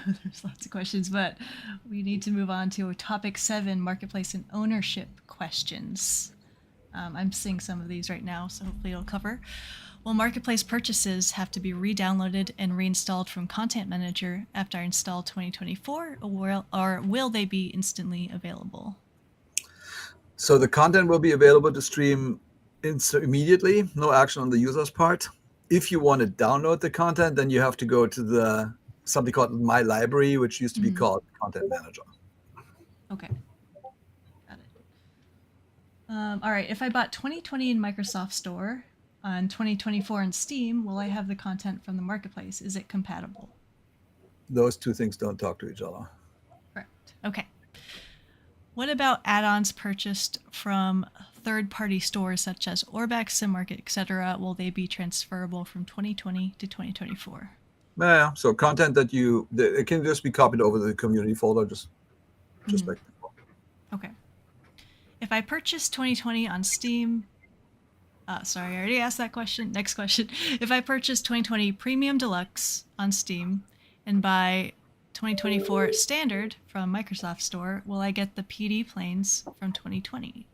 there's lots of questions, but we need to move on to topic 7, marketplace and ownership questions. I'm seeing some of these right now, so hopefully it'll cover. Will marketplace purchases have to be re-downloaded and reinstalled from Content Manager after I install 2024, or will they be instantly available? So the content will be available to stream immediately, no action on the user's part. If you want to download the content, then you have to go to something called My Library, which used to be called Content Manager. Okay. Got it. All right. If I bought 2020 in Microsoft Store on 2024 in Steam, will I have the content from the marketplace? Is it compatible? Those two things don't talk to each other. Correct. Okay. What about add-ons purchased from third-party stores such as Orbx, SimMarket, etc.? Will they be transferable from 2020 to 2024? Yeah. So content that it can just be copied over the community folder, just like before. Okay. If I purchase 2020 on Steam, sorry, I already asked that question. Next question. If I purchase 2020 Premium Deluxe on Steam and buy 2024 Standard from Microsoft Store, will I get the PD planes from 2020?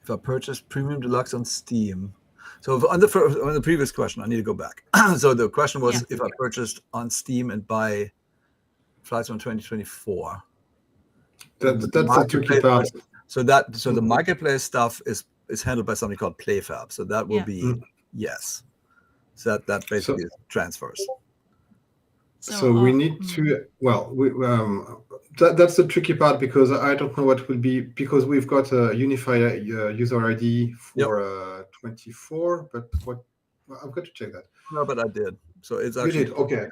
If I purchase Premium Deluxe on Steam. So on the previous question, I need to go back. So the question was if I purchased on Steam and buy flights on 2024. That's the tricky part. So the marketplace stuff is handled by something called PlayFab. So that will be yes. So that basically transfers. So we need to that's the tricky part, because I don't know what will be, because we've got a unified user ID for 24, but I've got to check that. No, but I did. So it's actually you did? Okay.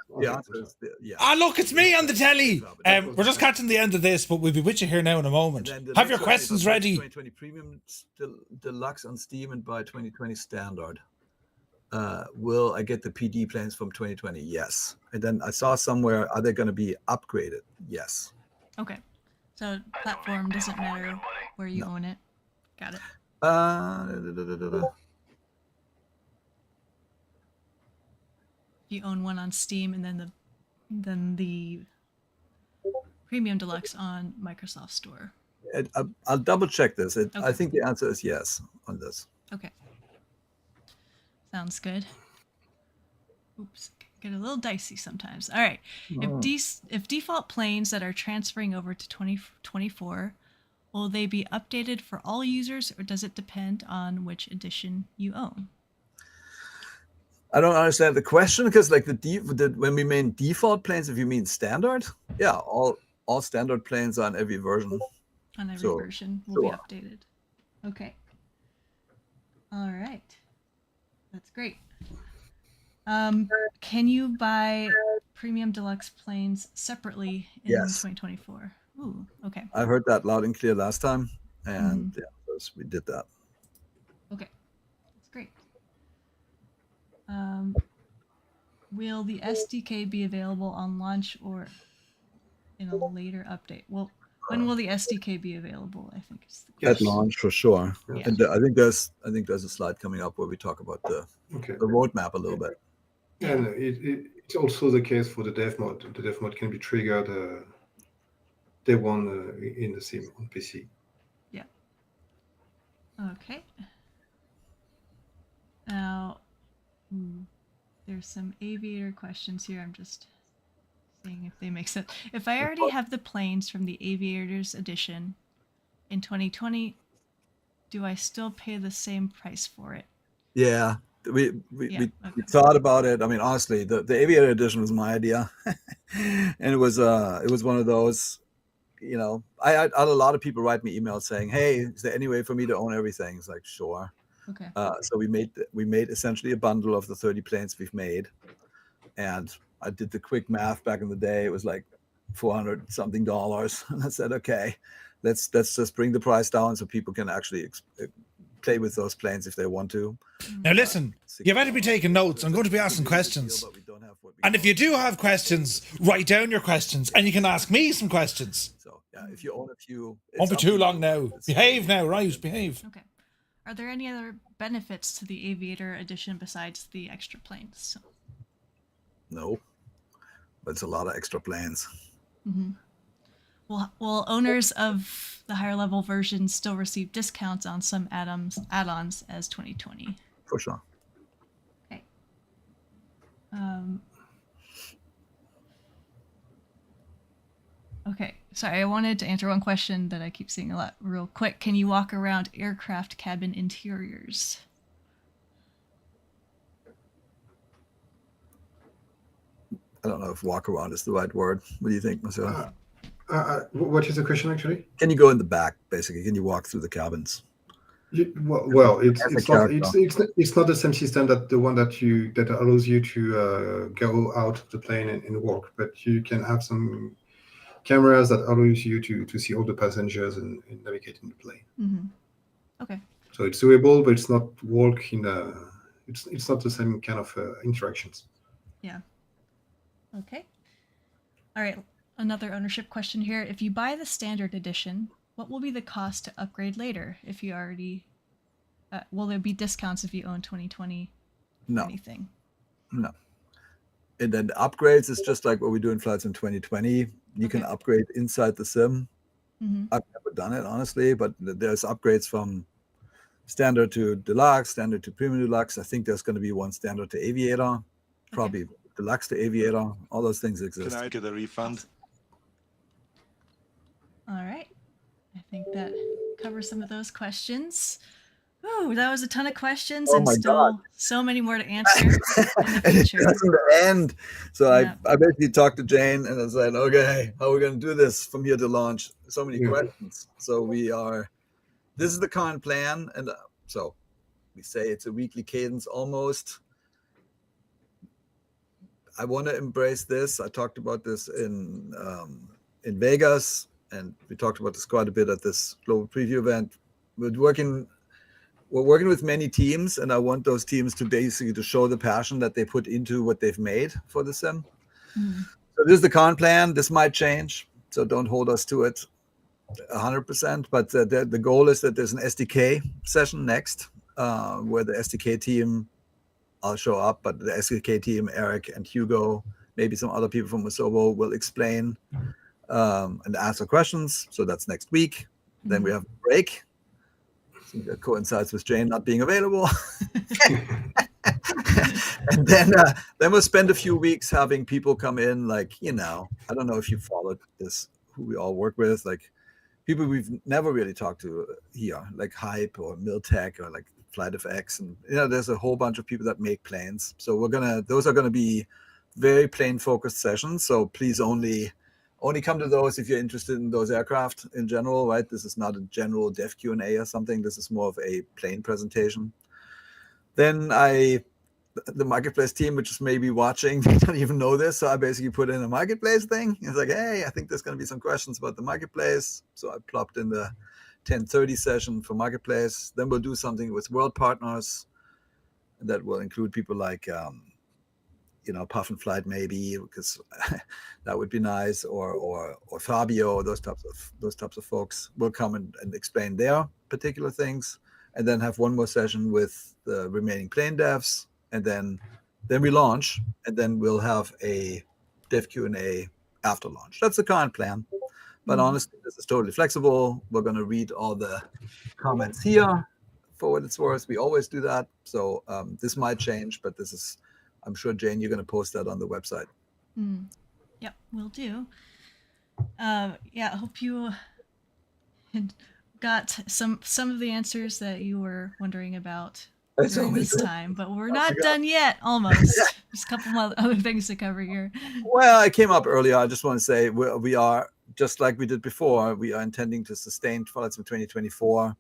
Look, it's me on the telly. We're just catching the end of this, but we'll be with you here now in a moment. Have your questions ready. 2020 Premium Deluxe on Steam and buy 2020 Standard. Will I get the PD planes from 2020? Yes. And then I saw somewhere, are they going to be upgraded? Yes. Okay. So platform doesn't matter where you own it. Got it. If you own one on Steam and then the Premium Deluxe on Microsoft Store. I'll double check this. I think the answer is yes on this. Okay. Sounds good. Oops, get a little dicey sometimes. All right. If default planes that are transferring over to 2024, will they be updated for all users, or does it depend on which edition you own? I don't understand the question, because like when we mean default planes, if you mean standard, all standard planes on every version. On every version will be updated. Okay. All right. That's great. Can you buy Premium Deluxe planes separately in 2024? Ooh, okay. I heard that loud and clear last time, and we did that. Okay, that's great. Will the SDK be available on launch or in a later update? Well, when will the SDK be available? I think is the question. At launch for sure. Yeah. And I think there's a slide coming up where we talk about the roadmap a little bit. And it's also the case for the dev mode. The dev mode can be triggered day one in the sim on PC. Yeah. Okay. Now, there's some aviator questions here. I'm just seeing if they make sense. If I already have the planes from the Aviators edition in 2020, do I still pay the same price for it? Yeah. We thought about it. I mean, honestly, the Aviator edition was my idea, and it was one of those. I had a lot of people write me emails saying, "Hey, is there any way for me to own everything?" It's like, sure. Okay. So we made essentially a bundle of the 30 planes we've made, and I did the quick math back in the day. It was like $400 something, and I said, okay, let's just bring the price down so people can actually play with those planes if they want to. Now listen, you better be taking notes. I'm going to be asking questions. And if you do have questions, write down your questions and you can ask me some questions. So yeah, if you own a few. Won't be too long now. Behave now, right? Behave. Okay. Are there any other benefits to the Aviator edition besides the extra planes? No. but it's a lot of extra planes. Mm-hmm. Will owners of the higher level versions still receive discounts on some add-ons as 2020? For sure. Okay. Okay, sorry, I wanted to answer one question that I keep seeing a lot real quick. Can you walk around aircraft cabin interiors? I don't know if walk around is the right word. What do you think, Marcel? What is the question actually? Can you go in the back, basically? Can you walk through the cabins? Well, it's As a it's not character. it's not the same system that the one that allows you to go out of the plane and walk, but you can have some cameras that allows you to see all the passengers and navigate in the plane. Mm-hmm. Okay. So it's doable, but it's not walk in it's not the same kind of interactions. Yeah. Okay. All right. Another ownership question here. If you buy the standard edition, what will be the cost to upgrade later? If you already, will there be discounts if you own 2020? No. Or anything? No. And then the upgrades is just like what we do in Flight Sim 2020. You can upgrade inside the sim. Mm-hmm. I've never done it, honestly, but there's upgrades from standard to deluxe, standard to premium deluxe. I think there's going to be one standard to aviator, probably deluxe to aviator. All those things exist. Can I get a refund? All right. I think that covers some of those questions. Ooh, that was a ton of questions Oh and my still God. so many more to answer in the And it future. doesn't end. So Yeah. I basically talked to Jane and I said, okay, how are we going to do this from here to launch? So many questions. So this is the current plan. And so we say it's a weekly cadence almost. I want to embrace this. I talked about this in Vegas, and we talked about this quite a bit at this global preview event. We're working with many teams, and I want those teams to basically to show the passion that they put into what they've made for the sim. Mm-hmm. So this is the current plan. This might change, so don't hold us to it 100%. But the goal is that there's an SDK session next, where the SDK team, I'll show up, but the SDK team, Eric and Hugo, maybe some other people from Masobo will explain and answer questions. So that's next week. Mm-hmm. Then we have a break. So that coincides with Jane not being available. And then we'll spend a few weeks having people come in, like, I don't know if you followed this, who we all work with, like people we've never really talked to here, like Hype or Miltech or like FlightFX, and there's a whole bunch of people that make planes. So those are gonna be very plane focused sessions. So please only come to those if you're interested in those aircraft in general, right? This is not a general dev Q&A or something. This is more of a plane presentation. Then the marketplace team, which is maybe watching, they don't even know this. So I basically put in a marketplace thing. It's like, hey, I think there's going to be some questions about the marketplace. So I plopped in the 10:30 session for marketplace. Then we'll do something with world partners. And that will include people like, Puff and Flight maybe, because that would be nice, or Fabio. Those types of folks will come and explain their particular things, and then have one more session with the remaining plane devs. And then we launch, and then we'll have a dev Q&A after launch. That's the current plan. But honestly, this is totally flexible. We're going to read all the comments here for what it's worth. We always do that. So this might change, but this is, I'm sure, Jane, you're going to post that on the website. Yep, will do. I hope you got some of the answers that you were wondering about during this time, but we're not done yet, almost. There's a couple of other things to cover here. Well, it came up earlier. I just want to say we are, just like we did before, we are intending to sustain Flight Sim 2024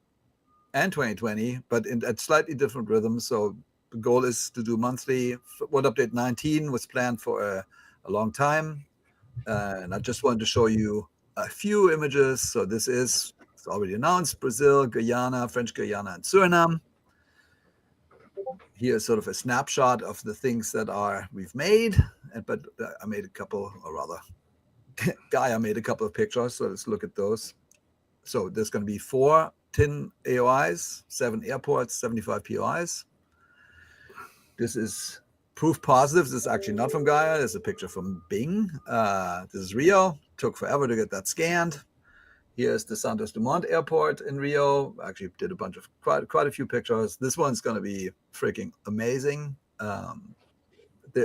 and 2020, but at slightly different rhythms. So the goal is to do monthly. What Update 19 was planned for a long time. And I just wanted to show you a few images. So it's already announced: Brazil, Guyana, French Guyana, and Suriname. Here's sort of a snapshot of the things that we've made, but I made a couple, or rather, Gaia made a couple of pictures. So let's look at those. So there's going to be 4 tin AOIs, 7 airports, 75 POIs. This is proof positive. This is actually not from Gaia. This is a picture from Bing. This is Rio. Took forever to get that scanned. Here's the Santos Dumont Airport in Rio. Actually did a bunch of quite a few pictures. This one's going to be freaking amazing.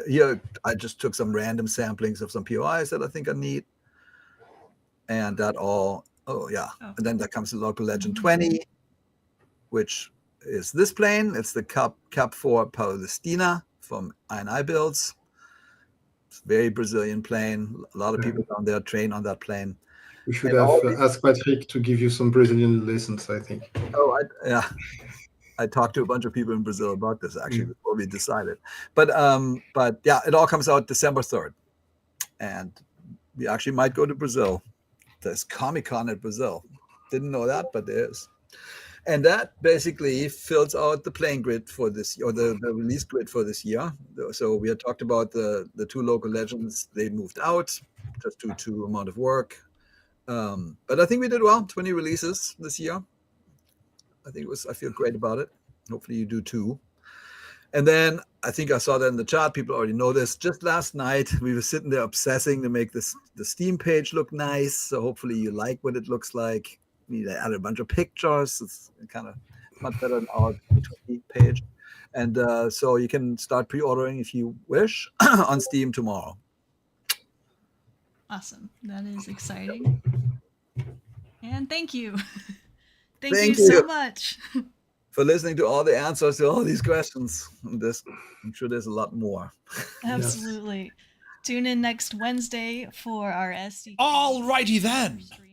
Here I just took some random samplings of some POIs that I think are neat. And that all, And then there comes the local legend 20, which is this plane. It's the Cap 4 Palestina from INI Builds. It's a very Brazilian plane. A lot of people down there train on that plane. We should have asked Patrick to give you some Brazilian lessons, I think. I talked to a bunch of people in Brazil about this actually before we decided. But yeah, it all comes out December 3rd. And we actually might go to Brazil. There's Comic-Con at Brazil. Didn't know that, but there is. And that basically fills out the playing grid for this, or the release grid for this year. So we had talked about the two local legends. They moved out just due to amount of work. But I think we did well. 20 releases this year. I feel great about it. Hopefully you do too. And then I think I saw that in the chat. People already know this. Just last night, we were sitting there obsessing to make the Steam page look nice. So hopefully you like what it looks like. We added a bunch of pictures. It's kind of much better than our 20 page. And so you can start pre-ordering if you wish on Steam tomorrow. Awesome. That is exciting. And thank you. Thank you Thank so you. much. For listening to all the answers to all these questions. I'm sure there's a lot more. Absolutely. Tune in next Wednesday for our SD. Alrighty then. stream.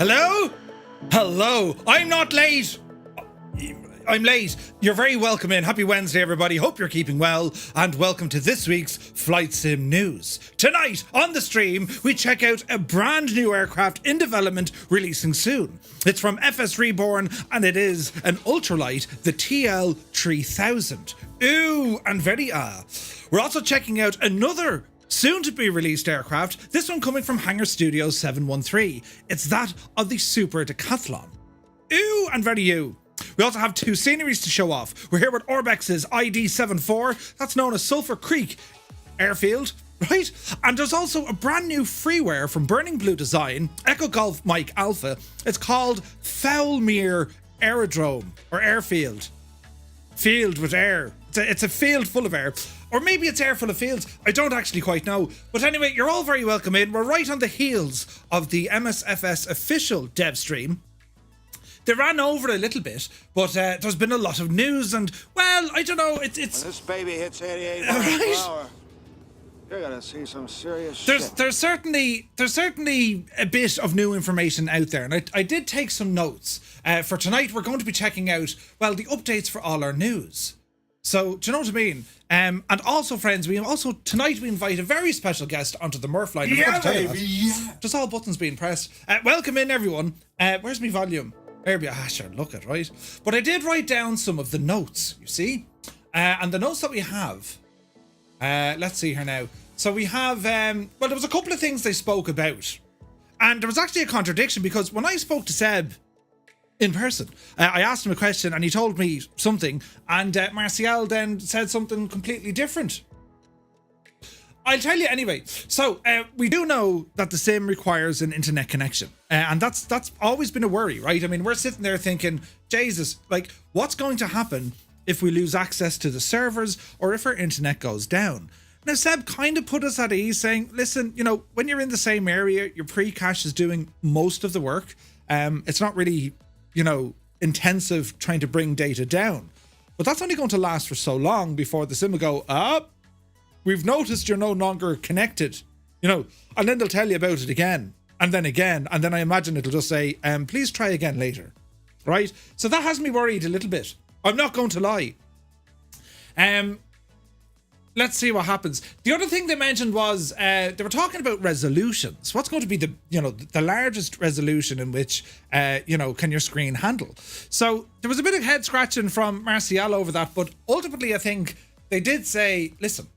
Hello? Hello. I'm not late. I'm late. You're very welcome in. Happy Wednesday, everybody. Hope you're keeping well. And welcome to this week's Flight Sim News. Tonight on the stream, we check out a brand new aircraft in development releasing soon. It's from FSReborn and it is an ultralight, the TL3000. Ooh, and very We're also checking out another soon-to-be released aircraft, this one coming from Hangar Studio 713. It's that of the Super Decathlon. Ooh, and very you. We also have two sceneries to show off. We're here with Orbx's ID74, that's known as Sulphur Creek Airfield, right? And there's also a brand new freeware from Burning Blue Design, Echo Golf Mike Alpha. It's called Fowlmere Aerodrome, or Airfield. Field with air. It's a field full of air. Or maybe it's air full of fields. I don't actually quite know. But anyway, you're all very welcome in. We're right on the heels of the MSFS official dev stream. They ran over a little bit, but there's been a lot of news and, well, I don't know, it's... When this baby hits 88 miles per hour, you're gonna see some serious shit. There's certainly a bit of new information out there, and I did take some notes. For tonight, we're going to be checking out, well, the updates for all our news. So, do you know what I mean? And also, friends, tonight we invite a very special guest onto the Murphline. Yeah, baby, yeah. Just all buttons being pressed. Welcome in, everyone. Where's my volume? There we are. Sure, look it, right? But I did write down some of the notes, you see? And the notes that we have, let's see here now. So we have, well, there was a couple of things they spoke about. And there was actually a contradiction because when I spoke to Seb in person, I asked him a question and he told me something, and Martial then said something completely different. I'll tell you anyway. So we do know that the sim requires an internet connection, and that's always been a worry, right? I mean, we're sitting there thinking, Jesus, like, what's going to happen if we lose access to the servers or if our internet goes down? Now, Seb kind of put us at ease, saying, listen, you know, when you're in the same area, your pre-cache is doing most of the work. It's not really, you know, intensive trying to bring data down, but that's only going to last for so long before the sim will go up. We've noticed you're no longer connected, you know, and then they'll tell you about it again, and then I imagine it'll just say, please try again later, right? So that has me worried a little bit. I'm not going to lie. Let's see what happens. The other thing they mentioned was they were talking about resolutions. What's going to be the largest resolution in which can your screen handle? So there was a bit of head scratching from Martial over that, but ultimately I think they did say, listen,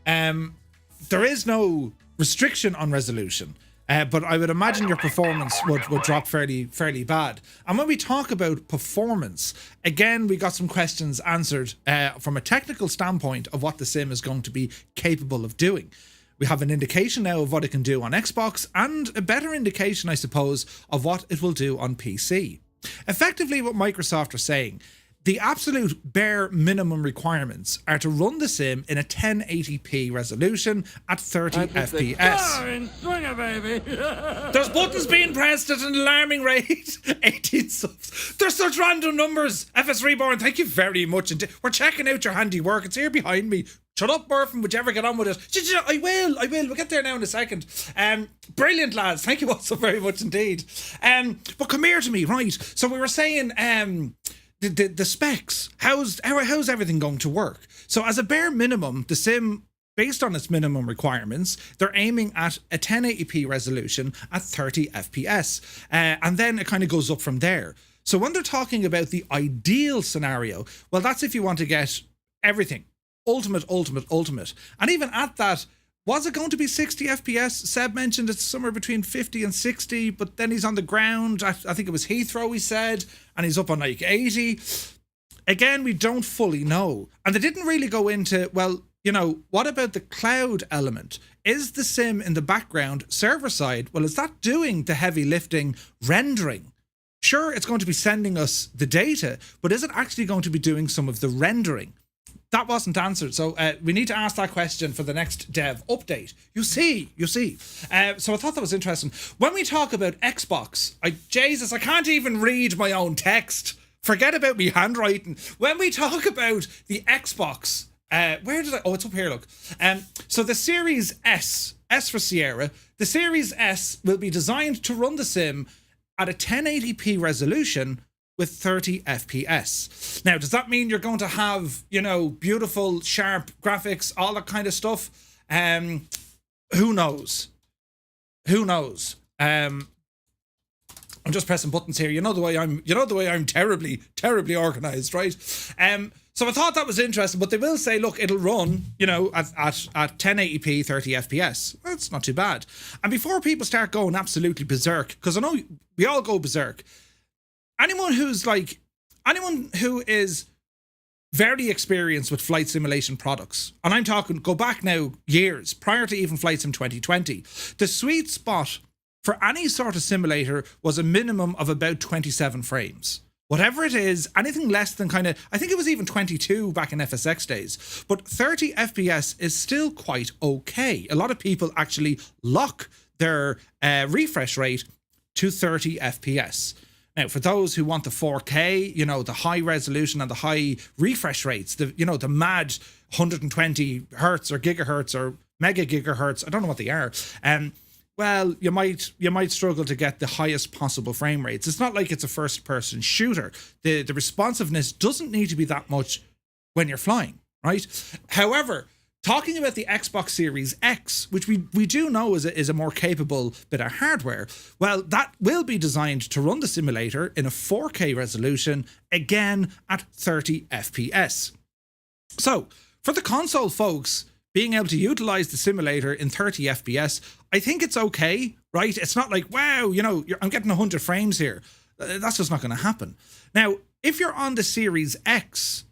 there is no restriction on resolution, but I would imagine your performance would drop fairly bad. And when we talk about performance, again, we got some questions answered from a technical standpoint of what the sim is going to be capable of doing. We have an indication now of what it can do on Xbox, and a better indication, I suppose, of what it will do on PC. Effectively, what Microsoft are saying, the absolute bare minimum requirements are to run the sim in a 1080p resolution at 30 FPS. Swing it, baby. There's buttons being pressed at an alarming rate. 18 subs. They're such random numbers. FSReborn, thank you very much. We're checking out your handiwork. It's here behind me. Shut up, Murphy. Would you ever get on with it? I will. We'll get there now in a second. Brilliant, lads. Thank you all so very much indeed. But come here to me, right? So we were saying, the specs, how's everything going to work? So as a bare minimum, the sim, based on its minimum requirements, they're aiming at a 1080p resolution at 30 FPS, and then it kind of goes up from there. So when they're talking about the ideal scenario, well, that's if you want to get everything ultimate, and even at that, was it going to be 60 FPS? Seb mentioned it's somewhere between 50 and 60, but then he's on the ground. I think it was Heathrow, he said, and he's up on like 80. Again, we don't fully know. And they didn't really go into, well, you know, what about the cloud element? Is the sim in the background, server side, well, is that doing the heavy lifting rendering? Sure, it's going to be sending us the data, but is it actually going to be doing some of the rendering? That wasn't answered, so we need to ask that question for the next dev update. You see. So I thought that was interesting. When we talk about Xbox, Jesus, I can't even read my own text. Forget about me handwriting. When we talk about the Xbox, where did I? Oh, it's up here. Look. So the Series S for Sierra, the Series S will be designed to run the sim at a 1080p resolution with 30 FPS. Now, does that mean you're going to have, you know, beautiful, sharp graphics, all that kind of stuff? Who knows? I'm just pressing buttons here. You know the way I'm terribly organized, right? So I thought that was interesting, but they will say, look, it'll run, you know, at 1080p, 30 FPS. That's not too bad. And before people start going absolutely berserk, because I know we all go berserk, anyone who is very experienced with flight simulation products, and I'm talking, go back now years, prior to even Flight Sim 2020, the sweet spot for any sort of simulator was a minimum of about 27 frames. Whatever it is, anything less than kind of, I think it was even 22 back in FSX days, but 30 FPS is still quite okay. A lot of people actually lock their refresh rate to 30 FPS. Now, for those who want the 4K, you know, the high resolution and the high refresh rates, the mad 120 hertz or gigahertz or mega gigahertz, I don't know what they are. Well, you might struggle to get the highest possible frame rates. It's not like it's a first-person shooter. The responsiveness doesn't need to be that much when you're flying, right? However, talking about the Xbox Series X, which we do know is a more capable bit of hardware, well, that will be designed to run the simulator in a 4K resolution, again at 30 FPS. So, for the console folks, being able to utilize the simulator in 30 FPS, I think it's okay, right? It's not like, wow, you know, I'm getting 100 frames here. That's just not going to happen. Now, if you're on the Series X,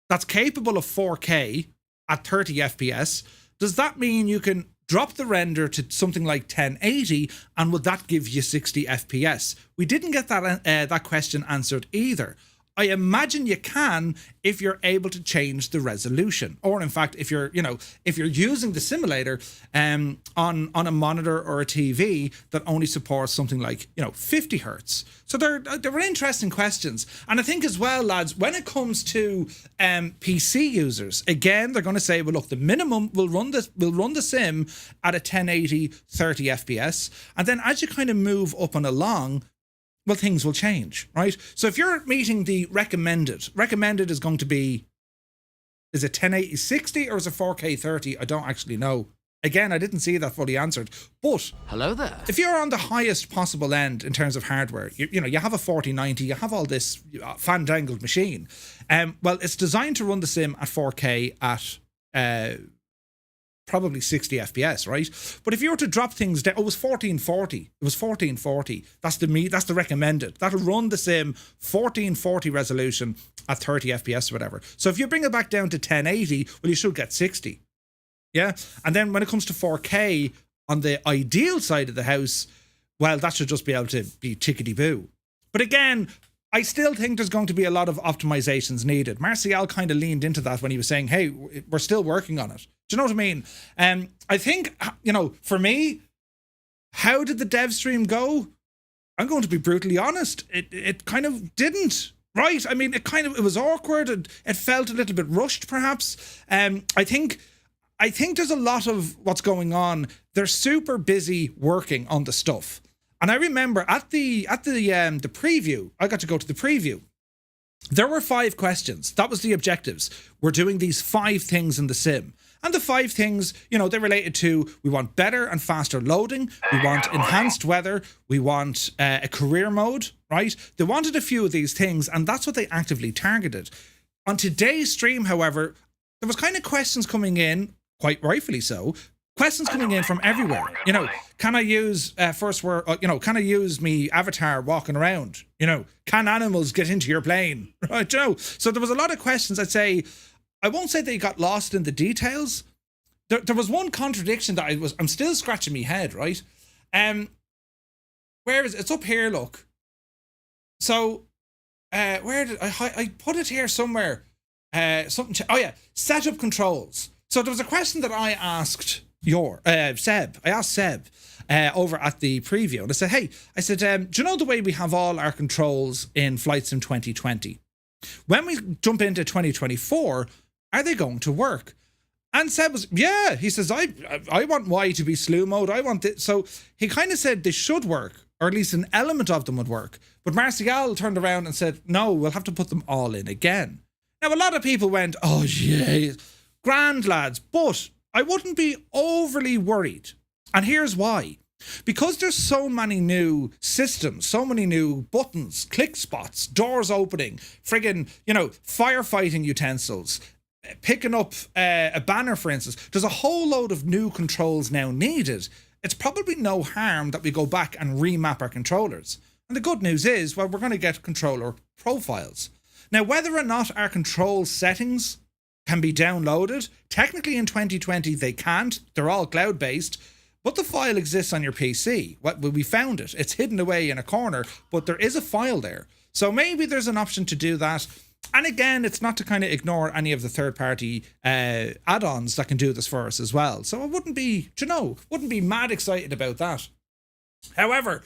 that's capable of 4K, at 30 FPS, does that mean you can drop the render to something like 1080, and would that give you 60 FPS? We didn't get that question answered either. I imagine you can if you're able to change the resolution, or in fact, if you're using the simulator on a monitor or a TV that only supports something like 50 hertz. So they were interesting questions, and I think as well, lads, when it comes to PC users, again they're going to say, well, look, the minimum will run the sim at a 1080 30 FPS, and then as you kind of move up and along, well, things will change, right? So if you're meeting the recommended is going to be, is it 1080 60 or is it 4K 30? I don't actually know. Again, I didn't see that fully answered. But hello there. If you're on the highest possible end in terms of hardware, you have a 4090, you have all this fandangled machine. Well, it's designed to run the sim at 4K at probably 60 FPS, right? But if you were to drop things down, it was 1440. It was 1440. That's the recommended. That'll run the sim 1440 resolution at 30 FPS or whatever. So if you bring it back down to 1080, well, you should get 60. Yeah. And then when it comes to 4K on the ideal side of the house, well, that should just be able to be tickety-boo. But again, I still think there's going to be a lot of optimizations needed. Martial kind of leaned into that when he was saying, hey, we're still working on it. Do you know what I mean? I think, for me, how did the dev stream go? I'm going to be brutally honest. It kind of didn't, right? I mean, it was awkward. It felt a little bit rushed, perhaps. I think there's a lot of what's going on. They're super busy working on the stuff. And I remember at the preview, I got to go to the preview. There were 5 questions. That was the objectives. We're doing these 5 things in the sim. And the 5 things, they related to, we want better and faster loading. We want enhanced weather. We want a career mode, right? They wanted a few of these things, and that's what they actively targeted. On today's stream, however, there was kind of questions coming in, quite rightfully so, questions coming in from everywhere. Can I use can I use me avatar walking around? Can animals get into your plane? Right, So there was a lot of questions. I'd say, I won't say they got lost in the details. There was one contradiction that I'm still scratching my head, right? Where is it? It's up here, look. So, where did I put it here somewhere? Setup controls. So there was a question that I asked Seb. I asked Seb over at the preview, and I said, hey, do you know the way we have all our controls in Flight Sim 2020? When we jump into 2024, are they going to work? And Seb was, yeah, he says, I want Y to be slew mode. I want it. So he kind of said they should work, or at least an element of them would work. But Martial turned around and said, no, we'll have to put them all in again. Now, a lot of people went, oh, yeah, grand lads, but I wouldn't be overly worried. And here's why. Because there's so many new systems, so many new buttons, click spots, doors opening, friggin', firefighting utensils, picking up a banner, for instance, there's a whole load of new controls now needed. It's probably no harm that we go back and remap our controllers. And the good news is, well, we're going to get controller profiles. Now, whether or not our control settings can be downloaded, technically in 2020 they can't. They're all cloud-based. But the file exists on your PC. We found it. It's hidden away in a corner, but there is a file there. So maybe there's an option to do that. And again, it's not to kind of ignore any of the third-party add-ons that can do this for us as well. So I wouldn't be mad excited about that. However,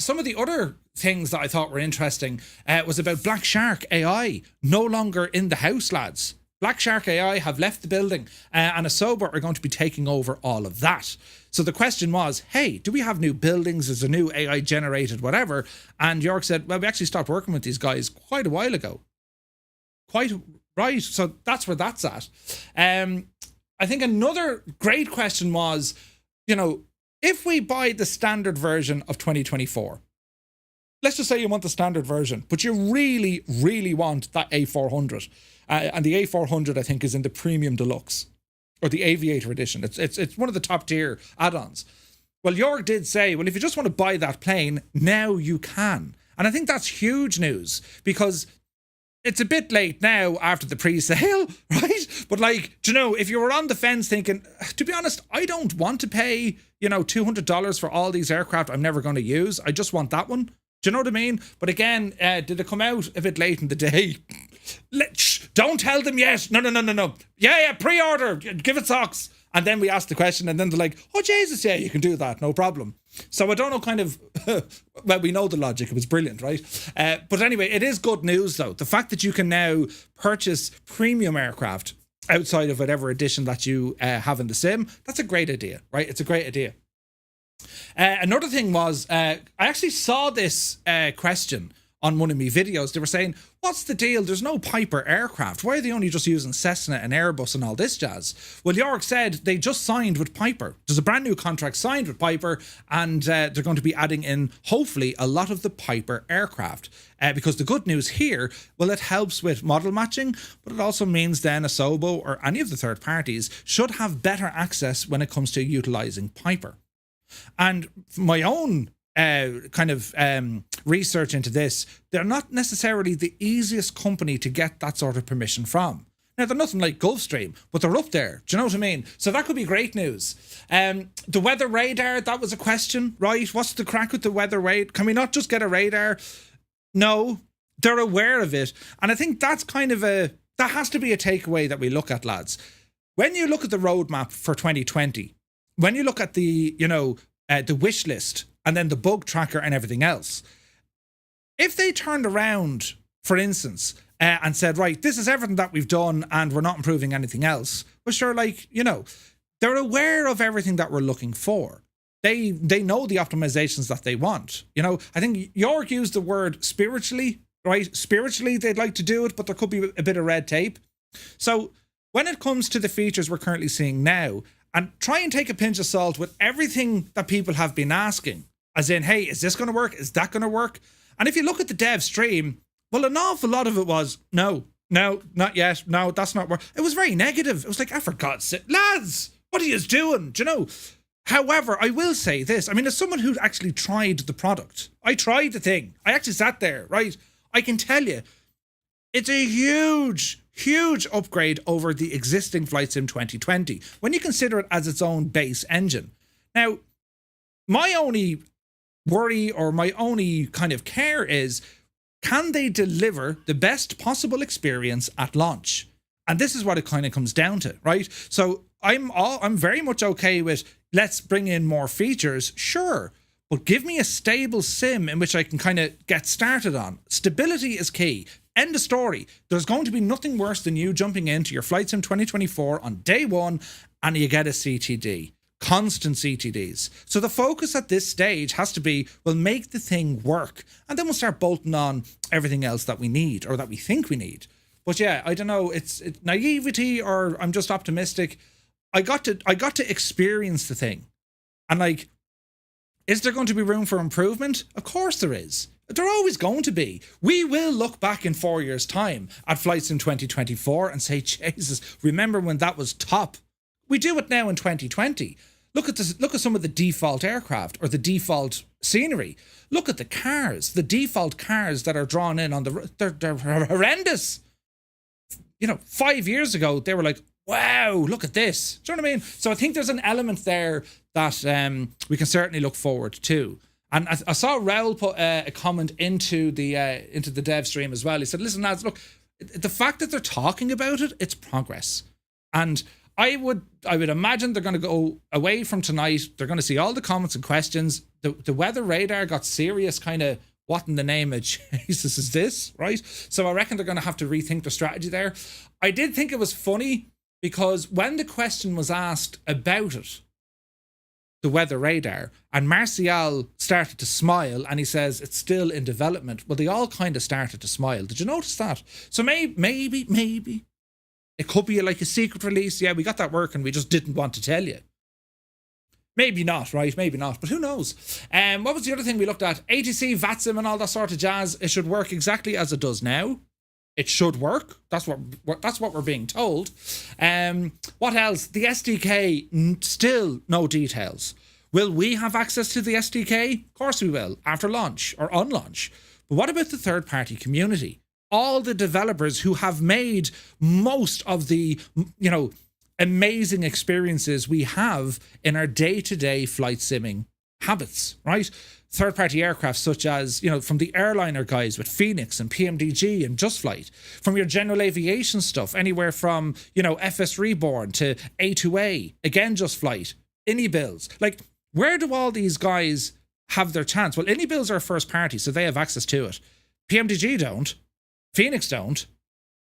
some of the other things that I thought were interesting was about Black Shark AI, no longer in the house, lads. Black Shark AI have left the building and Asobo are going to be taking over all of that. So the question was, hey, do we have new buildings? Is a new AI generated whatever? And York said, well, we actually stopped working with these guys quite a while ago. Quite right. So that's where that's at. I think another great question was, if we buy the standard version of 2024, let's just say you want the standard version, but you really, really want that A400. And the A400, I think, is in the Premium Deluxe or the Aviator Edition. It's one of the top tier add-ons. Well, Jorg did say, well, if you just want to buy that plane, now you can. And I think that's huge news because it's a bit late now after the pre-sale, right? But like, do you know, if you were on the fence thinking, to be honest, I don't want to pay, you know, $200 for all these aircraft I'm never going to use. I just want that one. Do you know what I mean? But again, did it come out a bit late in the day? Don't tell them yet. No. Yeah, pre-order. Give it socks. And then we ask the question and then they're like, oh, Jesus, yeah, you can do that. No problem. So I don't know kind of, well, we know the logic. It was brilliant, right? But anyway, it is good news, though. The fact that you can now purchase premium aircraft outside of whatever edition that you have in the sim, that's a great idea, right? It's a great idea. Another thing was, I actually saw this question on one of my videos. They were saying, what's the deal? There's no Piper aircraft. Why are they only just using Cessna and Airbus and all this jazz? Well, York said they just signed with Piper. There's a brand new contract signed with Piper, and they're going to be adding in, hopefully, a lot of the Piper aircraft. Because the good news here, well, it helps with model matching, but it also means then Asobo or any of the third parties should have better access when it comes to utilizing Piper. And my own research into this, they're not necessarily the easiest company to get that sort of permission from. Now, they're nothing like Gulfstream, but they're up there. Do you know what I mean? So that could be great news. The weather radar, that was a question, right? What's the crack with the weather radar? Can we not just get a radar? No, they're aware of it. And I think that's that has to be a takeaway that we look at, lads. When you look at the roadmap for 2020, when you look at the wish list, and then the bug tracker and everything else. If they turned around, for instance, and said, right, this is everything that we've done and we're not improving anything else, well, sure, they're aware of everything that we're looking for. They know the optimizations that they want. I think York used the word spiritually, right? Spiritually, they'd like to do it, but there could be a bit of red tape. So when it comes to the features we're currently seeing now, and try and take a pinch of salt with everything that people have been asking, as in, hey, is this going to work? Is that going to work? And if you look at the dev stream, well, an awful lot of it was, no, not yet. No, that's not work. It was very negative. It was like, for God's sake, lads, what are you doing? Do you know? However, I will say this. I mean, as someone who actually tried the product, I tried the thing. I actually sat there, right? I can tell you, it's a huge upgrade over the existing Flight Sim 2020 when you consider it as its own base engine. Now, my only worry or my only kind of care is, can they deliver the best possible experience at launch? And this is what it kind of comes down to, right? So I'm very much okay with, let's bring in more features, sure, but give me a stable sim in which I can kind of get started on. Stability is key. End of story. There's going to be nothing worse than you jumping into your Flight Sim 2024 on day one and you get a CTD. Constant CTDs. So the focus at this stage has to be, well, make the thing work. And then we'll start bolting on everything else that we need or that we think we need. But yeah, I don't know. It's naivety or I'm just optimistic. I got to experience the thing. And is there going to be room for improvement? Of course there is. There always going to be. We will look back in 4 years' time at Flight Sim 2024 and say, Jesus, remember when that was top? We do it now in 2020. Look at some of the default aircraft or the default scenery. Look at the cars, the default cars that are drawn in on they're horrendous. 5 years ago, they were like, wow, look at this. Do you know what I mean? So I think there's an element there that we can certainly look forward to. And I saw Raoul put a comment into the dev stream as well. He said, listen, lads, look, the fact that they're talking about it, it's progress. And I would imagine they're going to go away from tonight. They're going to see all the comments and questions. The weather radar got serious kind of, what in the name of Jesus is this, right? So I reckon they're going to have to rethink their strategy there. I did think it was funny because when the question was asked about it, the weather radar, and Martial started to smile and he says it's still in development. Well, they all kind of started to smile. Did you notice that? So maybe it could be like a secret release. Yeah, we got that working. We just didn't want to tell you. Maybe not, right? Maybe not, but who knows? What was the other thing we looked at? ATC, VATSIM and all that sort of jazz. It should work exactly as it does now. It should work. That's what we're being told. What else? The SDK, still no details. Will we have access to the SDK? Of course we will, after launch or on launch. But what about the third-party community? all the developers who have made most of the, you know, amazing experiences we have in our day-to-day flight simming habits, right? Third-party aircraft such as, you know, from the airliner guys with Phoenix and PMDG and Just Flight, from your general aviation stuff, anywhere from, you know, FSReborn to A2A, again Just Flight, Inibills. Like, where do all these guys have their chance? Well, Inibills are first party, so they have access to it. PMDG don't, Phoenix don't,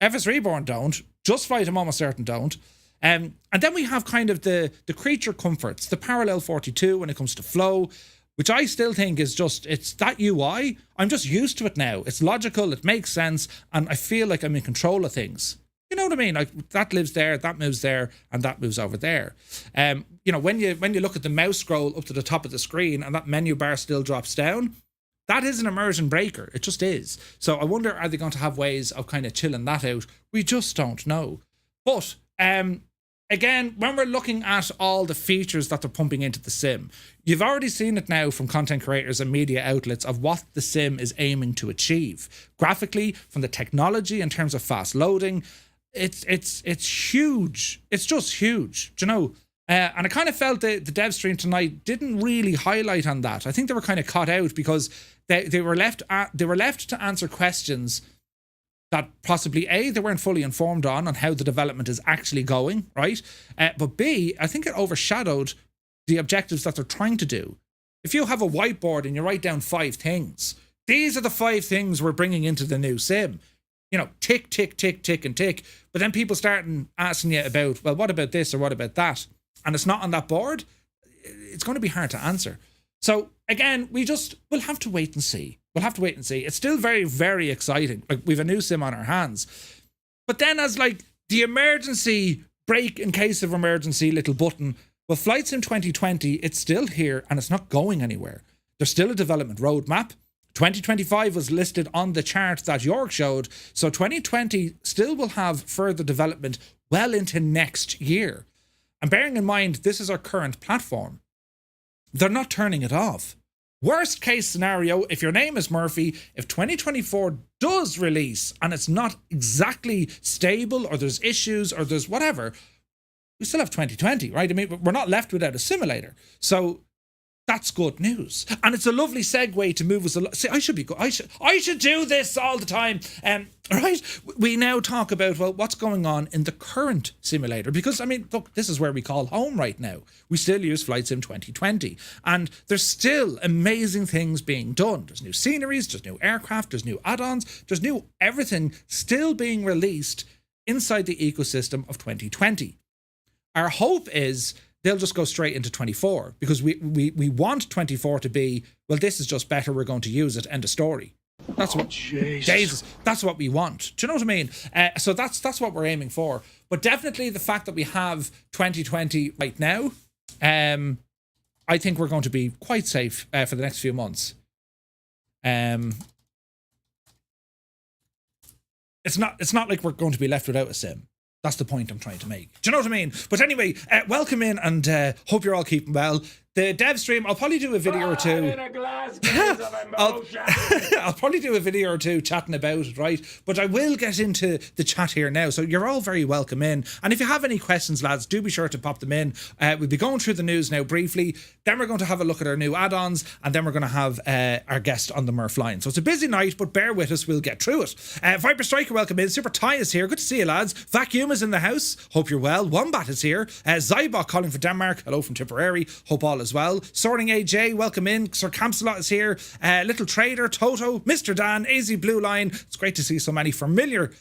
FSReborn don't, Just Flight I'm almost certain don't. And then we have kind of the creature comforts, the Parallel 42 when it comes to flow, which I still think is just, it's that UI. I'm just used to it now. It's logical, it makes sense, and I feel like I'm in control of things. You know what I mean? Like, that lives there, that moves there, and that moves over there. You know, when you look at the mouse scroll up to the top of the screen and that menu bar still drops down, that is an immersion breaker. It just is. So I wonder, are they going to have ways of kind of chilling that out? We just don't know. But again, when we're looking at all the features that they're pumping into the sim, you've already seen it now from content creators and media outlets of what the sim is aiming to achieve. Graphically, from the technology in terms of fast loading, it's huge. It's just huge, do you know? And I kind of felt the dev stream tonight didn't really highlight on that. I think they were kind of caught out because they were left to answer questions that possibly A, they weren't fully informed on how the development is actually going, right? But B, I think it overshadowed the objectives that they're trying to do. If you have a whiteboard and you write down 5 things, these are the 5 things we're bringing into the new sim. You know, tick, tick, tick, tick, and tick. But then people start asking you about, well, what about this or what about that? And it's not on that board. It's going to be hard to answer. So again, we'll have to wait and see. We'll have to wait and see. It's still very, very exciting. Like, we've a new sim on our hands. But then as like the emergency brake in case of emergency little button, well, Flight Sim 2020, it's still here and it's not going anywhere. There's still a development roadmap. 2025 was listed on the chart that York showed. So 2020 still will have further development well into next year. And bearing in mind, this is our current platform. They're not turning it off. Worst case scenario, if your name is Murphy, if 2024 does release and it's not exactly stable or there's issues or there's whatever, we still have 2020, right? I mean, we're not left without a simulator. So that's good news. And it's a lovely segue to move us along. See, I should do this all the time. Right? We now talk about, well, what's going on in the current simulator? Because, I mean, look, this is where we call home right now. We still use Flight Sim 2020. And there's still amazing things being done. There's new sceneries, there's new aircraft, there's new add-ons, there's new everything still being released inside the ecosystem of 2020. Our hope is they'll just go straight into 24 because we want 24 to be, well, this is just better, we're going to use it, end of story. That's what Jesus, that's what we want. Do you know what I mean? So that's what we're aiming for. But definitely the fact that we have 2020 right now, I think we're going to be quite safe for the next few months. It's not like we're going to be left without a sim. That's the point I'm trying to make. Do you know what I mean? But anyway, welcome in and hope you're all keeping well. The dev stream, I'll probably do a video or two. I'll probably do a video or two chatting about it, right? But I will get into the chat here now. So you're all very welcome in. And if you have any questions, lads, do be sure to pop them in. We'll be going through the news now briefly. Then we're going to have a look at our new add-ons. And then we're going to have our guest on the Murphline. So it's a busy night, but bear with us. We'll get through it. Viper Striker, welcome in. Super Ty is here. Good to see you, lads. Vacuum is in the house. Hope you're well. Wombat is here. Zybok calling for Denmark. Hello from Tipperary. Hope all as well. Sorting AJ, welcome in. Sir Campsalot is here. Little Trader, Toto, Mr. Dan, AZ Blue Line. It's great to see so many familiar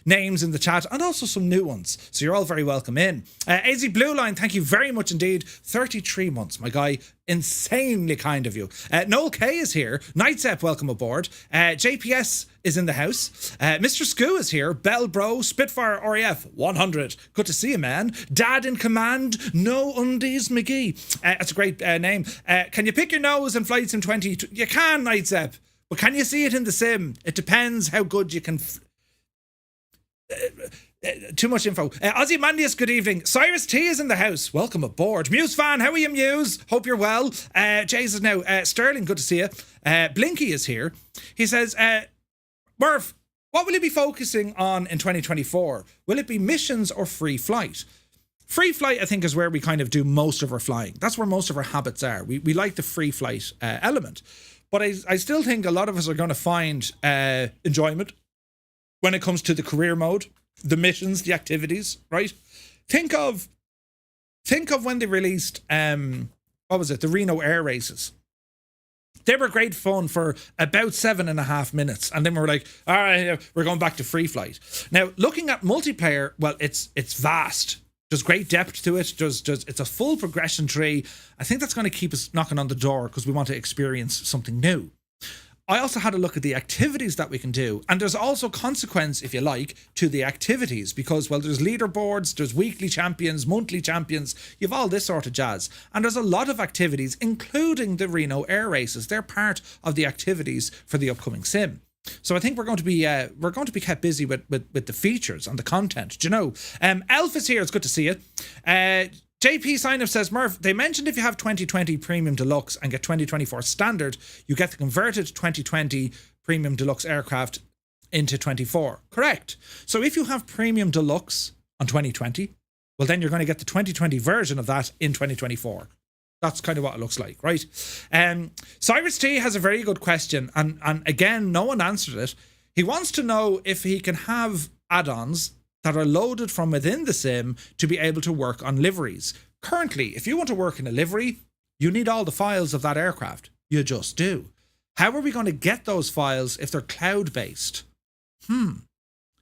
names in the chat and also some new ones. So you're all very welcome in. AZ Blue Line, thank you very much indeed. 33 months, my guy. Insanely kind of you. Noel K is here. Nightsep, welcome aboard. JPS is in the house. Mr. Skoo is here. Bell Bro, Spitfire RAF 100. Good to see you, man. Dad in command, No Undies McGee. That's a great name. Can you pick your nose in Flight Sim 20? You can, Nightsep. But can you see it in the sim? It depends how good you can... too much info. Ozymandias, good evening. Cyrus T is in the house. Welcome aboard. Muse fan, how are you, Muse? Hope you're well. Jays is now. Sterling, good to see you. Blinky is here. He says, Murph, What will you be focusing on in 2024? Will it be missions or free flight? Free flight, I think, is where we kind of do most of our flying. That's where most of our habits are. We like the free flight element. But I still think a lot of us are going to find enjoyment when it comes to the career mode, the missions, the activities, right? Think of when they released, the Reno Air Races. They were great fun for about 7.5 minutes. And then we were like, all right, we're going back to free flight. Now, looking at multiplayer, well, it's vast. There's great depth to it. It's a full progression tree. I think that's going to keep us knocking on the door because we want to experience something new. I also had a look at the activities that we can do. And there's also consequence, if you like, to the activities because, well, there's leaderboards, there's weekly champions, monthly champions. You have all this sort of jazz. And there's a lot of activities, including the Reno Air Races. They're part of the activities for the upcoming sim. So I think we're going to be kept busy with the features and the content. Do you know? Elf is here. It's good to see you. JP Sign-Up says, Murph, they mentioned if you have 2020 Premium Deluxe and get 2024 Standard, you get the converted 2020 Premium Deluxe aircraft into 24. Correct. So if you have Premium Deluxe on 2020, well, then you're going to get the 2020 version of that in 2024. That's kind of what it looks like, right? Cyrus T has a very good question, and again, no one answered it. He wants to know if he can have add-ons that are loaded from within the sim to be able to work on liveries. Currently, if you want to work in a livery, you need all the files of that aircraft. You just do. How are we going to get those files if they're cloud-based?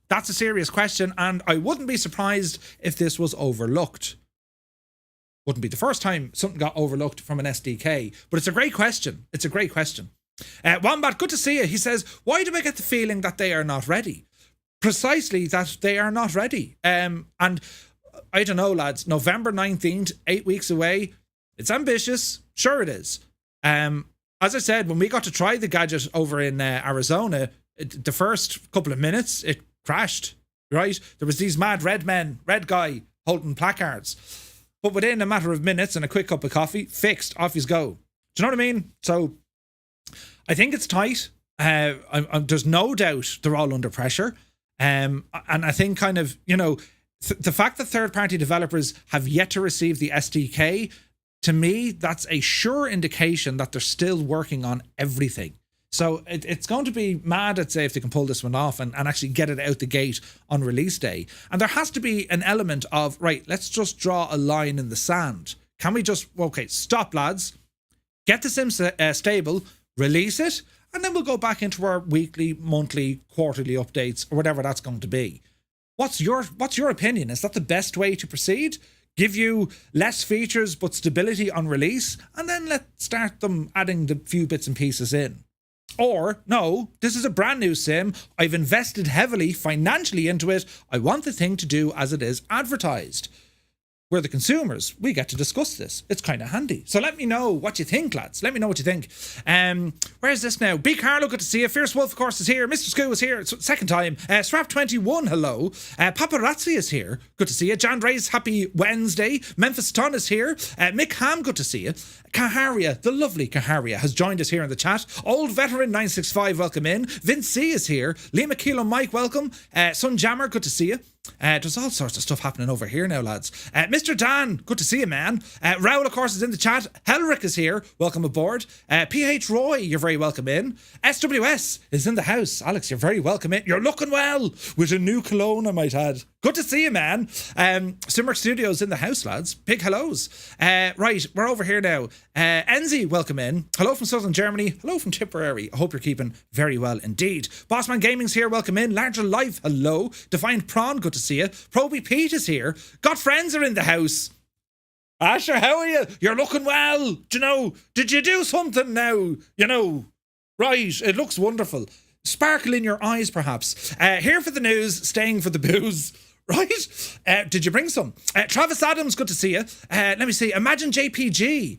That's a serious question, and I wouldn't be surprised if this was overlooked. Wouldn't be the first time something got overlooked from an SDK, but it's a great question. It's a great question. Wombat, good to see you. He says, why do I get the feeling that they are not ready? Precisely that they are not ready. And I don't know, lads, November 19th, 8 weeks away. It's ambitious. Sure it is. As I said, when we got to try the gadget over in Arizona, the first couple of minutes, it crashed, right? There was these mad red guy holding placards. But within a matter of minutes and a quick cup of coffee, fixed, off you go. Do you know what I mean? So I think it's tight. There's no doubt they're all under pressure. And I think kind of, you know, the fact that third-party developers have yet to receive the SDK, to me, that's a sure indication that they're still working on everything. So it's going to be mad, I'd say, if they can pull this one off and actually get it out the gate on release day. And there has to be an element of, right, let's just draw a line in the sand. Can we just, okay, stop, lads. Get the sim stable, release it, and then we'll go back into our weekly, monthly, quarterly updates or whatever that's going to be. What's your opinion? Is that the best way to proceed? Give you less features but stability on release, and then let's start them adding the few bits and pieces in. Or, no, this is a brand new sim. I've invested heavily financially into it. I want the thing to do as it is advertised. We're the consumers. We get to discuss this. It's kind of handy. So let me know what you think, lads. Let me know what you think. Where's this now? B. Carlo, good to see you. Fierce Wolf, of course, is here. Mr. Scoo is here. It's second time. Strap21, hello. Paparazzi is here. Good to see you. Jan Ray's happy Wednesday. Memphis Ton is here. Mick Ham, good to see you. Kaharia, the lovely Kaharia, has joined us here in the chat. Old Veteran 965, welcome in. Vince C is here. Lee McKeelo Mike, welcome. Sun Jammer, good to see you. There's all sorts of stuff happening over here now, lads. Mr. Dan, good to see you, man. Raoul, of course, is in the chat. Helric is here. Welcome aboard. PH Roy, you're very welcome in. SWS is in the house. Alex, you're very welcome in. You're looking well with a new cologne, I might add. Good to see you, man. Hangar Studio is in the house, lads. Big hellos. Right, we're over here now. Enzi, welcome in. Hello from Southern Germany. Hello from Tipperary. I hope you're keeping very well indeed. Bossman Gaming's here. Welcome in. Larger Life, hello. Defined Prawn, good to see you. Proby Pete is here. Got friends are in the house. Asher, how are you? You're looking well. Do you know? Did you do something now? You know, right? It looks wonderful. Sparkle in your eyes, perhaps. Here for the news, staying for the booze. Right? Did you bring some? Travis Adams, good to see you. Let me see. Imagine JPG.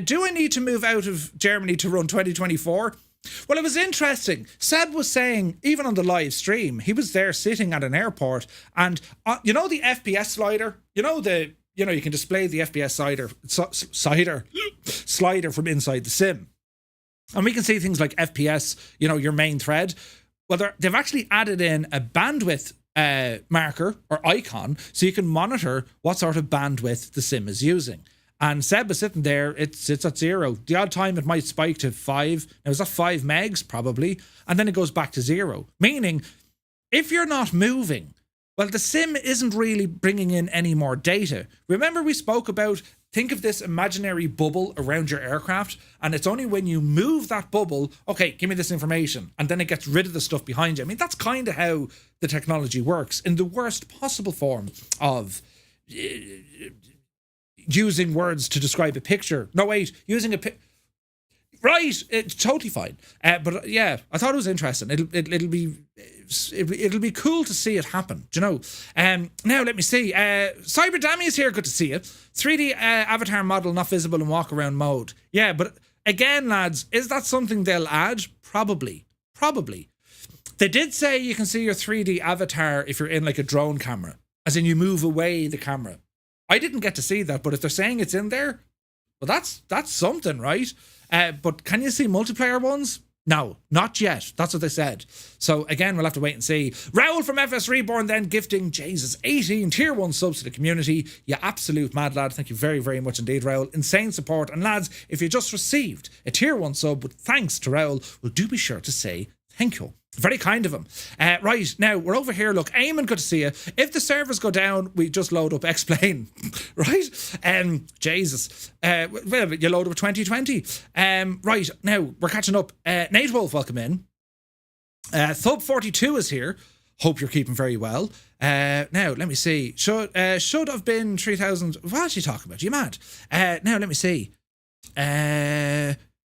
Do I need to move out of Germany to run 2024? Well, it was interesting. Seb was saying, even on the live stream, he was there sitting at an airport, and you know the FPS slider? You can display the FPS slider from inside the sim. And we can see things like FPS, your main thread. well, they've actually added in a bandwidth marker or icon so you can monitor what sort of bandwidth the sim is using. And Seb is sitting there, it sits at 0. The odd time it might spike to 5. Now, is that 5 megs? Probably. And then it goes back to 0. Meaning, if you're not moving, well, the sim isn't really bringing in any more data. Remember we spoke about, think of this imaginary bubble around your aircraft, and it's only when you move that bubble, okay, give me this information, and then it gets rid of the stuff behind you. I mean, that's kind of how the technology works in the worst possible form of using words to describe a picture. No, wait, using a right, it's totally fine. But yeah, I thought it was interesting. It'll be cool to see it happen. Do you know? Now let me see. Cyber Dammy is here. Good to see you. 3D avatar model not visible in walk around mode. Yeah, but again, lads, is that something they'll add? Probably. They did say you can see your 3D avatar if you're in like a drone camera, as in you move away the camera. I didn't get to see that, but if they're saying it's in there, well, that's something, right? But can you see multiplayer ones? No, not yet. That's what they said. So again, we'll have to wait and see. Raoul from FSReborn then gifting, Jesus, 18 tier 1 subs to the community. You absolute mad lad. Thank you very, very much indeed, Raoul. Insane support. And lads, if you just received a tier 1 sub with thanks to Raoul, well, do be sure to say thank you. Very kind of him. Right, now, we're over here. Look, Eamon, good to see you. If the servers go down, we just load up X-Plane. Right? Jesus. Well, you load up 2020. Right, now, we're catching up. Nate Wolf, welcome in. Thub42 is here. Hope you're keeping very well. Now, let me see. Should have been 3,000. What are you talking about? Are you mad? Now, let me see.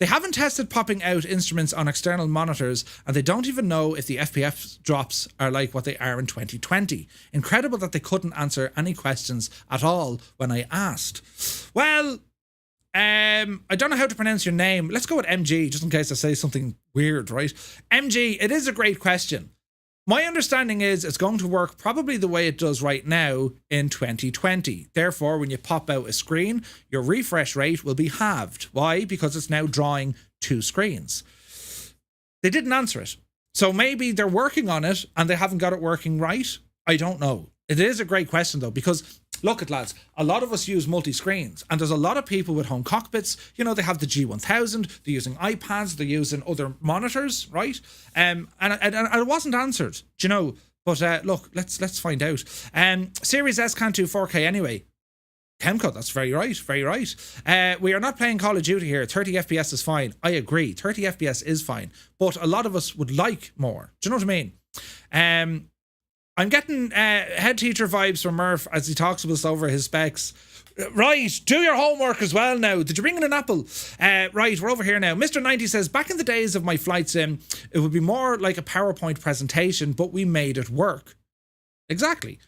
They haven't tested popping out instruments on external monitors, and they don't even know if the FPS drops are like what they are in 2020. Incredible that they couldn't answer any questions at all when I asked. Well, I don't know how to pronounce your name. Let's go with MG, just in case I say something weird, right? MG, it is a great question. My understanding is it's going to work probably the way it does right now in 2020. Therefore, when you pop out a screen, your refresh rate will be halved. Why? Because it's now drawing 2 screens. They didn't answer it. So maybe they're working on it and they haven't got it working right. I don't know. It is a great question though, because look at lads, a lot of us use multi-screens, and there's a lot of people with home cockpits. You know, they have the G1000, they're using iPads, they're using other monitors, right? And it wasn't answered, do you know? But look, let's find out. Series S can't do 4K anyway. Chemco, that's very right, very right. We are not playing Call of Duty here. 30 FPS is fine. I agree, 30 FPS is fine. But a lot of us would like more. Do you know what I mean? I'm getting head teacher vibes from Murph as he talks to us over his specs. Right, do your homework as well now. Did you bring in an apple? Right, we're over here now. Mr. 90 says, back in the days of my flight sim, it would be more like a PowerPoint presentation, but we made it work. Exactly.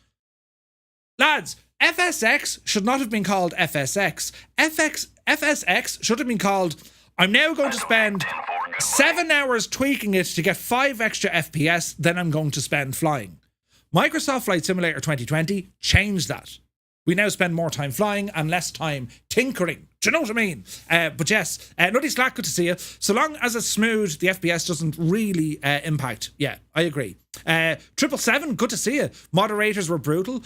Lads, FSX should not have been called FSX. FSX should have been called, I'm now going to spend 7 hours tweaking it to get 5 extra FPS, then I'm going to spend flying. Microsoft Flight Simulator 2020 changed that. We now spend more time flying and less time tinkering. Do you know what I mean? But yes, Nutty Slack, good to see you. So long as it's smooth, the FPS doesn't really impact. Yeah, I agree. 777, good to see you. Moderators were brutal.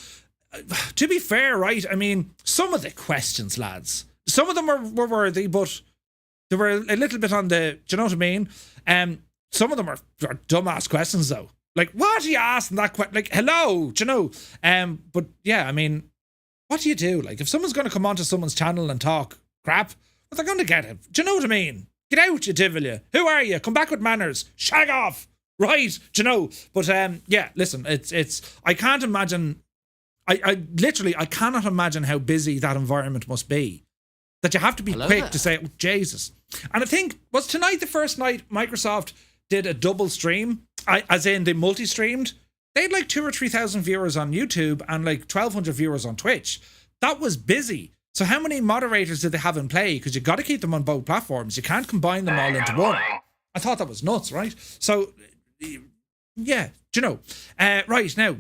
To be fair, right, I mean, some of the questions, lads, some of them were worthy, but they were a little bit on the, do you know what I mean? Some of them are dumbass questions, though. Like, what are you asking that question? Like, hello, do you know? But yeah, I mean, what do you do? Like, if someone's going to come onto someone's channel and talk crap, well, they're going to get it. Do you know what I mean? Get out, you divil, you. Who are you? Come back with manners. Shag off. Right, do you know? But yeah, listen, it's. I can't imagine. I literally, I cannot imagine how busy that environment must be. That you have to be quick to say, oh, Jesus. And I think, was tonight the first night Microsoft did a double stream, as in they multi-streamed? They had like 2,000 or 3,000 viewers on YouTube and like 1,200 viewers on Twitch. That was busy. So how many moderators did they have in play? Because you got to keep them on both platforms. You can't combine them all into one. I thought that was nuts, right? So, yeah, do you know? Right, now,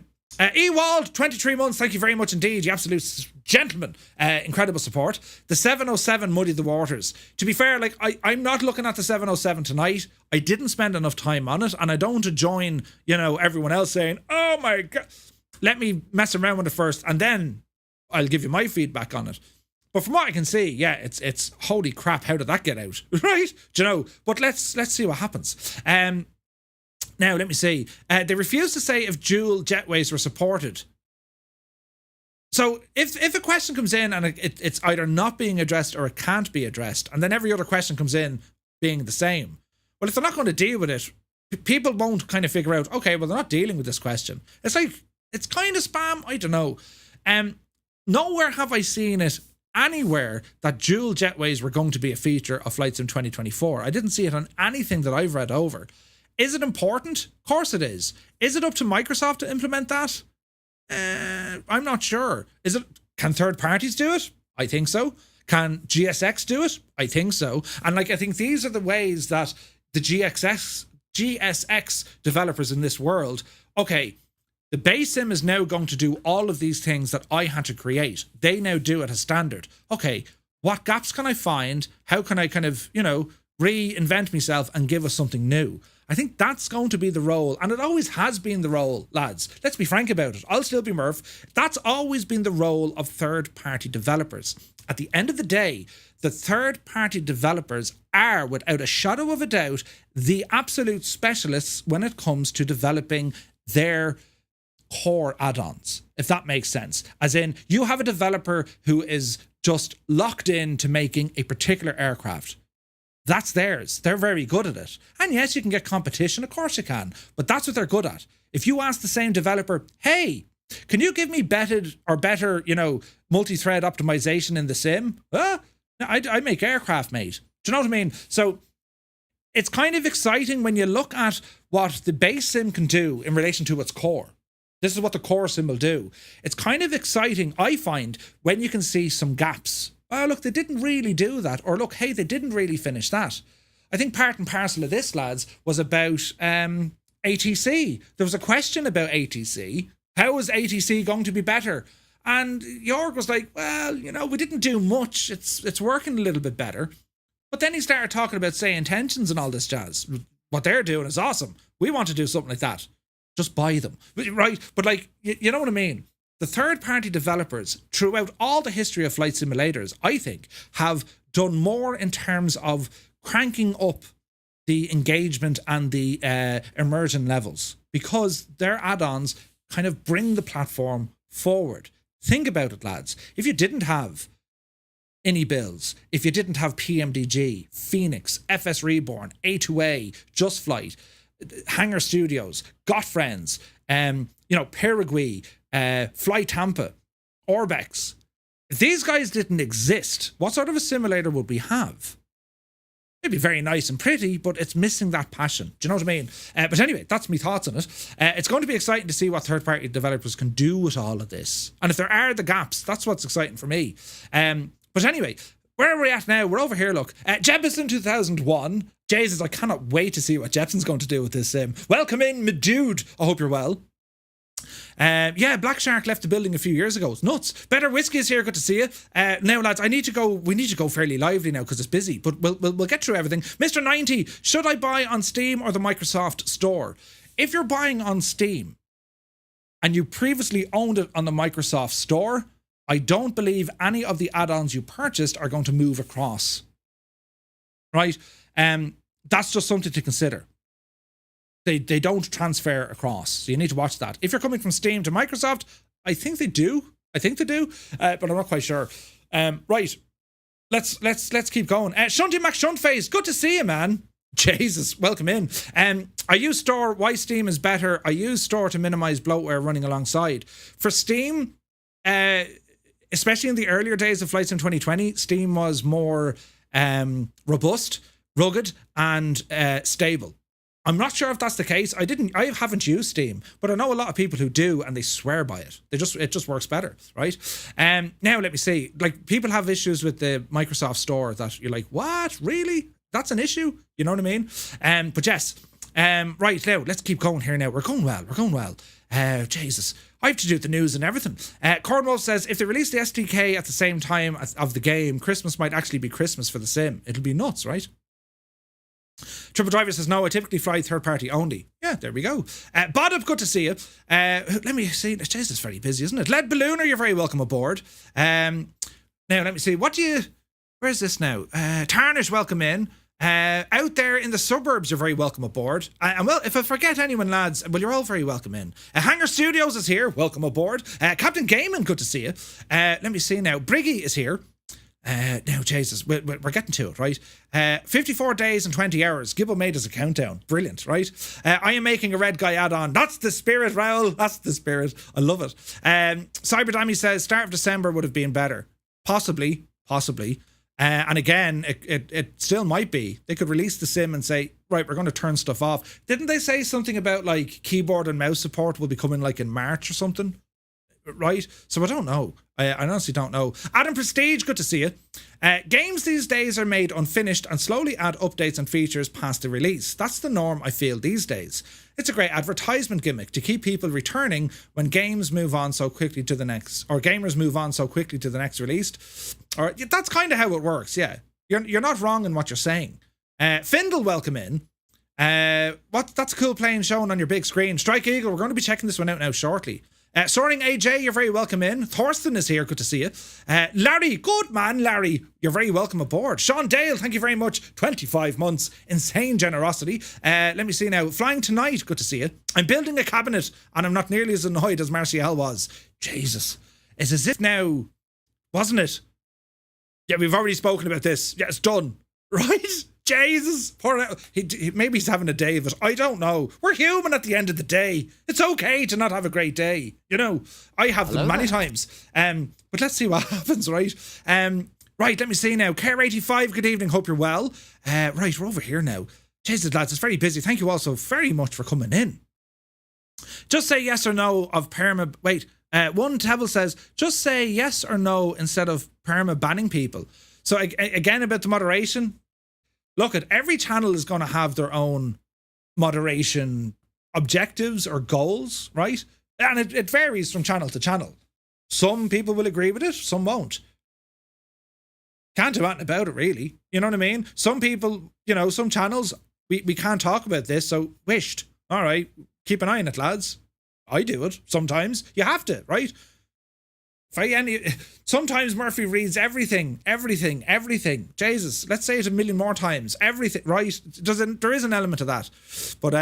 Ewald, 23 months. Thank you very much indeed. You absolute gentleman. Incredible support. The 707 muddied the waters. To be fair, like I'm not looking at the 707 tonight. I didn't spend enough time on it, and I don't want to join, everyone else saying, "Oh my god." Let me mess around with it first, and then I'll give you my feedback on it. But from what I can see, yeah, it's holy crap. How did that get out? Right? Do you know? But let's see what happens. Now, let me see. They refused to say if dual jetways were supported. So if a question comes in and it's either not being addressed or it can't be addressed, and then every other question comes in being the same, well, if they're not going to deal with it, people won't kind of figure out, okay, well, they're not dealing with this question. It's like, it's kind of spam. I don't know. Nowhere have I seen it anywhere that dual jetways were going to be a feature of Flight Sim 2024. I didn't see it on anything that I've read over. Is it important? Of course it is. Is it up to Microsoft to implement that? I'm not sure. Can third parties do it? I think so. Can GSX do it? I think so. And I think these are the ways that the GSX developers in this world, okay, the base sim is now going to do all of these things that I had to create. They now do it as standard. Okay, what gaps can I find? How can I kind of, reinvent myself and give us something new? I think that's going to be the role, and it always has been the role, lads. Let's be frank about it. I'll still be Murph. That's always been the role of third-party developers. At the end of the day, the third-party developers are, without a shadow of a doubt, the absolute specialists when it comes to developing their core add-ons, if that makes sense. As in, you have a developer who is just locked in to making a particular aircraft. That's theirs. They're very good at it. And yes, you can get competition. Of course you can. But that's what they're good at. If you ask the same developer, hey, can you give me better, multi-thread optimization in the sim? I make aircraft, mate. Do you know what I mean? So it's kind of exciting when you look at what the base sim can do in relation to its core. This is what the core sim will do. It's kind of exciting, I find, when you can see some gaps. Oh, look, they didn't really do that. Or look, hey, they didn't really finish that. I think part and parcel of this, lads, was about ATC. There was a question about ATC. How is ATC going to be better? And Jorg was like, well, we didn't do much. It's working a little bit better. But then he started talking about, say, intentions and all this jazz. What they're doing is awesome. We want to do something like that. Just buy them. Right? But you know what I mean? The third-party developers, throughout all the history of flight simulators, I think, have done more in terms of cranking up the engagement and the immersion levels, because their add-ons kind of bring the platform forward. Think about it, lads. If you didn't have any builds, if you didn't have PMDG, Phoenix, FSReborn, A2A, Just Flight, Hangar Studios, Got Friends, Paraguay, Fly Tampa, Orbx. If these guys didn't exist, what sort of a simulator would we have? It'd be very nice and pretty, but it's missing that passion. Do you know what I mean? But anyway, that's my thoughts on it. It's going to be exciting to see what third-party developers can do with all of this. And if there are the gaps, that's what's exciting for me. But anyway, where are we at now? We're over here, look. Jebison 2001. Jesus, I cannot wait to see what Jepson's going to do with this sim. Welcome in, my dude. I hope you're well. Black Shark left the building a few years ago. It's nuts. Better Whiskey is here. Good to see you. Now, lads, we need to go fairly lively now because it's busy, but we'll get through everything. Mr. 90, should I buy on Steam or the Microsoft Store? If you're buying on Steam and you previously owned it on the Microsoft Store, I don't believe any of the add-ons you purchased are going to move across. Right? That's just something to consider. They don't transfer across, so you need to watch that. If you're coming from Steam to Microsoft, I think they do, but I'm not quite sure. Right, let's keep going. Shunty Mac Shuntface, good to see you, man. Jesus, welcome in. I use Store. Why Steam is better? I use Store to minimize bloatware running alongside. For Steam, especially in the earlier days of Flight Sim 2020, Steam was more robust, rugged, and stable. I'm not sure if that's the case. I haven't used Steam, but I know a lot of people who do, and they swear by it. It just works better, right? Now let me see. Like, people have issues with the Microsoft Store that you're like, what? Really? That's an issue? You know what I mean? But yes. Right, now let's keep going here now. We're going well. Jesus. I have to do the news and everything. Cornwall says, if they release the SDK at the same time of the game, Christmas might actually be Christmas for the sim. It'll be nuts, right? Triple Driver says, no, I typically fly third party only. Yeah, there we go. Bodup, good to see you. Let me see. Jesus, it's very busy, isn't it? Lead Ballooner, you're very welcome aboard. Now, let me see. Where's this now? Tarnish, welcome in. Out there in the suburbs, you're very welcome aboard. And well, if I forget anyone, lads, well, you're all very welcome in. Hangar Studios is here, welcome aboard. Captain Gaiman, good to see you. Let me see now. Briggy is here. Now, Jesus, we're getting to it, right? 54 days and 20 hours. Gibbo made us a countdown. Brilliant, right? I am making a red guy add-on. That's the spirit, Raoul. That's the spirit. I love it. Cyberdammy says, start of December would have been better. Possibly. And again, it still might be. They could release the sim and say, right, we're going to turn stuff off. Didn't they say something about like keyboard and mouse support will be coming like in March or something? Right? So I don't know. I honestly don't know. Adam Prestige, good to see you. Games these days are made unfinished and slowly add updates and features past the release. That's the norm, I feel, these days. It's a great advertisement gimmick to keep people returning when games move on so quickly to the next, or gamers move on so quickly to the next release. Or that's kind of how it works, yeah. You're not wrong in what you're saying. Findle, welcome in. That's a cool plane shown on your big screen. Strike Eagle, we're going to be checking this one out now shortly. Soaring AJ, you're very welcome in. Thorsten is here, good to see you. Larry, good man, Larry, you're very welcome aboard. Sean Dale, thank you very much. 25 months, insane generosity. Let me see now. Flying Tonight, good to see you. I'm building a cabinet and I'm not nearly as annoyed as Martial was. Jesus, it's as if now, wasn't it? Yeah, we've already spoken about this. Yeah, it's done. Right? Jesus, poor, maybe he's having a day of it. I don't know. We're human at the end of the day. It's okay to not have a great day. You know, I have them many times. But let's see what happens, right? Right, let me see now. Care85, good evening. Hope you're well. Right, we're over here now. Jesus, lads, it's very busy. Thank you all so very much for coming in. Just say yes or no of perma. Wait, one Tevil says, just say yes or no instead of perma banning people. So again, about the moderation. Look, at every channel is going to have their own moderation objectives or goals, right? And it varies from channel to channel. Some people will agree with it, some won't. Can't do anything about it, really. You know what I mean? Some people, you know, some channels, we can't talk about this, so wished. All right, keep an eye on it, lads. I do it sometimes. You have to, right? Sometimes Murphy reads everything. Jesus, let's say it a million more times. Everything, right? There is an element of that. But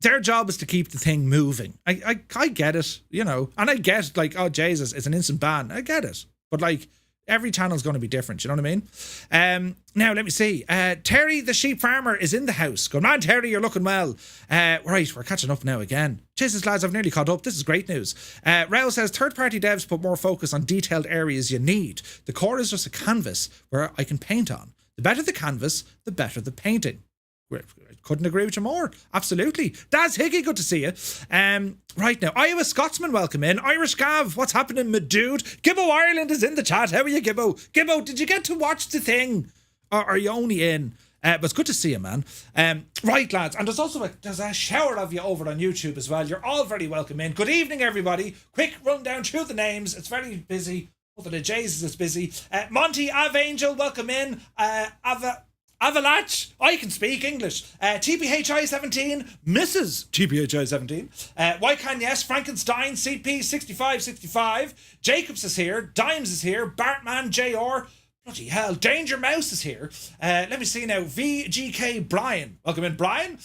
their job is to keep the thing moving. I get it, you know. And I get, like, oh, Jesus, it's an instant ban. I get it. But, like, every channel's going to be different, you know what I mean? Now, let me see. Terry, the sheep farmer, is in the house. Good man, Terry, you're looking well. Right, we're catching up now again. Jesus, lads, I've nearly caught up. This is great news. Raoul says, third-party devs put more focus on detailed areas you need. The core is just a canvas where I can paint on. The better the canvas, the better the painting. Couldn't agree with you more. Absolutely. Daz Higgy, good to see you. Right now, Iowa Scotsman, welcome in. Irish Gav, what's happening, my dude? Gibbo Ireland is in the chat. How are you, Gibbo? Gibbo, did you get to watch the thing? Or are you only in? But it's good to see you, man. Right, lads, and there's a shower of you over on YouTube as well. You're all very welcome in. Good evening, everybody. Quick rundown through the names. It's very busy. Both of the J's is busy. Monty, Avangel, welcome in. Avalanche, I can speak English. TPHI17, Mrs. TPHI17. Why Can Yes, Frankenstein, CP6565. Jacobs is here. Dimes is here. Bartman, JR. Bloody hell. Danger Mouse is here. Let me see now. VGK Brian. Welcome in, Brian.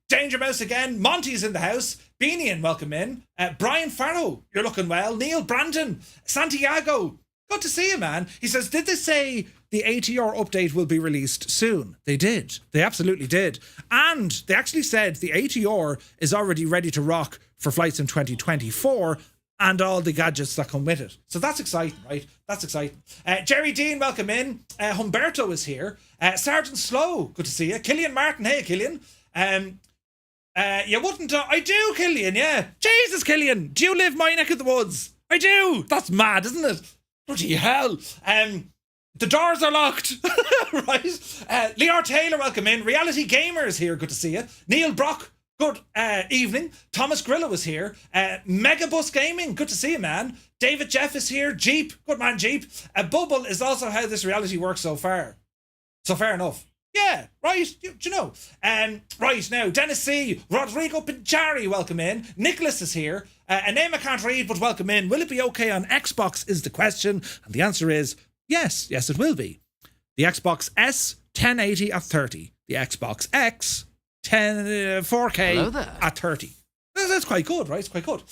Danger Mouse again. Monty's in the house. Beanian, welcome in. Brian Farrow, you're looking well. Neil Brandon. Santiago. Good to see you, man. He says, did they say the ATR update will be released soon? They did. They absolutely did. And they actually said the ATR is already ready to rock for Flight Sim 2024 and all the gadgets that come with it. So that's exciting, right? That's exciting. Jerry Dean, welcome in. Humberto is here. Sergeant Slow, good to see you. Killian Martin, hey, Killian. You wouldn't... I do, Killian, yeah. Jesus, Killian, do you live my neck of the woods? I do. That's mad, isn't it? Bloody hell. The doors are locked. Right. Leor Taylor, welcome in. Reality Gamer is here. Good to see you. Neil Brock. Good evening. Thomas Grillo is here. Megabus Gaming, good to see you, man. David Jeff is here. Jeep, good man, Jeep. Bubble is also how this reality works so far. So fair enough. Yeah, right. Do you know? Right now, Dennis C, Rodrigo Pinchari, welcome in. Nicholas is here. A name I can't read, but welcome in. Will it be okay on Xbox is the question. And the answer is yes. Yes, it will be. The Xbox S, 1080 at 30. The Xbox X, 4K at 30. That's quite good, right? It's quite good.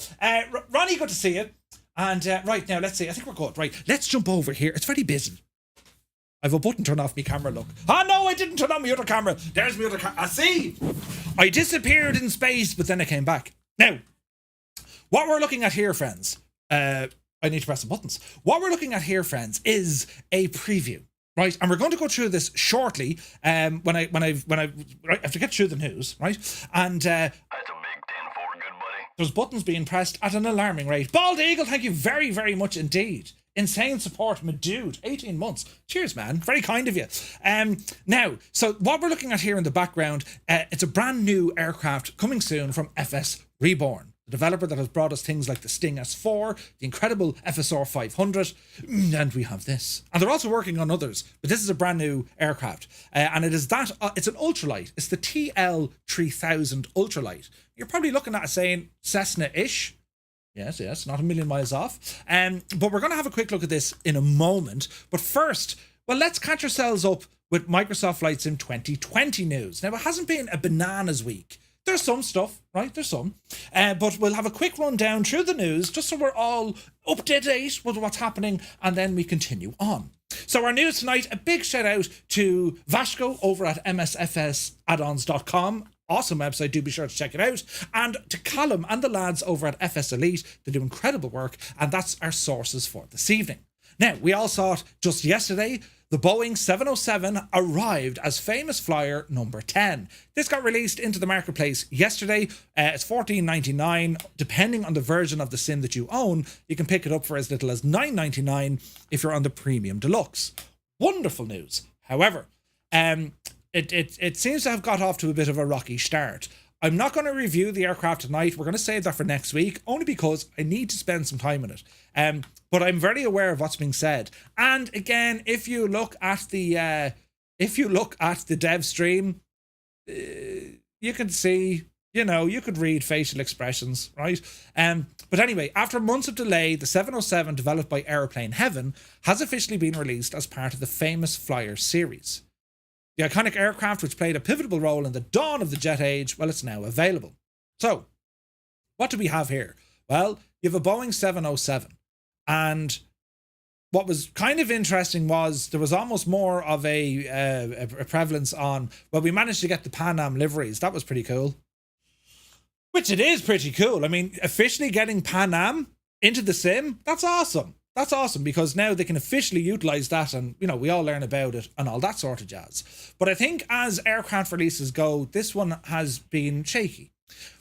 Ronnie, good to see you. And right now, let's see. I think we're good. Right, let's jump over here. It's very busy. I've a button turned off my camera, look. Oh no, I didn't turn on my other camera. There's my other camera. I see. I disappeared in space, but then I came back. Now, what we're looking at here, friends, I need to press the buttons. What we're looking at here, friends, is a preview, right? And we're going to go through this shortly. When I have to get through the news, right? And That's a big 10-4, good buddy. there's buttons being pressed at an alarming rate. Bald Eagle, thank you very, very much indeed. Insane support, my dude. 18 months. Cheers, man. Very kind of you. Now, so what we're looking at here in the background, it's a brand new aircraft coming soon from FSReborn, the developer that has brought us things like the Sting S4, the incredible FSR 500, and we have this. And they're also working on others, but this is a brand new aircraft. And it is that, it's an ultralight. It's the TL3000 Ultralight. You're probably looking at it saying Cessna-ish. Yes, not a million miles off. But we're going to have a quick look at this in a moment. But first, well, let's catch ourselves up with Microsoft Flight Sim 2020 news. Now, it hasn't been a bananas week. There's some stuff, right? There's some. But we'll have a quick run down through the news, just so we're all up to date with what's happening, and then we continue on. So our news tonight, a big shout out to Vasco over at MSFS Awesome website, do be sure to check it out. And to Callum and the lads over at FS Elite, they do incredible work, and that's our sources for this evening. Now, we all saw it just yesterday. The Boeing 707 arrived as famous flyer number 10. This got released into the marketplace yesterday. It's $14.99. Depending on the version of the sim that you own, you can pick it up for as little as $9.99 if you're on the Premium Deluxe. Wonderful news. However, It seems to have got off to a bit of a rocky start. I'm not going to review the aircraft tonight. We're going to save that for next week, only because I need to spend some time on it. But I'm very aware of what's being said. And again, if you look at the dev stream, you can see, you could read facial expressions, right? But anyway, after months of delay, the 707 developed by Aeroplane Heaven has officially been released as part of the Famous Flyer series. The iconic aircraft, which played a pivotal role in the dawn of the jet age, well, it's now available. So, what do we have here? Well, you have a Boeing 707. And what was kind of interesting was there was almost more of a prevalence on, well, we managed to get the Pan Am liveries. That was pretty cool. Which it is pretty cool. I mean, officially getting Pan Am into the sim, that's awesome. That's awesome, because now they can officially utilize that, and we all learn about it and all that sort of jazz. But I think as aircraft releases go, this one has been shaky.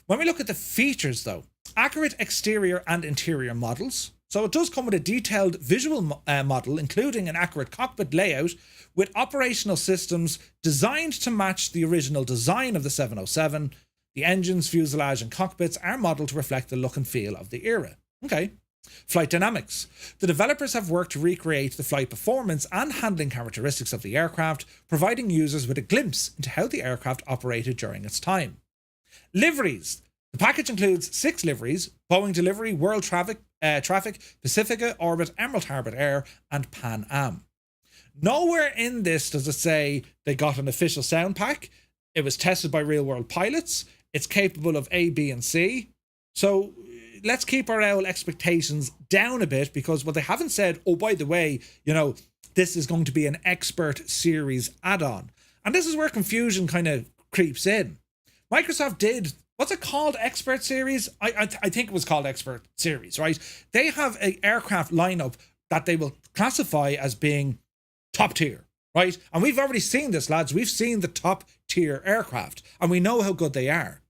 When we look at the features though, accurate exterior and interior models. So it does come with a detailed visual model, including an accurate cockpit layout with operational systems designed to match the original design of the 707. The engines, fuselage and cockpits are modeled to reflect the look and feel of the era. Okay. Flight dynamics. The developers have worked to recreate the flight performance and handling characteristics of the aircraft, providing users with a glimpse into how the aircraft operated during its time. Liveries. The package includes 6 liveries: Boeing Delivery, World Traffic, Pacifica, Orbit, Emerald Harbour Air, and Pan Am. Nowhere in this does it say they got an official sound pack. It was tested by real-world pilots. It's capable of A, B, and C. So let's keep our owl expectations down a bit, because what they haven't said, oh, by the way, this is going to be an expert series add-on. And this is where confusion kind of creeps in. Microsoft did, what's it called? Expert series? I think it was called Expert series, right? They have an aircraft lineup that they will classify as being top tier, right? And we've already seen this, lads. We've seen the top tier aircraft, and we know how good they are.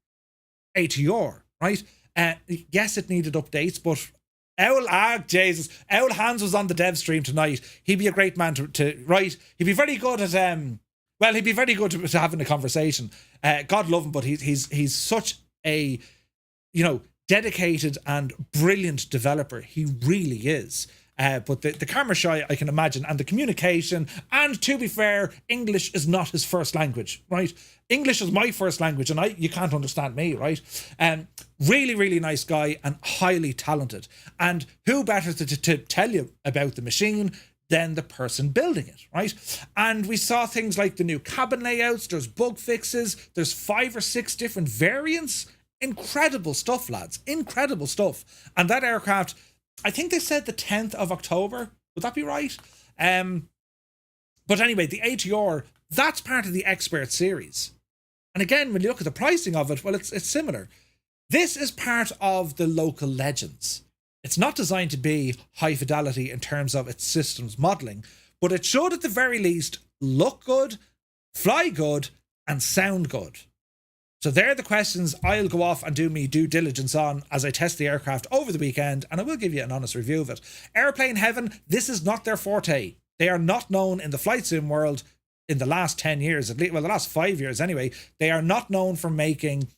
ATR, right? Yes, it needed updates, but Owl Hans was on the dev stream tonight. He'd be a great man to write. He'd be very good at he'd be very good to having a conversation. God love him, but he's such a, dedicated and brilliant developer. He really is. But the camera shy, I can imagine, and the communication, and to be fair, English is not his first language, right? English is my first language, and you can't understand me, right? Really, really nice guy and highly talented. And who better to tell you about the machine than the person building it, right? And we saw things like the new cabin layouts, there's bug fixes, there's 5 or 6 different variants. Incredible stuff, lads. Incredible stuff. And that aircraft, I think they said the 10th of October. Would that be right? But anyway, the ATR, that's part of the Expert series. And again, when you look at the pricing of it, well, it's similar. This is part of the local legends. It's not designed to be high fidelity in terms of its systems modeling, but it should at the very least look good, fly good, and sound good. So they're the questions I'll go off and do me due diligence on as I test the aircraft over the weekend, and I will give you an honest review of it. Airplane Heaven, this is not their forte. They are not known in the flight sim world in the last 10 years, at least, well, the last 5 years anyway. They are not known for making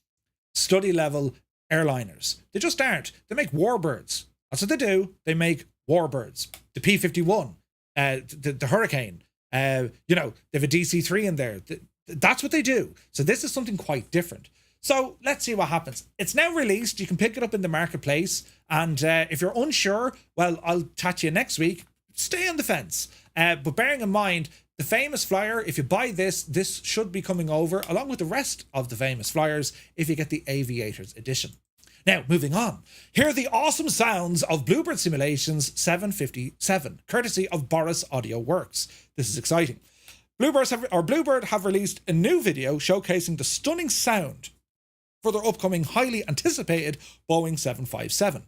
study level airliners. They just aren't. They make warbirds. That's what they do. They make warbirds. The P-51, the Hurricane, they have a DC-3 in there. That's what they do. So this is something quite different. So let's see what happens. It's now released. You can pick it up in the marketplace. And if you're unsure, well, I'll chat to you next week. Stay on the fence. But bearing in mind, the Famous Flyer, if you buy this should be coming over along with the rest of the Famous Flyers if you get the Aviators edition. Now, moving on. Here are the awesome sounds of Bluebird Simulations 757, courtesy of Boris Audio Works. This is exciting. Bluebird have released a new video showcasing the stunning sound for their upcoming highly anticipated Boeing 757.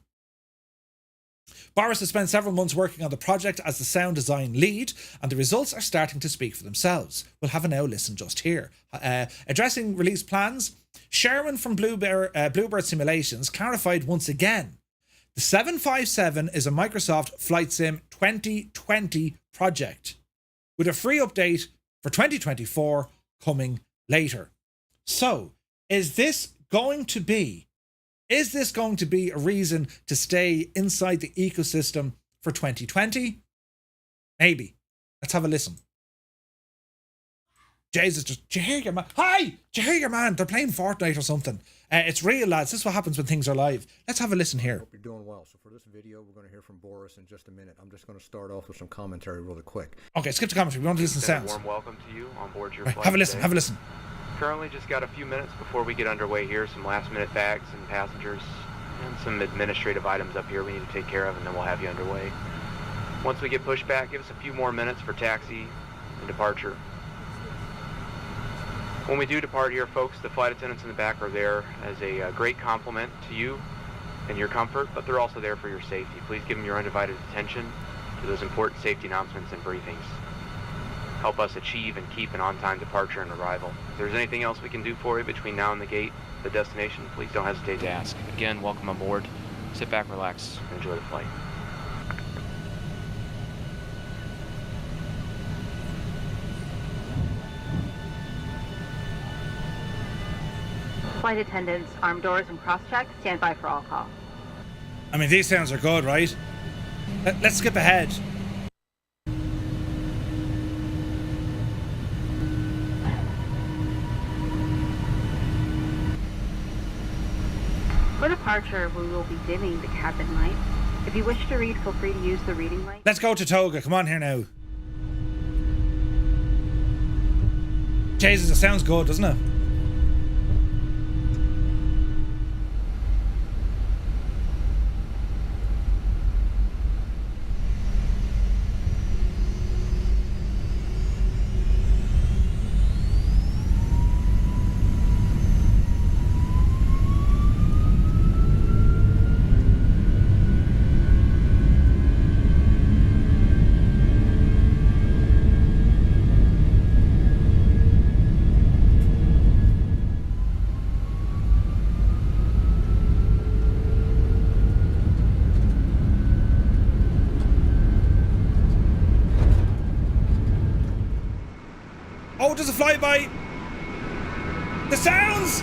Boris has spent several months working on the project as the sound design lead, and the results are starting to speak for themselves. We'll have a now listen just here. Addressing release plans, Sherwin from Bluebird Simulations clarified once again, the 757 is a Microsoft Flight Sim 2020 project, with a free update for 2024 coming later. So, is this going to be a reason to stay inside the ecosystem for 2020? Maybe. Let's have a listen. Jesus, did you hear your man? Hi! Did you hear your man? They're playing Fortnite or something. It's real, lads. This is what happens when things are live. Let's have a listen here. Hope you're doing well. So for this video, we're going to hear from Boris in just a minute. I'm just going to start off with some commentary really quick. Okay, skip the commentary. We want to listen to sounds. Warm welcome to you on board your right, flight. have a listen. Today. Have a listen. Currently just got a few minutes before we get underway here. Some last minute bags and passengers and some administrative items up here we need to take care of, and then we'll have you underway. Once we get pushed back, give us a few more minutes for taxi and departure. When we do depart here, folks, the flight attendants in the back are there as a great compliment to you and your comfort, but they're also there for your safety. Please give them your undivided attention to those important safety announcements and briefings. Help us achieve and keep an on-time departure and arrival. If there's anything else we can do for you between now and the gate, the destination, please don't hesitate to ask. Again, welcome aboard. Sit back, relax, and enjoy the flight. Flight attendants, armed doors and cross-check, stand by for all call. I mean, these sounds are good, right? Let's skip ahead. For departure, we will be dimming the cabin light. If you wish to read, feel free to use the reading light. Let's go to Toga. Come on here now. Jesus, it sounds good, doesn't it? Oh, there's a flyby! The sounds!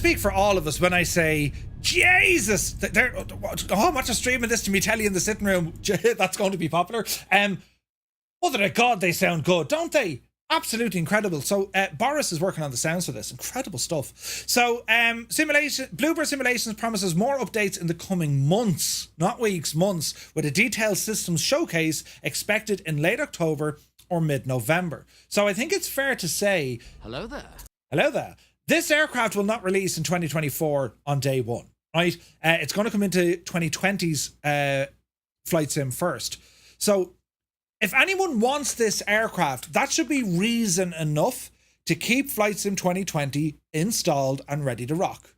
speak for all of us when I say, Jesus, I'm watching streaming this to me telly in the sitting room. That's going to be popular. Mother to God, they sound good, don't they? Absolutely incredible. So Boris is working on the sounds for this. Incredible stuff. So Bluebird Simulations promises more updates in the coming months, not weeks, months, with a detailed systems showcase expected in late October or mid-November. So I think it's fair to say... Hello there. Hello there. This aircraft will not release in 2024 on day one, right? It's going to come into 2020's flight sim first. So if anyone wants this aircraft, that should be reason enough to keep Flight Sim 2020 installed and ready to rock.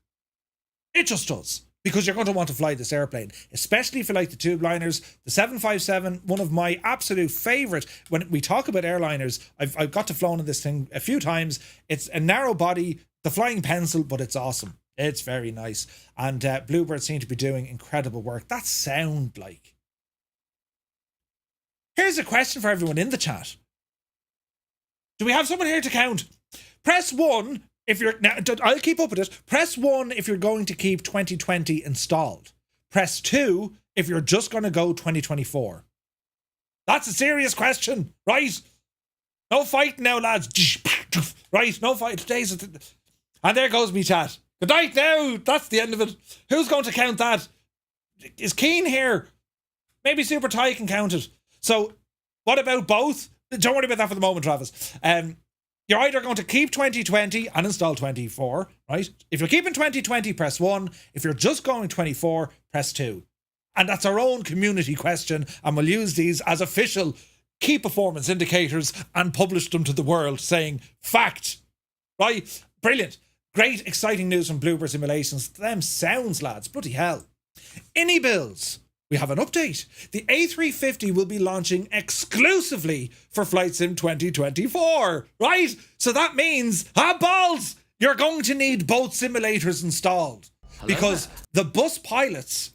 It just does. Because you're going to want to fly this airplane, especially if you like the tube liners. The 757, one of my absolute favourite. When we talk about airliners, I've got to flown in this thing a few times. It's a narrow body, the flying pencil, but it's awesome. It's very nice. And Bluebird seem to be doing incredible work. That sound like. Here's a question for everyone in the chat. Do we have someone here to count? Press 1 if you're... Now, I'll keep up with it. Press 1 if you're going to keep 2020 installed. Press 2 if you're just going to go 2024. That's a serious question, right? No fighting now, lads. Right, no fight. Today's... And there goes me chat. Good night now. That's the end of it. Who's going to count that? Is Keen here? Maybe Super Ty can count it. So, what about both? Don't worry about that for the moment, Travis. You're either going to keep 2020 and install 24, right? If you're keeping 2020, press 1. If you're just going 24, press 2. And that's our own community question, and we'll use these as official key performance indicators and publish them to the world saying, fact, right? Brilliant. Great, exciting news from Bluebird Simulations. Them sounds, lads. Bloody hell. Any bills? We have an update. The A350 will be launching exclusively for Flight Sim 2024, right? So that means, balls, you're going to need both simulators installed. Hello because there. the bus pilots,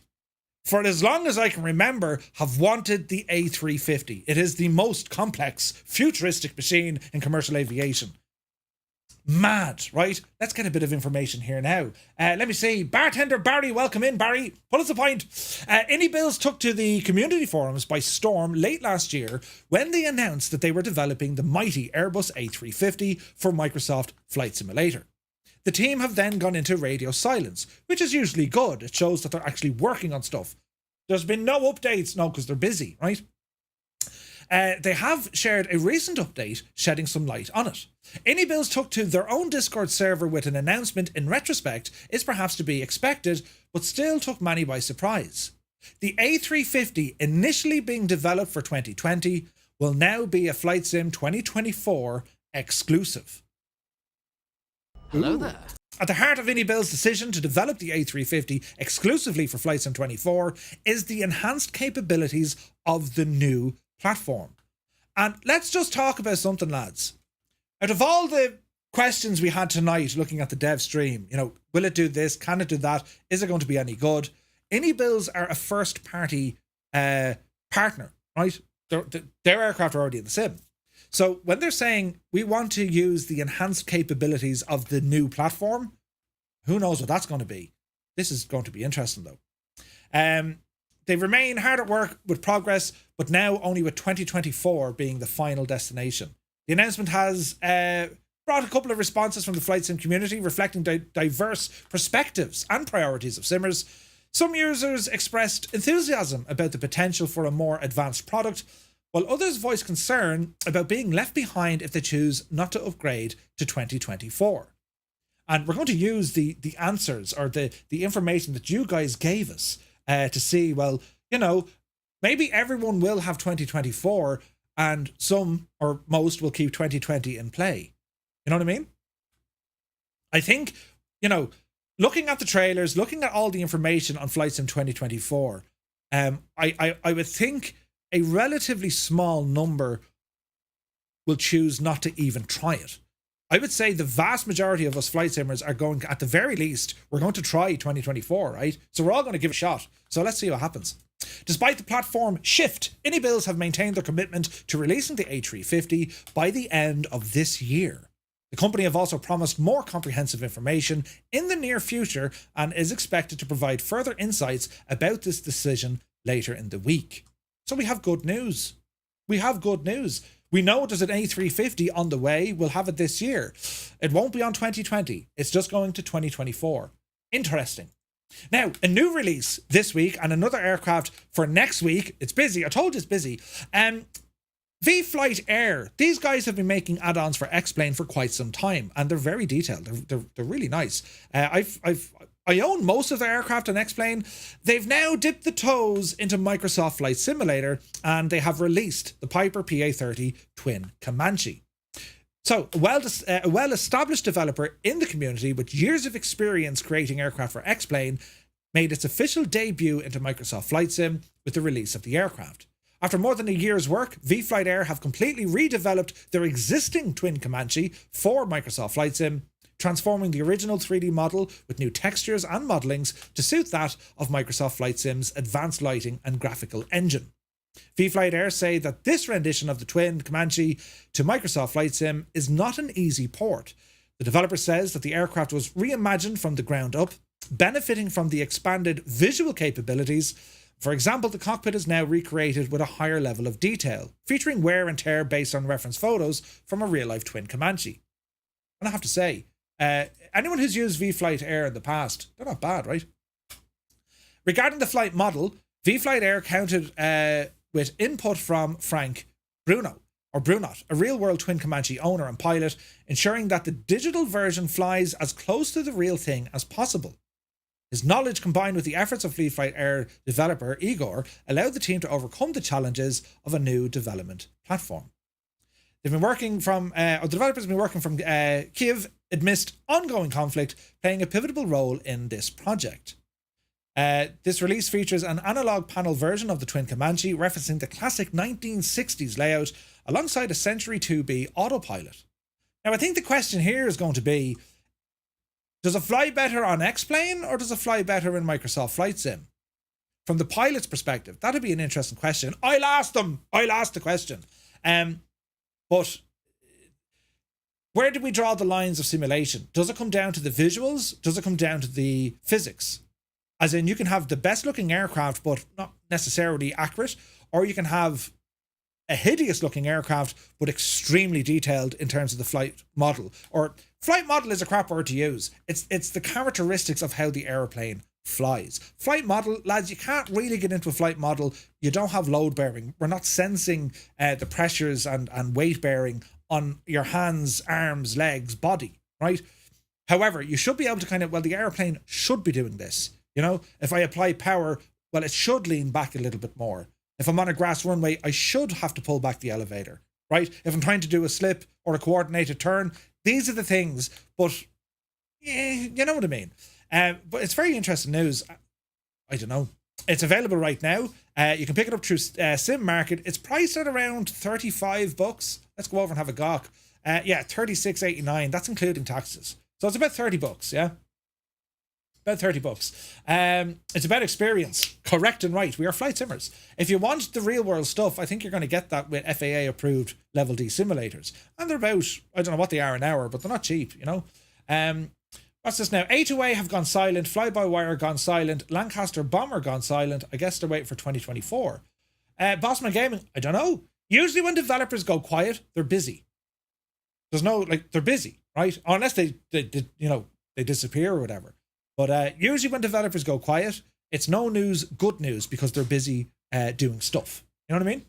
for as long as I can remember, have wanted the A350. It is the most complex, futuristic machine in commercial aviation. Mad, right? Let's get a bit of information here now. Let me see. Bartender Barry, welcome in, Barry. What is the point? Any Bills took to the community forums by storm late last year when they announced that they were developing the mighty Airbus A350 for Microsoft Flight Simulator. The team have then gone into radio silence, which is usually good. It shows that they're actually working on stuff. There's been no updates, no, because they're busy, right? They have shared a recent update shedding some light on it. Any Bills took to their own Discord server with an announcement in retrospect is perhaps to be expected, but still took many by surprise. The A350, initially being developed for 2020, will now be a Flight Sim 2024 exclusive. Hello there. At the heart of IndyBill's decision to develop the A350 exclusively for Flight Sim 24 is the enhanced capabilities of the new platform. And let's just talk about something, lads. Out of all the questions we had tonight looking at the dev stream, you know, will it do this? Can it do that? Is it going to be any good? IndyBills are a first party partner, right? Their aircraft are already in the sim. So when they're saying we want to use the enhanced capabilities of the new platform, who knows what that's going to be? This is going to be interesting though. They remain hard at work with progress, but now only with 2024 being the final destination. The announcement has brought a couple of responses from the Flight Sim community reflecting diverse perspectives and priorities of simmers. Some users expressed enthusiasm about the potential for a more advanced product, while others voiced concern about being left behind if they choose not to upgrade to 2024. And we're going to use the answers or the information that you guys gave us to see, well, you know, maybe everyone will have 2024 and some or most will keep 2020 in play. You know what I mean? I think, you know, looking at the trailers, looking at all the information on Flight Sim 2024, I would think a relatively small number will choose not to even try it. I would say the vast majority of us flight simmers are going, at the very least, we're going to try 2024, right? So we're all going to give it a shot. So let's see what happens. Despite the platform shift, IndyBills have maintained their commitment to releasing the A350 by the end of this year. The company have also promised more comprehensive information in the near future and is expected to provide further insights about this decision later in the week. So we have good news. We have good news. We know there's an A350 on the way. We'll have it this year. It won't be on 2020. It's just going to 2024. Interesting. Now, a new release this week and another aircraft for next week. It's busy. I told you it's busy. V-Flight Air. These guys have been making add-ons for X-Plane for quite some time, and they're very detailed. They're really nice. I own most of their aircraft on X-Plane. They've now dipped the toes into Microsoft Flight Simulator, and they have released the Piper PA-30 Twin Comanche. So, a well-established developer in the community with years of experience creating aircraft for X-Plane made its official debut into Microsoft Flight Sim with the release of the aircraft. After more than a year's work, V-Flight Air have completely redeveloped their existing Twin Comanche for Microsoft Flight Sim, transforming the original 3D model with new textures and modelings to suit that of Microsoft Flight Sim's advanced lighting and graphical engine. V-Flight Air say that this rendition of the Twin Comanche to Microsoft Flight Sim is not an easy port. The developer says that the aircraft was reimagined from the ground up, benefiting from the expanded visual capabilities. For example, the cockpit is now recreated with a higher level of detail, featuring wear and tear based on reference photos from a real-life Twin Comanche. And I have to say, anyone who's used V-Flight Air in the past, they're not bad, right? Regarding the flight model, V-Flight Air counted with input from Frank Brunot, a real-world Twin Comanche owner and pilot, ensuring that the digital version flies as close to the real thing as possible. His knowledge, combined with the efforts of V-Flight Air developer Igor, allowed the team to overcome the challenges of a new development platform. The developers have been working from Kiev amidst ongoing conflict, playing a pivotal role in this project. This release features an analog panel version of the Twin Comanche, referencing the classic 1960s layout, alongside a Century 2B autopilot. Now, I think the question here is going to be, does it fly better on X-Plane or does it fly better in Microsoft Flight Sim? From the pilot's perspective, that'd be an interesting question. I'll ask the question. But where do we draw the lines of simulation? Does it come down to the visuals? Does it come down to the physics? As in, you can have the best looking aircraft, but not necessarily accurate, or you can have a hideous looking aircraft, but extremely detailed in terms of the flight model. Or flight model is a crap word to use. It's the characteristics of how the airplane flies. Flight model, lads, you can't really get into a flight model. You don't have load bearing. We're not sensing the pressures and weight bearing on your hands, arms, legs, body, right? However, you should be able to the airplane should be doing this. You know, if I apply power, well, it should lean back a little bit more. If I'm on a grass runway, I should have to pull back the elevator, right? If I'm trying to do a slip or a coordinated turn, these are the things, but yeah, you know what I mean. But it's very interesting news. I don't know. It's available right now. You can pick it up through Sim Market. It's priced at around $35. Let's go over and have a gawk. Yeah, $36.89. That's including taxes. So it's about $30, yeah? About $30. It's about experience. Correct and right. We are flight simmers. If you want the real world stuff, I think you're going to get that with FAA approved level D simulators. And they're about, I don't know what they are an hour, but they're not cheap, you know. What's this now? A2A have gone silent. Fly-by-wire gone silent. Lancaster Bomber gone silent. I guess they're waiting for 2024. Bossman Gaming, I don't know. Usually when developers go quiet, they're busy. There's no, they're busy, right? Unless they disappear or whatever. But usually when developers go quiet, it's no news, good news, because they're busy doing stuff. You know what I mean?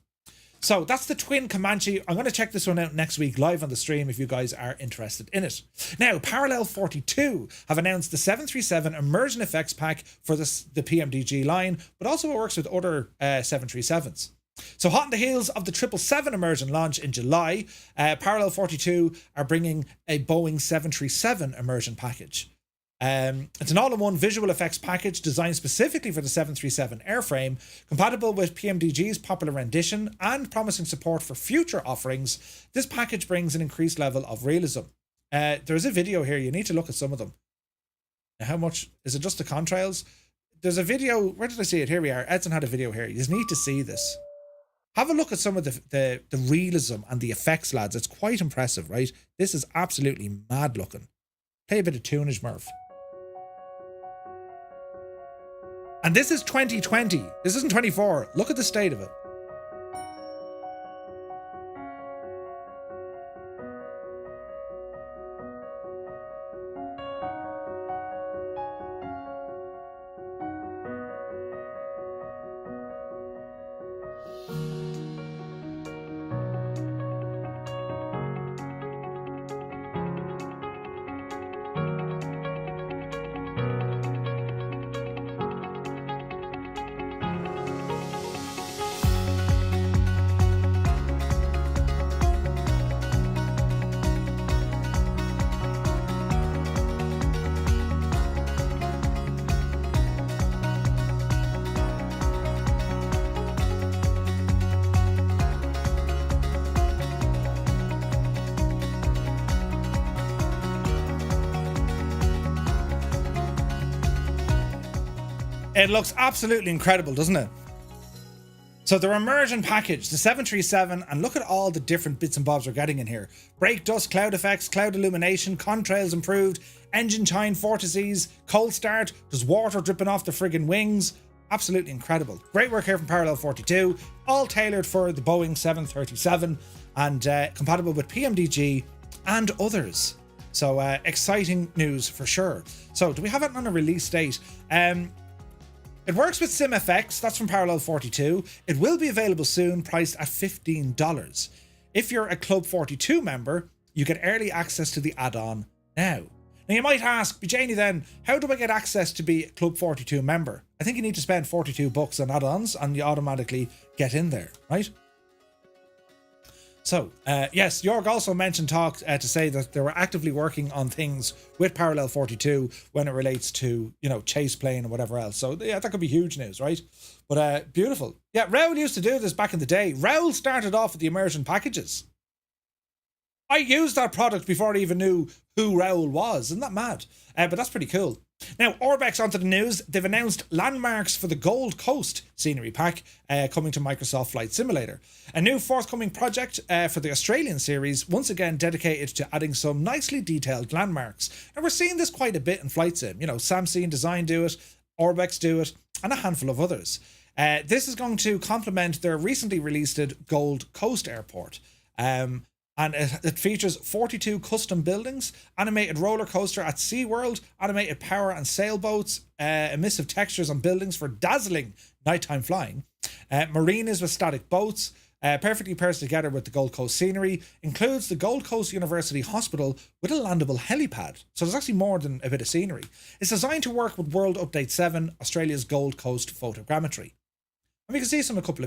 So that's the Twin Comanche. I'm going to check this one out next week live on the stream if you guys are interested in it. Now, Parallel 42 have announced the 737 immersion effects pack for the PMDG line, but also it works with other 737s. So hot on the heels of the 777 immersion launch in July, Parallel 42 are bringing a Boeing 737 immersion package. It's an all-in-one visual effects package designed specifically for the 737 airframe, compatible with PMDG's popular rendition and promising support for future offerings. This package brings an increased level of realism. There's a video here. You need to look at some of them. Now, how much is it? Just the contrails? There's a video. Where did I see it? Here we are. Edson had a video here. You just need to see this. have a look at some of the realism and the effects, lads. It's quite impressive, right? This is absolutely mad looking. Play a bit of tunage, Murph. And this is 2020. This isn't 24. Look at the state of it. It looks absolutely incredible, doesn't it? So their immersion package, the 737, and look at all the different bits and bobs we're getting in here. Brake dust, cloud effects, cloud illumination, contrails improved, engine chine vortices, cold start, there's water dripping off the friggin' wings. Absolutely incredible. Great work here from Parallel 42, all tailored for the Boeing 737 and compatible with PMDG and others. So exciting news for sure. So do we have it on a release date? It works with SimFX, that's from Parallel 42. It will be available soon, priced at $15. If you're a Club 42 member, you get early access to the add-on now. Now you might ask, Janie then, how do I get access to be a Club 42 member? I think you need to spend $42 on add-ons and you automatically get in there, right? So, yes, Jorg also mentioned to say that they were actively working on things with Parallel 42 when it relates to, you know, chase plane and whatever else. So, yeah, that could be huge news, right? But beautiful. Yeah, Raoul used to do this back in the day. Raoul started off with the immersion packages. I used that product before I even knew who Raoul was. Isn't that mad? But that's pretty cool. Now, Orbx onto the news. They've announced landmarks for the Gold Coast scenery pack coming to Microsoft Flight Simulator. A new forthcoming project for the Australian series, once again dedicated to adding some nicely detailed landmarks. And we're seeing this quite a bit in Flight Sim. You know, Samsung Design do it, Orbx do it, and a handful of others. This is going to complement their recently released Gold Coast Airport. And it features 42 custom buildings, animated roller coaster at SeaWorld, animated power and sailboats, emissive textures on buildings for dazzling nighttime flying, marinas with static boats, perfectly pairs together with the Gold Coast scenery, includes the Gold Coast University Hospital with a landable helipad. So there's actually more than a bit of scenery. It's designed to work with World Update 7, Australia's Gold Coast photogrammetry. And we can see from a couple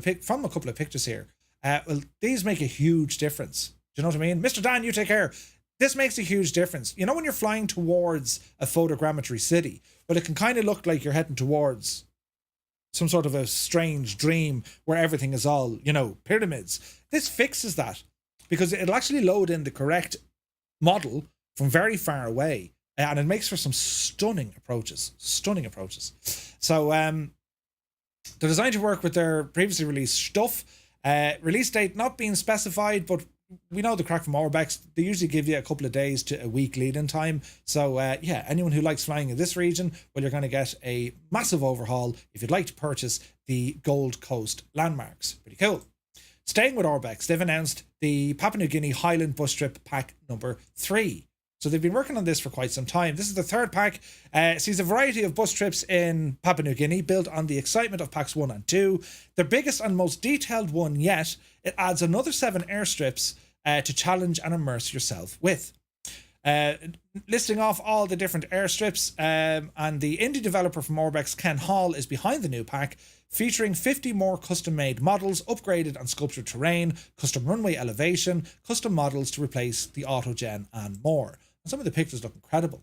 of pictures here. Well, these make a huge difference. Do you know what I mean? Mr. Dan, you take care. This makes a huge difference. You know when you're flying towards a photogrammetry city, well, it can kind of look like you're heading towards some sort of a strange dream where everything is all, you know, pyramids. This fixes that because it'll actually load in the correct model from very far away, and it makes for some stunning approaches. So they're designed to work with their previously released stuff. Release date not being specified, but we know the crack from Orbx. They usually give you a couple of days to a week lead-in time. So yeah, anyone who likes flying in this region, well, you're going to get a massive overhaul if you'd like to purchase the Gold Coast landmarks. Pretty cool. Staying with Orbx, they've announced the Papua New Guinea Highland Bus Trip Pack number 3. So they've been working on this for quite some time. This is the third pack. Sees a variety of bus trips in Papua New Guinea built on the excitement of packs 1 and 2. Their biggest and most detailed one yet, it adds another 7 airstrips to challenge and immerse yourself with. Listing off all the different airstrips, and the indie developer from Orbx, Ken Hall, is behind the new pack, featuring 50 more custom-made models, upgraded and sculptured terrain, custom runway elevation, custom models to replace the autogen, and more. And some of the pictures look incredible.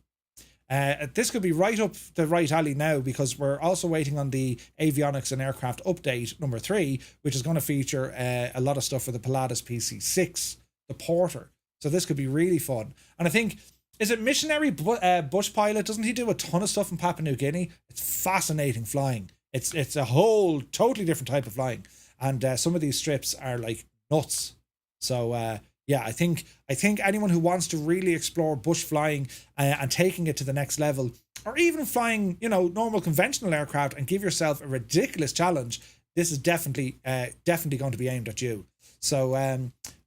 This could be right up the right alley now, because we're also waiting on the avionics and aircraft update number 3, which is going to feature a lot of stuff for the Pilatus PC-6, the Porter. So this could be really fun. And I think, is it Missionary Bush Pilot? Doesn't he do a ton of stuff in Papua New Guinea? It's fascinating flying. It's a whole totally different type of flying. and some of these strips are like nuts. So yeah, I think anyone who wants to really explore bush flying and taking it to the next level, or even flying, you know, normal conventional aircraft and give yourself a ridiculous challenge, this is definitely going to be aimed at you. So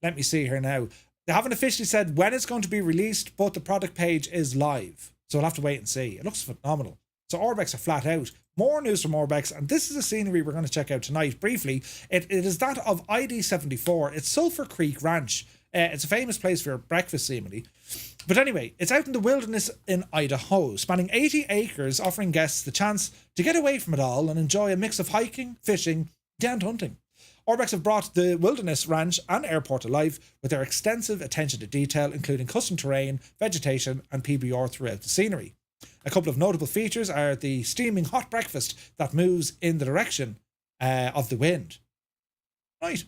let me see here now. They haven't officially said when it's going to be released, but the product page is live. So we'll have to wait and see. It looks phenomenal. So Orbx are flat out. More news from Orbx, and this is a scenery we're going to check out tonight briefly. It is that of ID74. It's Sulphur Creek Ranch. It's a famous place for breakfast, seemingly. But anyway, it's out in the wilderness in Idaho, spanning 80 acres, offering guests the chance to get away from it all and enjoy a mix of hiking, fishing, and hunting. Orbx have brought the wilderness ranch and airport to life with their extensive attention to detail, including custom terrain, vegetation, and PBR throughout the scenery. A couple of notable features are the steaming hot breakfast that moves in the direction of the wind. Right.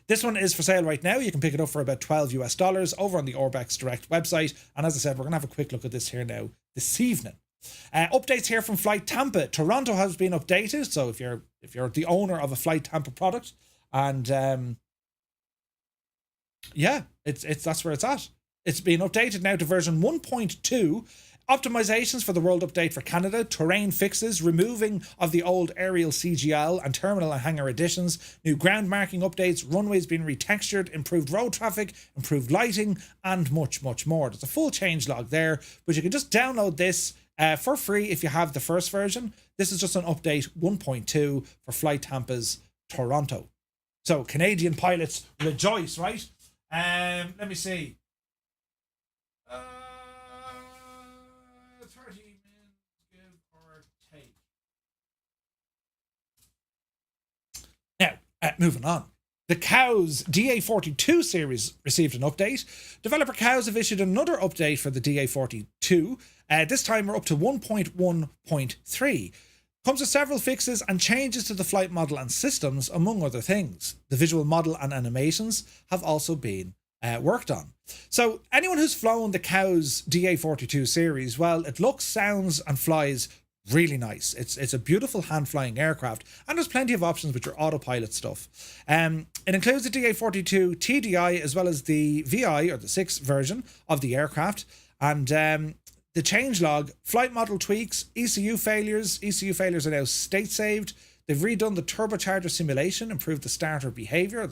This one is for sale right now. You can pick it up for about $12 over on the Orbx Direct website. And as I said, we're going to have a quick look at this here now this evening. Updates here from Flight Tampa. Toronto has been updated. So if you're the owner of a Flight Tampa product, and yeah, that's where it's at. It's been updated now to version 1.2. Optimizations for the world update for Canada, terrain fixes, removing of the old aerial CGL and terminal and hangar additions, new ground marking updates, runways being retextured, improved road traffic, improved lighting, and much, much more. There's a full changelog there, but you can just download this for free if you have the first version. This is just an update 1.2 for Flight Tampa's Toronto. So Canadian pilots rejoice, right? Let me see. 30 minutes, give or take. Now, moving on. The Cows DA42 series received an update. Developer Cows have issued another update for the DA42. This time we're up to 1.1.3. Comes with several fixes and changes to the flight model and systems, among other things. The visual model and animations have also been worked on. So anyone who's flown the Cows DA42 series, well, it looks, sounds and flies really nice. It's a beautiful hand-flying aircraft, and there's plenty of options with your autopilot stuff. It includes the DA42 TDI as well as the VI, or the 6th version of the aircraft, and the changelog, flight model tweaks, ECU failures are now state saved. They've redone the turbocharger simulation, improved the startup behavior,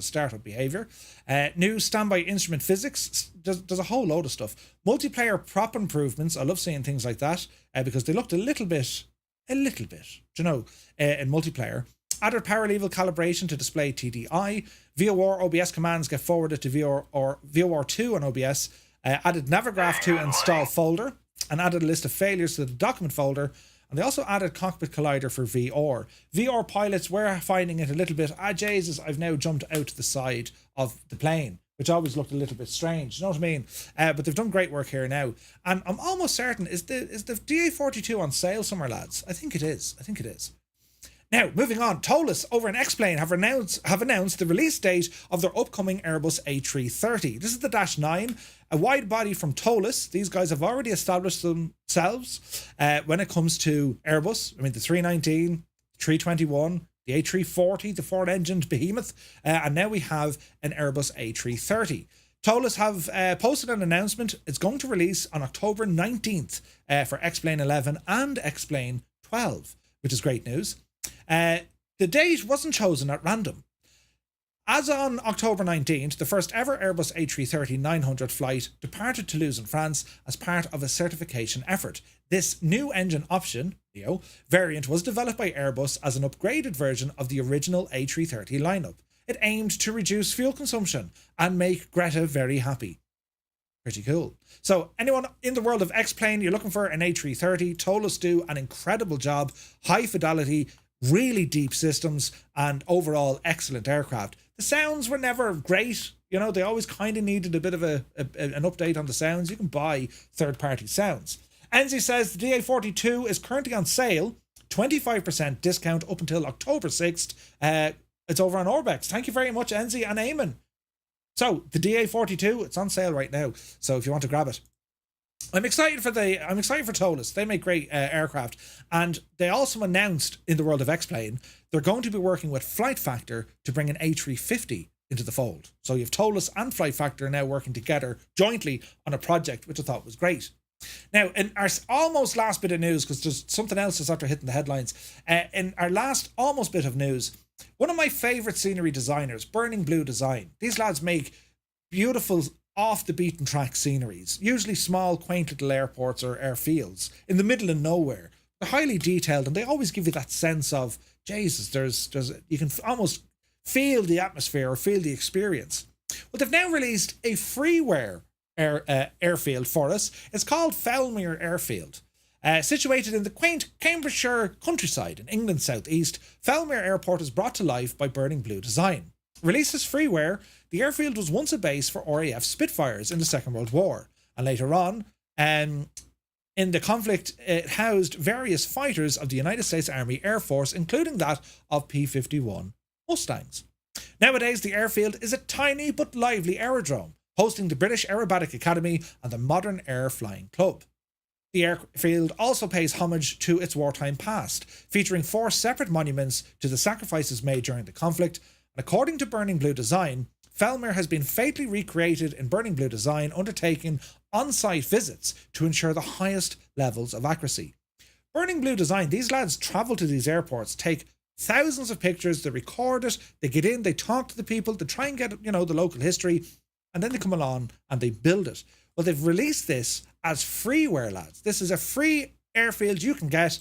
new standby instrument physics. There's a whole load of stuff. Multiplayer prop improvements. I love seeing things like that because they looked a little bit, in multiplayer. Added power level calibration to display TDI. VOR OBS commands get forwarded to VOR2 on OBS. Added Navigraph to install folder, and added a list of failures to the document folder. And they also added Cockpit Collider for VR. VR pilots were finding it a little bit, Jesus, I've now jumped out to the side of the plane, which always looked a little bit strange, you know what I mean? But they've done great work here now. And I'm almost certain, is the DA42 on sale somewhere, lads? I think it is. Now, moving on, Tolis over in X-Plane have announced the release date of their upcoming Airbus A330. This is the Dash 9, a wide body from Tolis. These guys have already established themselves when it comes to Airbus. I mean, the 319, 321, the A340, the four-engined behemoth, and now we have an Airbus A330. Tolis have posted an announcement. It's going to release on October 19th for X-Plane 11 and X-Plane 12, which is great news. The date wasn't chosen at random. As on October 19th, the first ever Airbus A330-900 flight departed Toulouse in France as part of a certification effort. This new engine option, Neo, variant was developed by Airbus as an upgraded version of the original A330 lineup. It aimed to reduce fuel consumption and make Greta very happy. Pretty cool. So anyone in the world of X-Plane, you're looking for an A330, Tolis do an incredible job, high fidelity, really deep systems, and overall excellent aircraft. The sounds were never great. You know, they always kind of needed a bit of an update on the sounds. You can buy third-party sounds. Enzi says the DA42 is currently on sale, 25% discount up until October 6th. It's over on Orbx. Thank you very much, Enzi and Eamon. So, the DA42, it's on sale right now. So, if you want to grab it. I'm excited for TOLUS. They make great aircraft, and they also announced in the world of X-Plane they're going to be working with Flight Factor to bring an A350 into the fold. So you have TOLUS and Flight Factor now working together jointly on a project, which I thought was great. Now, in our almost last bit of news, because there's something else that's after hitting the headlines, in our last almost bit of news, one of my favourite scenery designers, Burning Blue Design. These lads make beautiful off the beaten track sceneries, usually small, quaint little airports or airfields in the middle of nowhere. They're highly detailed, and they always give you that sense of, Jesus, there's you can almost feel the atmosphere or feel the experience. Well, they've now released a freeware airfield for us. It's called Fowlmere Airfield. Situated in the quaint Cambridgeshire countryside in England's southeast, Fowlmere Airport is brought to life by Burning Blue Design. Released as freeware, the airfield was once a base for RAF Spitfires in the Second World War, and later on, in the conflict, it housed various fighters of the United States Army Air Force, including that of P-51 Mustangs. Nowadays, the airfield is a tiny but lively aerodrome, hosting the British Aerobatic Academy and the Modern Air Flying Club. The airfield also pays homage to its wartime past, featuring 4 separate monuments to the sacrifices made during the conflict. And according to Burning Blue Design, Fowlmere has been faithfully recreated in Burning Blue Design, undertaking on-site visits to ensure the highest levels of accuracy. Burning Blue Design, these lads travel to these airports, take thousands of pictures, they record it, they get in, they talk to the people, they try and get, the local history, and then they come along and they build it. Well, they've released this as freeware, lads. This is a free airfield you can get.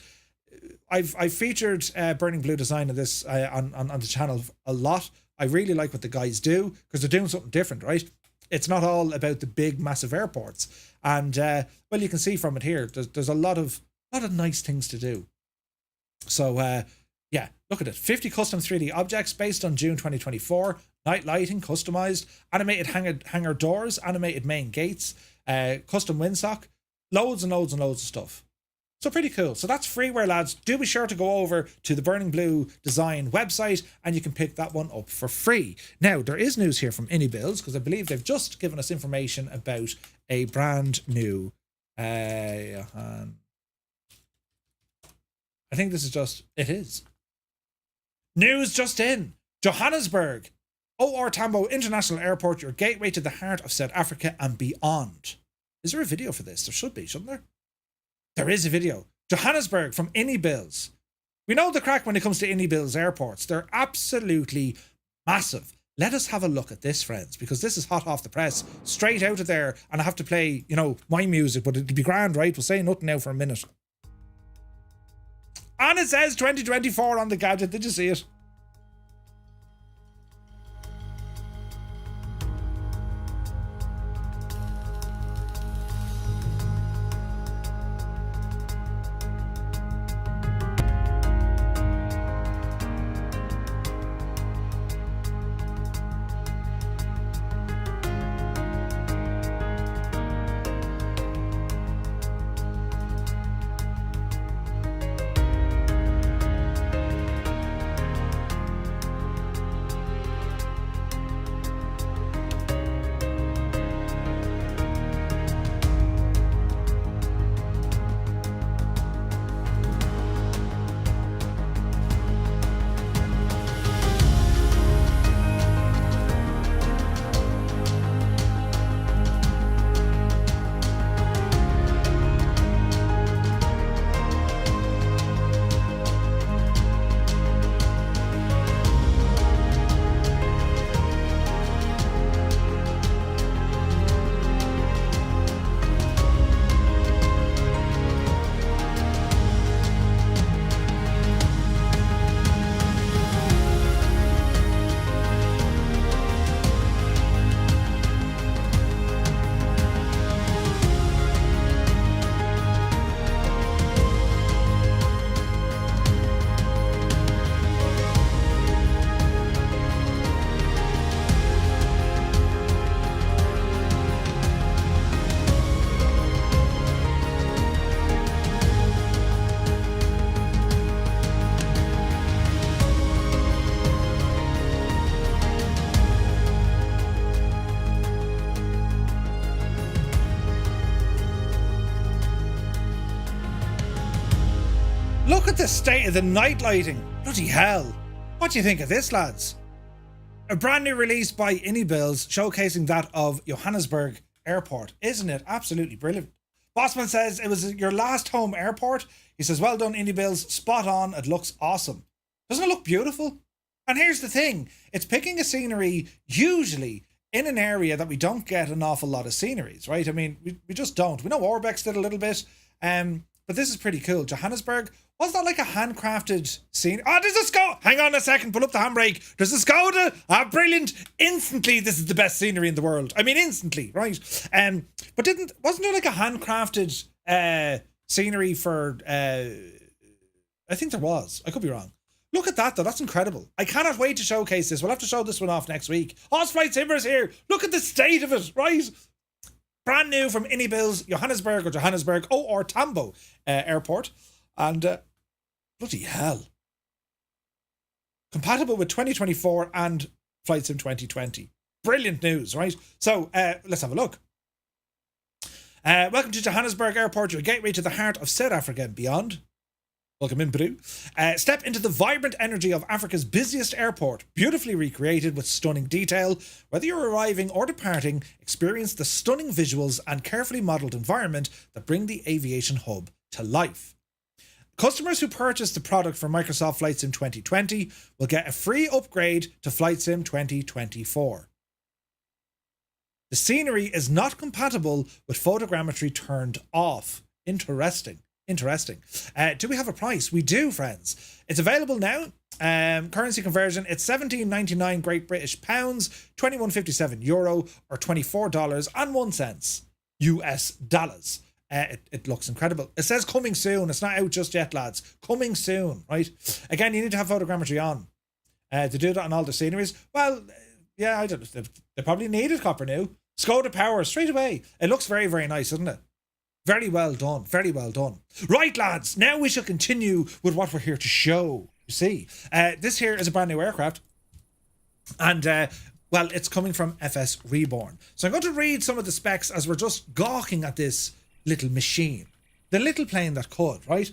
I've featured Burning Blue Design in this on the channel a lot. I really like what the guys do because they're doing something different, right? It's not all about the big, massive airports. And, well, you can see from it here, there's a lot of nice things to do. So, yeah, look at it. 50 custom 3D objects based on June 2024. Night lighting, customized. Animated hangar doors, animated main gates, custom windsock. Loads and loads and loads of stuff. So pretty cool. So that's freeware, lads. Do be sure to go over to the Burning Blue Design website and you can pick that one up for free. Now, there is news here from InnyBuilds because I believe they've just given us information about a brand new... I think this is just... It is. News just in. Johannesburg. OR Tambo International Airport, your gateway to the heart of South Africa and beyond. Is there a video for this? There should be, shouldn't there? There is a video. Johannesburg from InnyBuilds. We know the crack when it comes to InnyBuilds airports. They're absolutely massive. Let us have a look at this, friends, because this is hot off the press, straight out of there, and I have to play, my music, but it'd be grand, right? We'll say nothing now for a minute. And it says 2024 on the gadget. Did you see it? Look at the state of the night lighting. Bloody hell. What do you think of this, lads? A brand new release by Inibills showcasing that of Johannesburg Airport. Isn't it absolutely brilliant? Bossman says it was your last home airport. He says, well done, Inibills. Spot on. It looks awesome. Doesn't it look beautiful? And here's the thing. It's picking a scenery usually in an area that we don't get an awful lot of sceneries, right? I mean, we just don't. We know Orbx did a little bit, but this is pretty cool. Johannesburg, was that like a handcrafted scene? Oh, there's a Skoda. Hang on a second, pull up the handbrake. There's a Skoda. Ah, brilliant. Instantly, this is the best scenery in the world. I mean, instantly, right? But wasn't there like a handcrafted scenery for, I think there was. I could be wrong. Look at that though, that's incredible. I cannot wait to showcase this. We'll have to show this one off next week. Oh, Flight Simmer's here. Look at the state of it, right? Brand new from Inibills, Johannesburg, or Tambo Airport. And bloody hell. Compatible with 2024 and Flight Sim 2020. Brilliant news, right? So let's have a look. Welcome to Johannesburg Airport, your gateway to the heart of South Africa and beyond. Welcome in, Peru. Step into the vibrant energy of Africa's busiest airport, beautifully recreated with stunning detail. Whether you're arriving or departing, experience the stunning visuals and carefully modelled environment that bring the aviation hub to life. Customers who purchase the product for Microsoft Flight Sim 2020 will get a free upgrade to Flight Sim 2024. The scenery is not compatible with photogrammetry turned off. Interesting. Do we have a price? We do, friends. It's available now. Currency conversion, it's 17.99 Great British pounds, 21.57 euro, or $24.01 US dollars. It looks incredible. It says coming soon. It's not out just yet, lads. Coming soon, right? Again, you need to have photogrammetry on to do that on all the sceneries. Well, yeah, I don't know. They probably needed copper new. Skoda power straight away. It looks very, very nice, doesn't it? Very well done. Very well done. Right, lads. Now we shall continue with what we're here to show. You see, this here is a brand new aircraft. And, well, it's coming from FSReborn. So I'm going to read some of the specs as we're just gawking at this little machine. The little plane that could, right?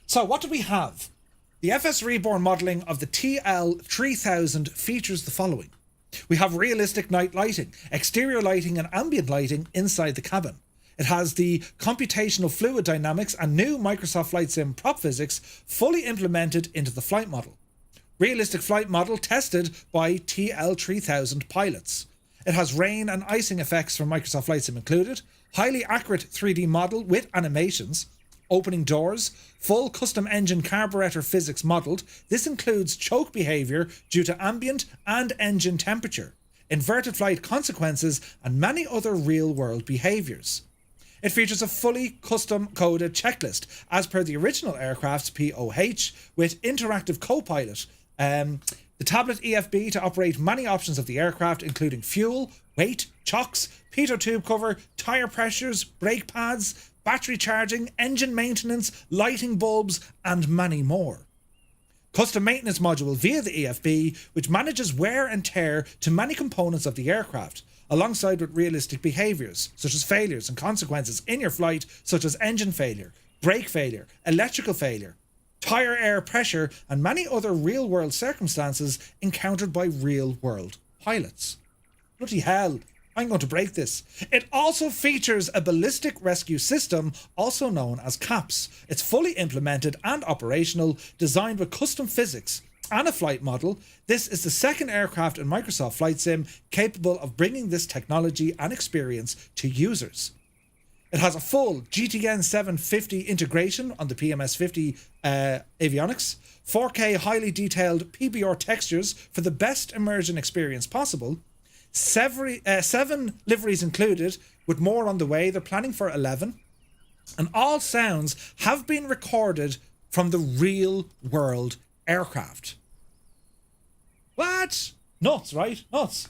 So what do we have? The FSReborn modelling of the TL3000 features the following. We have realistic night lighting, exterior lighting and ambient lighting inside the cabin. It has the computational fluid dynamics and new Microsoft Flight Sim prop physics fully implemented into the flight model. Realistic flight model tested by TL3000 pilots. It has rain and icing effects from Microsoft Flight Sim included. Highly accurate 3D model with animations. Opening doors. Full custom engine carburetor physics modelled. This includes choke behaviour due to ambient and engine temperature. Inverted flight consequences and many other real-world behaviours. It features a fully custom-coded checklist as per the original aircraft's POH with interactive co-pilot. The tablet EFB to operate many options of the aircraft including fuel, weight, chocks, pitot tube cover, tyre pressures, brake pads, battery charging, engine maintenance, lighting bulbs and many more. Custom maintenance module via the EFB which manages wear and tear to many components of the aircraft, alongside with realistic behaviours, such as failures and consequences in your flight, such as engine failure, brake failure, electrical failure, tyre air pressure, and many other real-world circumstances encountered by real-world pilots. Bloody hell, I'm going to break this. It also features a ballistic rescue system, also known as CAPS. It's fully implemented and operational, designed with custom physics, and a flight model. This is the second aircraft in Microsoft Flight Sim capable of bringing this technology and experience to users. It has a full GTN 750 integration on the PMS50 avionics, 4K highly detailed PBR textures for the best immersion experience possible, 7 liveries included, with more on the way. They're planning for 11, and all sounds have been recorded from the real world aircraft. What? Nuts, right? Nuts.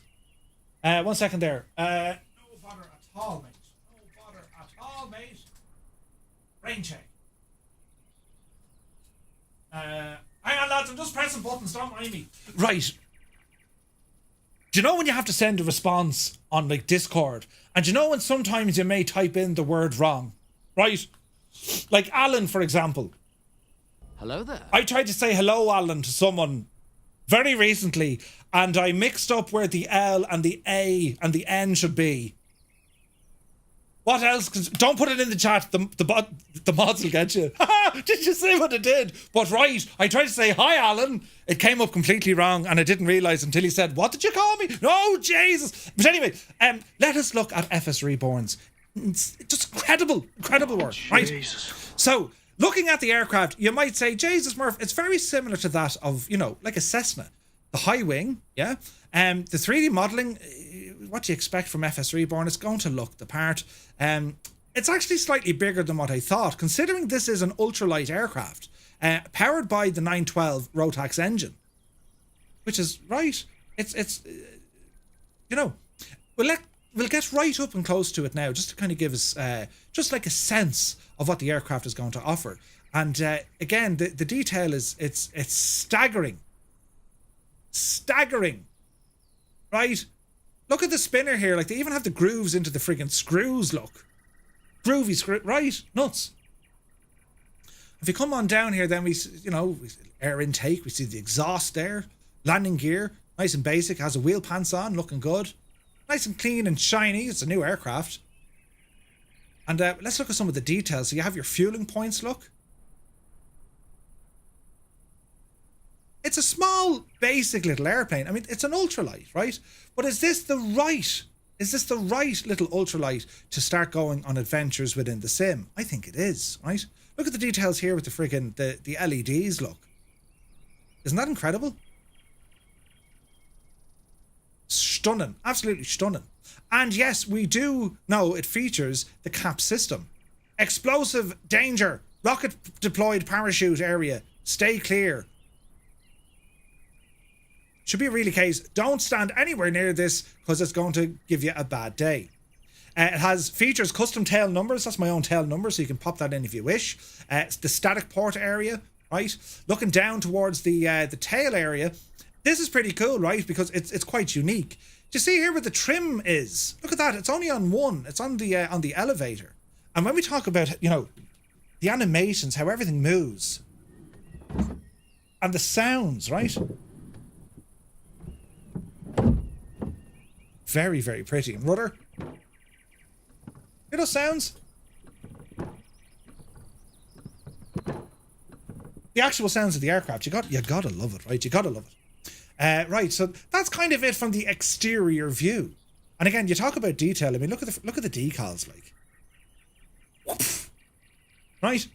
1 second there. No bother at all, mate. No bother at all, mate. Rain check. Hang on, lads. I'm just pressing buttons. Don't mind me. Right. Do you know when you have to send a response on like Discord? And do you know when sometimes you may type in the word wrong? Right? Like Alan, for example. Hello there. I tried to say hello, Alan, to someone very recently, and I mixed up where the L and the A and the N should be. What else? Don't put it in the chat. The mods will get you. Did you see what it did? But right, I tried to say hi, Alan. It came up completely wrong, and I didn't realise until he said, "What did you call me?" No, Jesus. But anyway, let us look at FSReborn's. It's just incredible work, right? Jesus. So, looking at the aircraft, you might say, Jesus, Murph, it's very similar to that of, like a Cessna. The high wing, yeah? The 3D modelling, what do you expect from FSReborn? It's going to look the part. It's actually slightly bigger than what I thought, considering this is an ultralight aircraft, powered by the 912 Rotax engine, which is, right, it's we'll get right up and close to it now, just to kind of give us just like a sense of what the aircraft is going to offer. And again, the detail is it's staggering, right? Look at the spinner here. Like, they even have the grooves into the friggin' screws. Look, groovy screw, right? Nuts. If you come on down here, then we air intake. We see the exhaust there, landing gear, nice and basic. Has a wheel pants on, looking good. Nice and clean and shiny. It's a new aircraft. And let's look at some of the details. So you have your fueling points, look. It's a small, basic little airplane. I mean, it's an ultralight, right? But is this the right little ultralight to start going on adventures within the sim? I think it is, right? Look at the details here with the friggin' the LEDs, look. Isn't that incredible? Stunning, absolutely stunning. And yes, we do know it features the CAP system. Explosive danger, rocket deployed parachute area, stay clear. Should be a really case. Don't stand anywhere near this because it's going to give you a bad day. It features custom tail numbers. That's my own tail number, so you can pop that in if you wish. It's the static port area, right? Looking down towards the tail area. This is pretty cool, right? Because it's quite unique. Do you see here where the trim is? Look at that. It's only on one. It's on the elevator. And when we talk about, the animations, how everything moves, and the sounds, right? Very, very pretty. And rudder. Hear those sounds? The actual sounds of the aircraft. You gotta love it, right? You gotta love it. Right, so that's kind of it from the exterior view. And again, you talk about detail. I mean, look at the decals, like. Whoops. Right?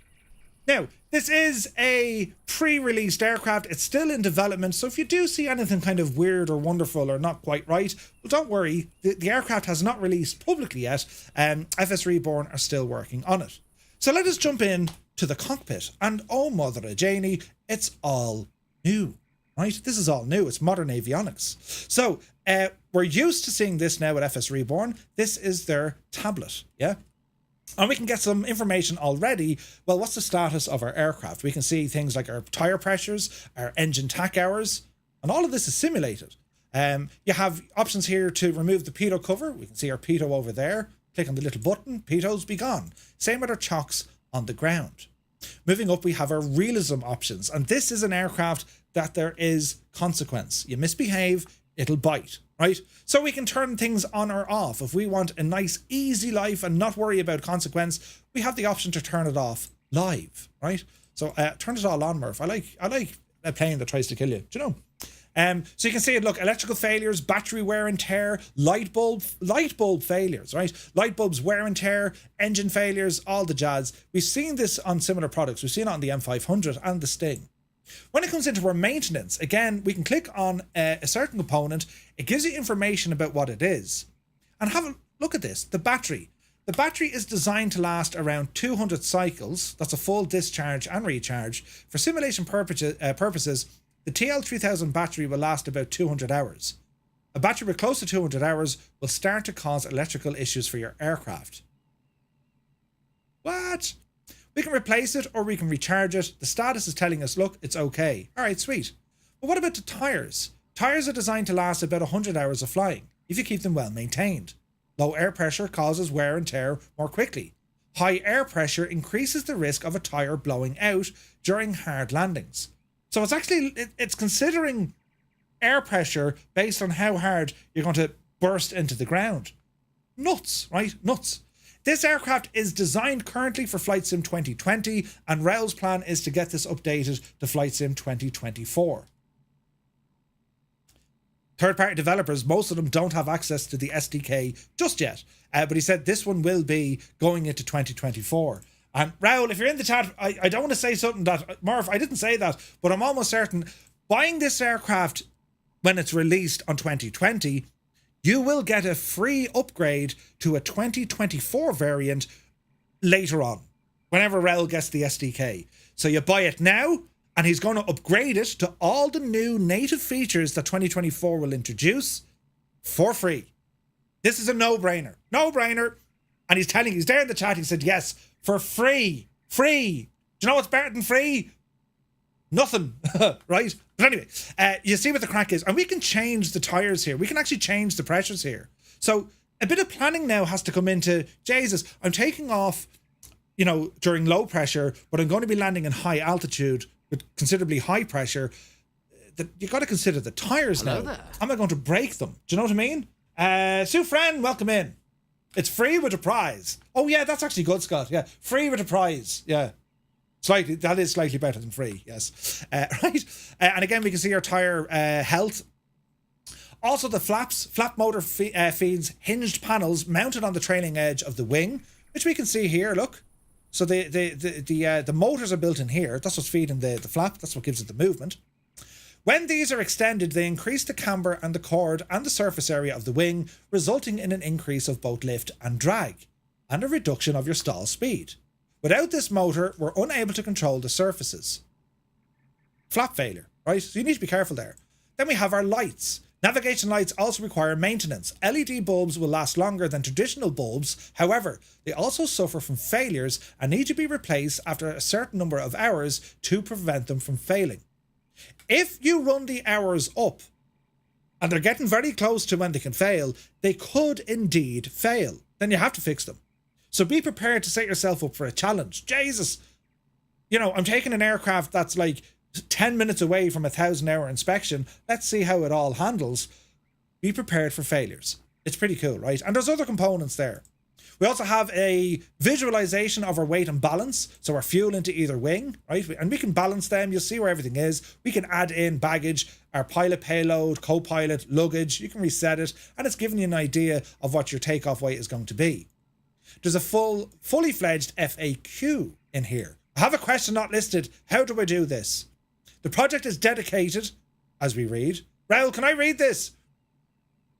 Now, this is a pre-released aircraft. It's still in development, so if you do see anything kind of weird or wonderful or not quite right, well, don't worry. The aircraft has not released publicly yet. FSReborn are still working on it. So let us jump in to the cockpit. And oh, mother of Janie, it's all new. Right? This is all new. It's modern avionics. So we're used to seeing this now at FSReborn. This is their tablet, yeah? And we can get some information already. Well, what's the status of our aircraft? We can see things like our tire pressures, our engine tach hours, and all of this is simulated. You have options here to remove the pitot cover. We can see our pitot over there. Click on the little button, pitos be gone. Same with our chocks on the ground. Moving up, we have our realism options. And this is an aircraft that there is consequence. You misbehave, it'll bite, right? So we can turn things on or off. If we want a nice, easy life and not worry about consequence, we have the option to turn it off live, right? So turn it all on, Murph. I like a plane that tries to kill you. Do you know? So you can see it, look, electrical failures, battery wear and tear, light bulb failures, right? Light bulbs wear and tear, engine failures, all the jazz. We've seen this on similar products. We've seen it on the M500 and the Sting. When it comes into our maintenance, again, we can click on a certain component. It gives you information about what it is. And have a look at this, the battery. The battery is designed to last around 200 cycles. That's a full discharge and recharge. For simulation purposes, the TL3000 battery will last about 200 hours. A battery with close to 200 hours will start to cause electrical issues for your aircraft. What? We can replace it or we can recharge it. The status is telling us, look, it's okay. All right, sweet. But what about the tires? Tires are designed to last about 100 hours of flying if you keep them well maintained. Low air pressure causes wear and tear more quickly. high air pressure increases the risk of a tire blowing out during hard landings. So it's actually, it's considering air pressure based on how hard you're going to burst into the ground. Nuts, right? Nuts. This aircraft is designed currently for Flight Sim 2020, and Raoul's plan is to get this updated to Flight Sim 2024. Third-party developers, most of them don't have access to the SDK just yet, but he said this one will be going into 2024. And Raoul, if you're in the chat, I don't want to say something that, Murph, I didn't say that, but I'm almost certain buying this aircraft when it's released on 2020, you will get a free upgrade to a 2024 variant later on, whenever Raoul gets the SDK. So you buy it now, and he's going to upgrade it to all the new native features that 2024 will introduce for free. This is a no-brainer. No-brainer. And he's there in the chat, he said, yes, for free. Free. Do you know what's better than free? Nothing. Right? But anyway, you see what the crack is. And we can change the tires here. We can actually change the pressures here. So a bit of planning now has to come into, Jesus, I'm taking off, you know, during low pressure, but I'm going to be landing in high altitude with considerably high pressure. That you got to consider the tires. Hello now. There. Am I going to break them? Do you know what I mean? Sue Fran, welcome in. It's free with a prize. Oh yeah, that's actually good, Scott. Yeah, free with a prize. Yeah, that is slightly better than free. Yes, right. And again, we can see our tire health. Also, the flap motor feeds hinged panels mounted on the trailing edge of the wing, which we can see here. Look. So the motors are built in here. That's what's feeding the flap. That's what gives it the movement. When these are extended, they increase the camber and the chord and the surface area of the wing, resulting in an increase of both lift and drag, and a reduction of your stall speed. Without this motor, we're unable to control the surfaces. Flap failure, right? So you need to be careful there. Then we have our lights. Navigation lights also require maintenance. LED bulbs will last longer than traditional bulbs. However, they also suffer from failures and need to be replaced after a certain number of hours to prevent them from failing. If you run the hours up and they're getting very close to when they can fail, they could indeed fail. Then you have to fix them. So be prepared to set yourself up for a challenge. Jesus. You know, I'm taking an aircraft that's like 10 minutes away from a 1,000-hour inspection. Let's see how it all handles. Be prepared for failures. It's pretty cool, right? And there's other components there. We also have a visualization of our weight and balance. So our fuel into either wing, right? And we can balance them. You'll see where everything is. We can add in baggage, our pilot payload, co-pilot, luggage. You can reset it. And it's giving you an idea of what your takeoff weight is going to be. There's a fully fledged FAQ in here. I have a question not listed. How do I do this? The project is dedicated, as we read. Raoul, can I read this?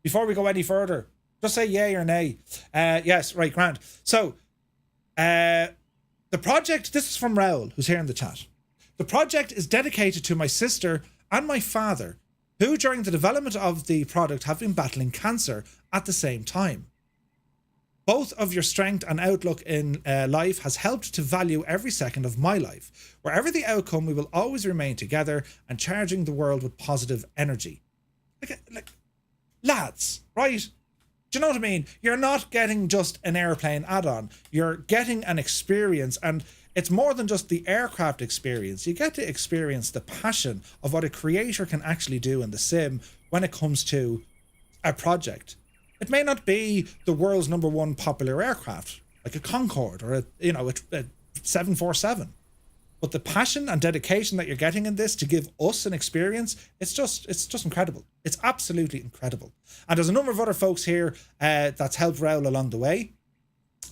Before we go any further. Just say yay or nay. Yes, right, grand. So, the project, this is from Raoul, who's here in the chat. The project is dedicated to my sister and my father, who during the development of the product have been battling cancer at the same time. Both of your strength and outlook in life has helped to value every second of my life. Wherever the outcome, we will always remain together and charging the world with positive energy. Like, lads, right? Do you know what I mean? You're not getting just an airplane add-on. You're getting an experience, and it's more than just the aircraft experience. You get to experience the passion of what a creator can actually do in the sim when it comes to a project. It may not be the world's #1 popular aircraft, like a Concorde or a 747. But the passion and dedication that you're getting in this to give us an experience, it's just incredible. It's absolutely incredible. And there's a number of other folks here that's helped Raoul along the way.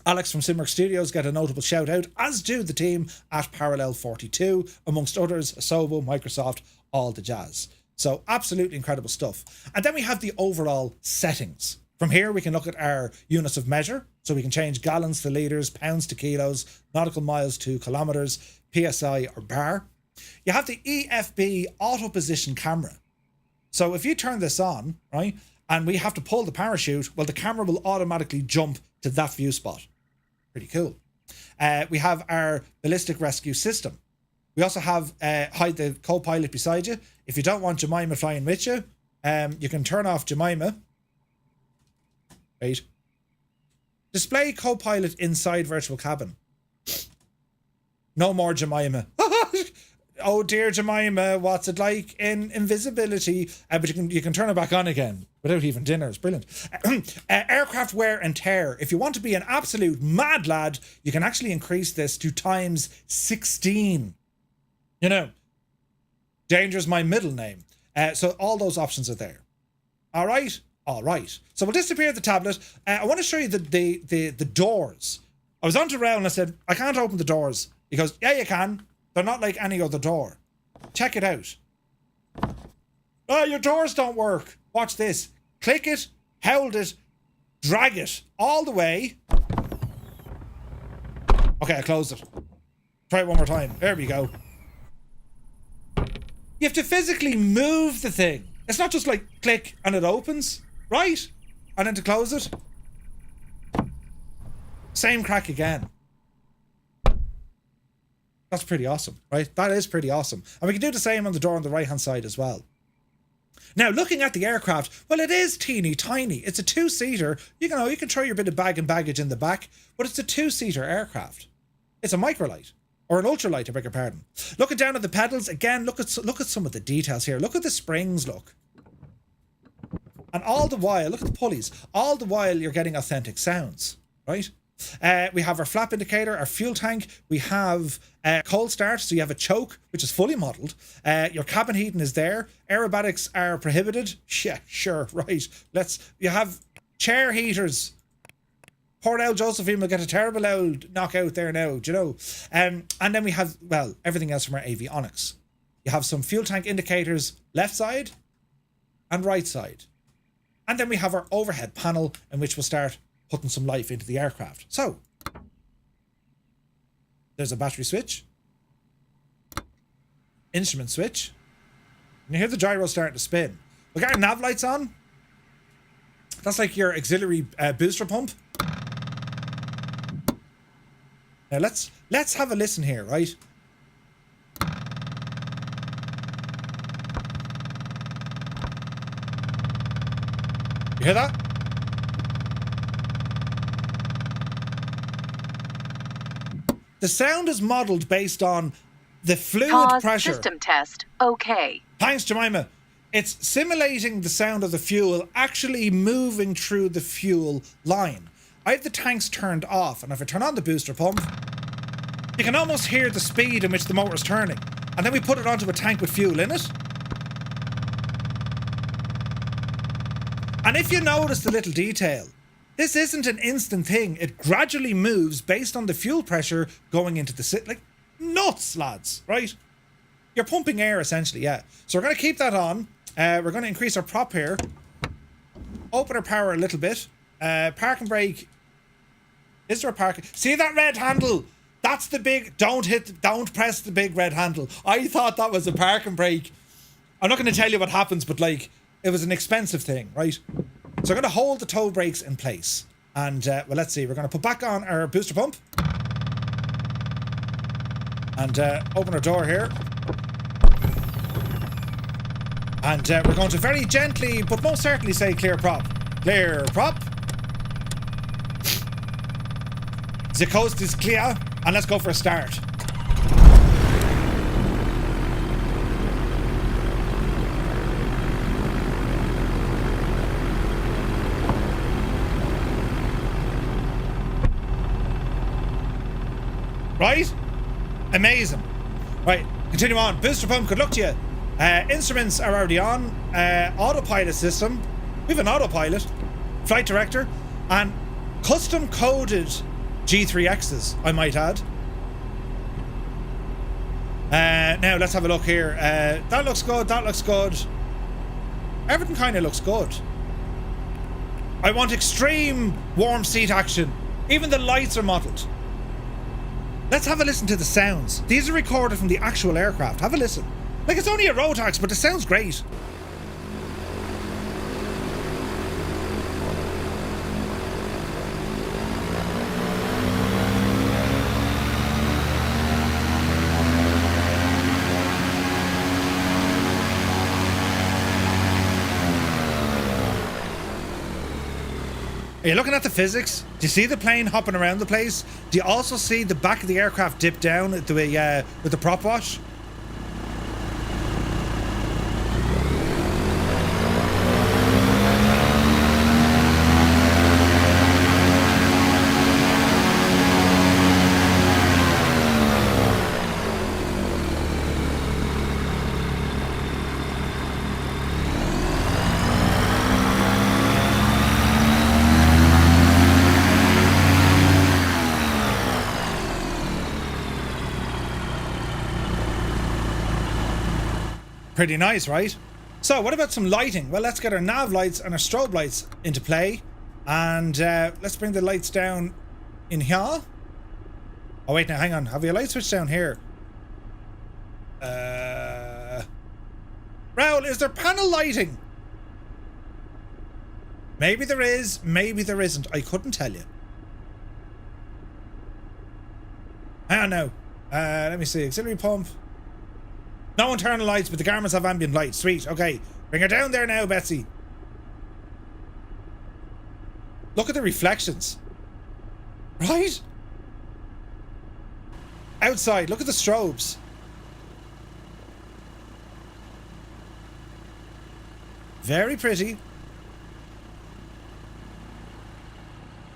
Alex from Hangar Studios get a notable shout out, as do the team at Parallel 42, amongst others, Asobo, Microsoft, all the jazz. So absolutely incredible stuff. And then we have the overall settings. From here, we can look at our units of measure. So we can change gallons to litres, pounds to kilos, nautical miles to kilometres, PSI or bar. You have the EFB auto position camera. So if you turn this on, right, and we have to pull the parachute, well, the camera will automatically jump to that view spot. Pretty cool. We have our ballistic rescue system. We also have hide the co-pilot beside you. If you don't want Jemima flying with you, you can turn off Jemima. Right. Display co-pilot inside virtual cabin. No more Jemima. Oh dear Jemima, what's it like in invisibility? But you can turn it back on again without even dinner. It's brilliant. Aircraft wear and tear. If you want to be an absolute mad lad, you can actually increase this to times 16. You know, danger's my middle name. So all those options are there. All right. So we'll disappear the tablet. I want to show you the doors. I was on to Rail and I said, I can't open the doors. He goes, yeah, you can. They're not like any other door. Check it out. Oh, your doors don't work. Watch this. Click it, hold it, drag it all the way. Okay, I closed it. Try it one more time. There we go. You have to physically move the thing. It's not just like click and it opens, right? And then to close it. Same crack again. That's pretty awesome, right? That is pretty awesome. And we can do the same on the door on the right-hand side as well. Now, looking at the aircraft, well, it is teeny tiny. It's a two-seater. You can throw your bit of bag and baggage in the back, but it's a two-seater aircraft. It's a microlight, or an ultralight, I beg your pardon. Looking down at the pedals, again, look at some of the details here. Look at the springs, look. And all the while, look at the pulleys. All the while, you're getting authentic sounds, right? We have our flap indicator, our fuel tank. We have cold start, so you have a choke, which is fully modelled. Your cabin heating is there. Aerobatics are prohibited. Yeah, sure, right. You have chair heaters. Poor old Josephine will get a terrible old knockout there now, do you know? And then we have, well, everything else from our avionics. You have some fuel tank indicators left side and right side. And then we have our overhead panel in which we'll start putting some life into the aircraft. So, there's a battery switch, instrument switch, and you hear the gyro starting to spin. We got our nav lights on. That's like your auxiliary booster pump. Now let's have a listen here, right? You hear that? The sound is modelled based on the fluid pressure. System test. Okay. Thanks, Jemima. It's simulating the sound of the fuel actually moving through the fuel line. I have the tanks turned off, and if I turn on the booster pump, you can almost hear the speed in which the motor is turning. And then we put it onto a tank with fuel in it. And if you notice the little detail, this isn't an instant thing. It gradually moves based on the fuel pressure going into the like nuts, lads, right? You're pumping air essentially, yeah. So we're going to keep that on. We're going to increase our prop here. Open our power a little bit. Park and brake. Is there a park? See that red handle? That's the big, don't press the big red handle. I thought that was a park and brake. I'm not going to tell you what happens, but like, it was an expensive thing, right? So I'm going to hold the toe brakes in place. And, well, let's see. We're going to put back on our booster pump. And open our door here. And we're going to very gently, but most certainly say clear prop. Clear prop. The coast is clear. And let's go for a start. Right? Amazing. Right, continue on. Booster pump, good luck to you. Instruments are already on. Autopilot system. We have an autopilot. Flight director. And custom coded G3Xs, I might add. Now, let's have a look here. That looks good, that looks good. Everything kind of looks good. I want extreme warm seat action. Even the lights are modelled. Let's have a listen to the sounds. These are recorded from the actual aircraft. Have a listen. Like, it's only a Rotax, but it sounds great. Are you looking at the physics? Do you see the plane hopping around the place? Do you also see the back of the aircraft dip down with the prop wash? Pretty nice, right? So what about some lighting? Well, let's get our nav lights and our strobe lights into play, and let's bring the lights down in here. Oh wait, now hang on, have we a light switch down here? Raoul, is there panel lighting? Maybe there is, maybe there isn't. I couldn't tell you. Hang on now. Let me see. Auxiliary pump. No internal lights, but the garments have ambient light. Sweet, okay. Bring her down there now, Betsy. Look at the reflections. Right? Outside, look at the strobes. Very pretty.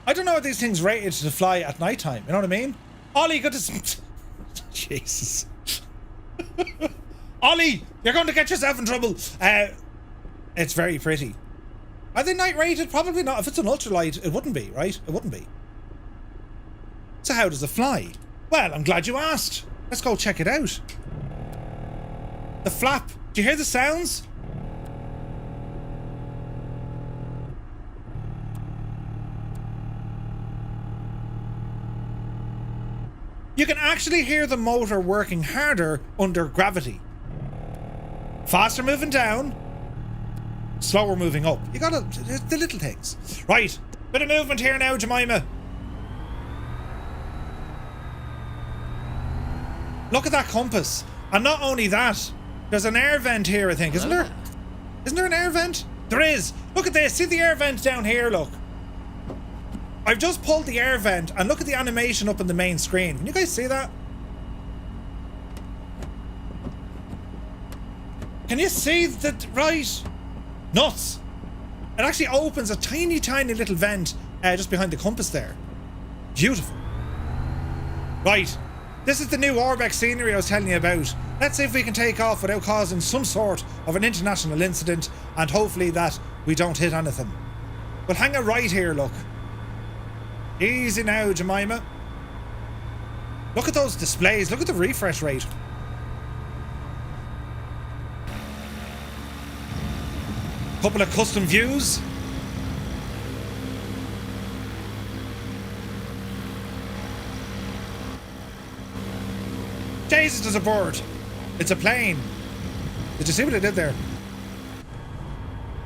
I don't know what these things rated to fly at night time. You know what I mean? Ollie, good to... Jesus. Ollie, you're going to get yourself in trouble. It's very pretty. Are they night rated? Probably not. If it's an ultralight, it wouldn't be, right? It wouldn't be. So how does it fly? Well, I'm glad you asked. Let's go check it out. The flap. Do you hear the sounds? You can actually hear the motor working harder under gravity. Faster moving down, slower moving up. You gotta, the little things. Right, bit of movement here now, Jemima. Look at that compass. And not only that, there's an air vent here, I think, isn't there? Isn't there an air vent? There is. Look at this, see the air vent down here, look. I've just pulled the air vent and look at the animation up on the main screen. Can you guys see that? Can you see that? Right? Nuts. It actually opens a tiny, tiny little vent just behind the compass there. Beautiful. Right. This is the new Orbx scenery I was telling you about. Let's see if we can take off without causing some sort of an international incident, and hopefully that we don't hit anything. We'll hang it right here, look. Easy now, Jemima. Look at those displays. Look at the refresh rate. Couple of custom views. Jesus, there's a bird. It's a plane. Did you see what I did there?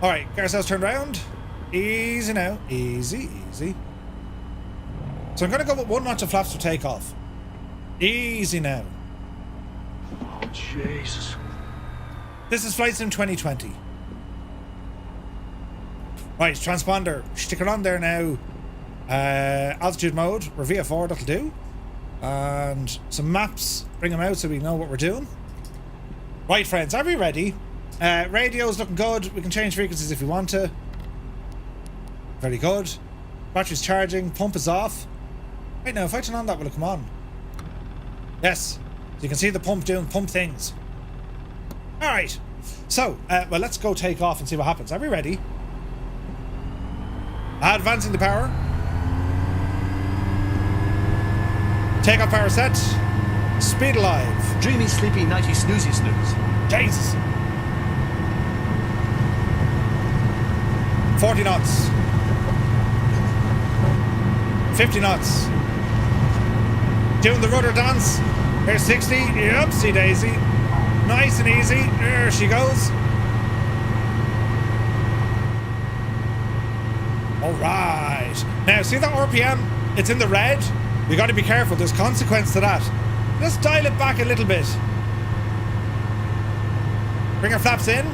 Alright, get ourselves turned around. Easy now. Easy, easy. So I'm going to go with 1 notch of flaps for takeoff. Easy now. Oh, Jesus. This is Flight Sim 2020. Right, transponder. Stick it on there now. Altitude mode. We're VF4, that'll do. And some maps. Bring them out so we know what we're doing. Right, friends, are we ready? Radio's looking good. We can change frequencies if we want to. Very good. Battery's charging. Pump is off. Right now, if I turn on that, will it come on? Yes. So you can see the pump doing pump things. Alright. So, well, let's go take off and see what happens. Are we ready? Advancing the power. Takeoff power set. Speed alive. Dreamy, sleepy, nighty, snoozy snooze. Jesus. 40 knots. 50 knots. Doing the rudder dance. Here's 60. Upsy daisy. Nice and easy. There she goes. Alright. Now, see that RPM? It's in the red. We got to be careful. There's consequence to that. Let's dial it back a little bit. Bring our flaps in.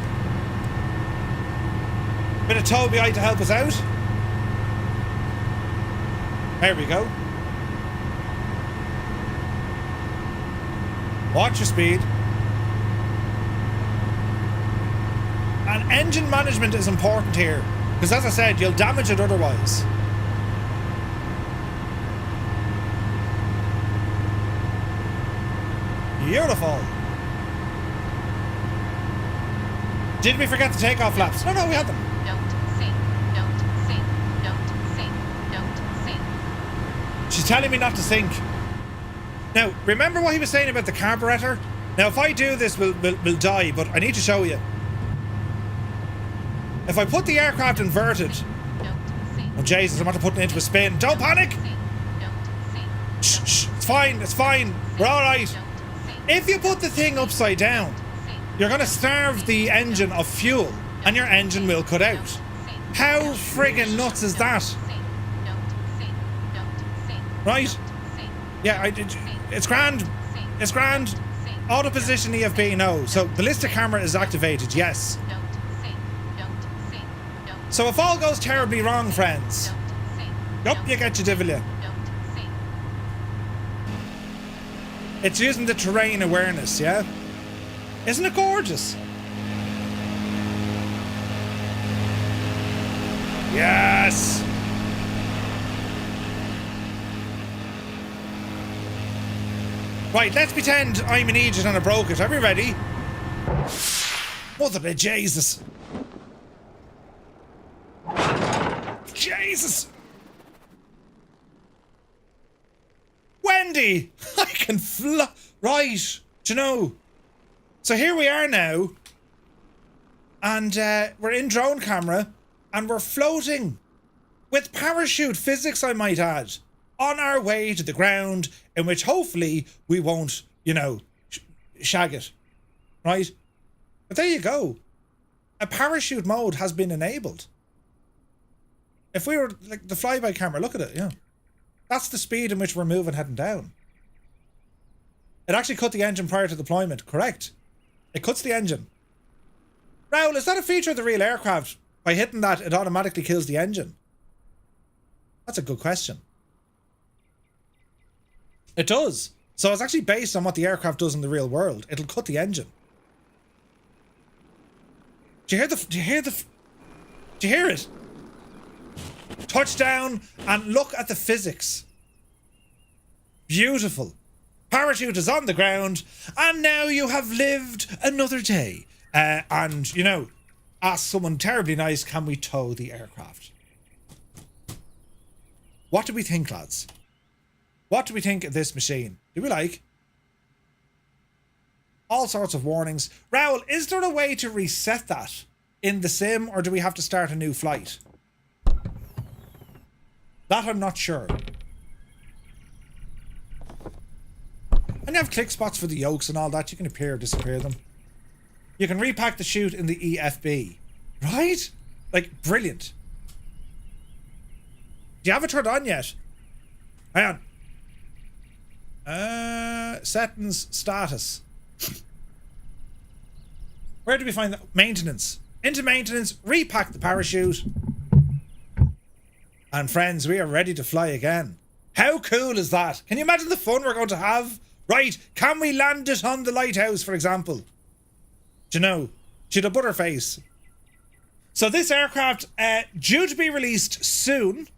Bit of tow behind to help us out. There we go. Watch your speed. And engine management is important here, because as I said, you'll damage it otherwise. Beautiful. Did we forget the takeoff flaps? No, we had them. Don't sink, don't sink, don't sink, don't sink. She's telling me not to sink. Now, remember what he was saying about the carburetor? Now, if I do this, we'll die, but I need to show you. If I put the aircraft inverted... Oh, Jesus, I'm about to put it into a spin. Don't panic! Shh, shh, it's fine, it's fine. We're all right. If you put the thing upside down, you're going to starve the engine of fuel, and your engine will cut out. How friggin' nuts is that? Right? Yeah, it's grand. It's grand. Auto position EFB, no. So ballistic camera is activated, yes. So if all goes terribly wrong, friends, up you get your divil. It's using the terrain awareness, yeah? Isn't it gorgeous? Yes! Right, let's pretend I'm an idiot and I broke it. Are we ready? Mother of Jesus. Jesus! Wendy! I can fly. Right, do you know? So here we are now, and we're in drone camera, and we're floating with parachute physics, I might add, on our way to the ground, in which hopefully we won't, you know, shag it, right? But there you go. A parachute mode has been enabled. If we were like the flyby camera, look at it, yeah. That's the speed in which we're moving, heading down. It actually cut the engine prior to deployment, correct? It cuts the engine. Raoul, is that a feature of the real aircraft? By hitting that, it automatically kills the engine? That's a good question. It does. So it's actually based on what the aircraft does in the real world. It'll cut the engine. Do you hear it? Touchdown, and look at the physics. Beautiful. Parachute is on the ground, and now you have lived another day. And, you know, ask someone terribly nice, can we tow the aircraft? What do we think, lads? What do we think of this machine? Do we like? All sorts of warnings. Raoul, is there a way to reset that in the sim, or do we have to start a new flight? That I'm not sure. And you have click spots for the yokes and all that. You can appear or disappear them. You can repack the chute in the EFB. Right? Like, brilliant. Do you have it turned on yet? Hang on. Settings, status. Where do we find that? Maintenance. Into maintenance, repack the parachute. And friends, we are ready to fly again. How cool is that? Can you imagine the fun we're going to have? Right, can we land it on the lighthouse, for example? Do you know? Should a butterface. So this aircraft, due to be released soon.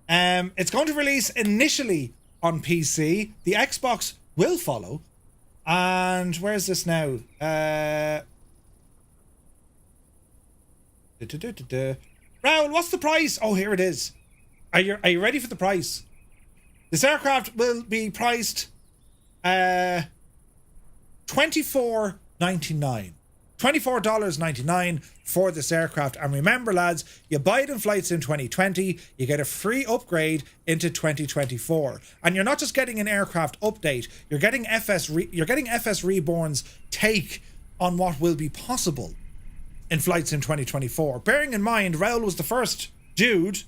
It's going to release initially on PC. The Xbox will follow. And where's this now? Raoul, what's the price? Oh, here it is. Are you ready for the price? This aircraft will be priced $24.99. $24.99 for this aircraft. And remember, lads, you buy it in Flight Sim 2020, you get a free upgrade into 2024. And you're not just getting an aircraft update, you're getting FSReborn's take on what will be possible in Flight Sim 2024. Bearing in mind, Raoul was the first dude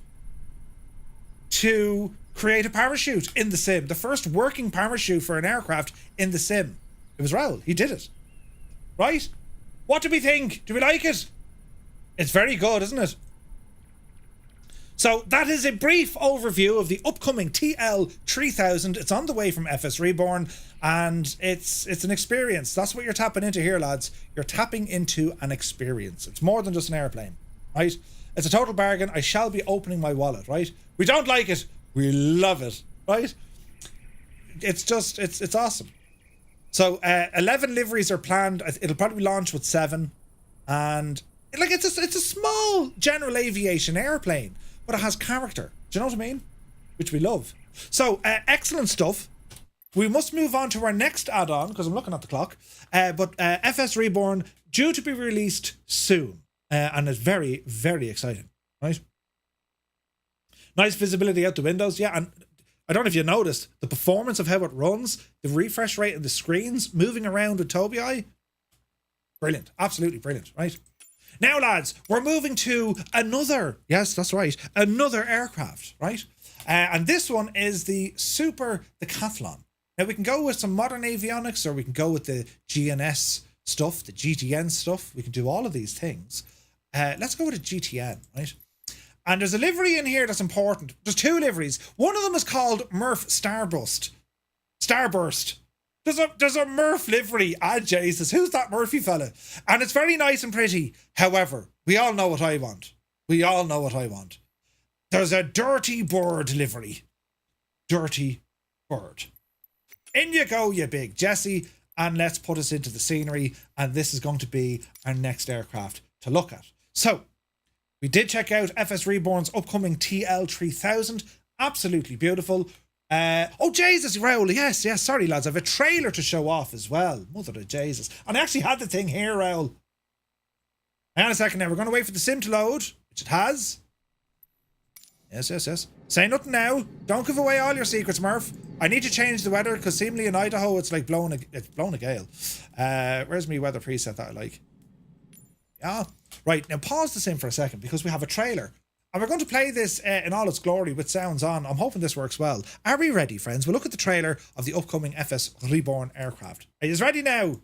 to create a parachute in the sim. The first working parachute for an aircraft in the sim. It was Raoul. He did it. Right? What do we think? Do we like it? It's very good, isn't it? So that is a brief overview of the upcoming TL3000. It's on the way from FSReborn, and it's an experience. That's what you're tapping into here, lads. You're tapping into an experience. It's more than just an airplane, right? It's a total bargain. I shall be opening my wallet, right? We don't like it. We love it, right? It's just, it's awesome. So 11 liveries are planned. It'll probably launch with 7. And like it's a small general aviation airplane, but it has character. Do you know what I mean? Which we love. So excellent stuff. We must move on to our next add-on because I'm looking at the clock. But FSReborn due to be released soon, and it's very, very exciting. Right? Nice visibility out the windows. Yeah, and I don't know if you noticed the performance of how it runs, the refresh rate of the screens, moving around with Tobii Eye. Brilliant, absolutely brilliant, right? Now, lads, we're moving to another, yes, that's right, another aircraft, right? And this one is the Super Decathlon. Now, we can go with some modern avionics, or we can go with the GNS stuff, the GTN stuff. We can do all of these things. Let's go with a GTN, right? And there's a livery in here that's important. There's 2 liveries. One of them is called Murph Starburst. There's a Murph livery. Ah, Jesus, who's that Murphy fella? And it's very nice and pretty. However, we all know what I want. There's a Dirty Bird livery. Dirty Bird. In you go, you big Jesse. And let's put us into the scenery. And this is going to be our next aircraft to look at. So, we did check out FSReborn's upcoming TL3000. Absolutely beautiful. Oh, Jesus, Raoul. Yes. Sorry, lads. I have a trailer to show off as well. Mother of Jesus. And I actually had the thing here, Raoul. Hang on a second now. We're going to wait for the sim to load, which it has. Yes. Say nothing now. Don't give away all your secrets, Murph. I need to change the weather because seemingly in Idaho it's like blowing a gale. Where's my weather preset that I like? Yeah. Right, now pause the sim for a second because we have a trailer. And we're going to play this in all its glory with sounds on. I'm hoping this works well. Are we ready, friends? We'll look at the trailer of the upcoming FSReborn aircraft. Are you ready now?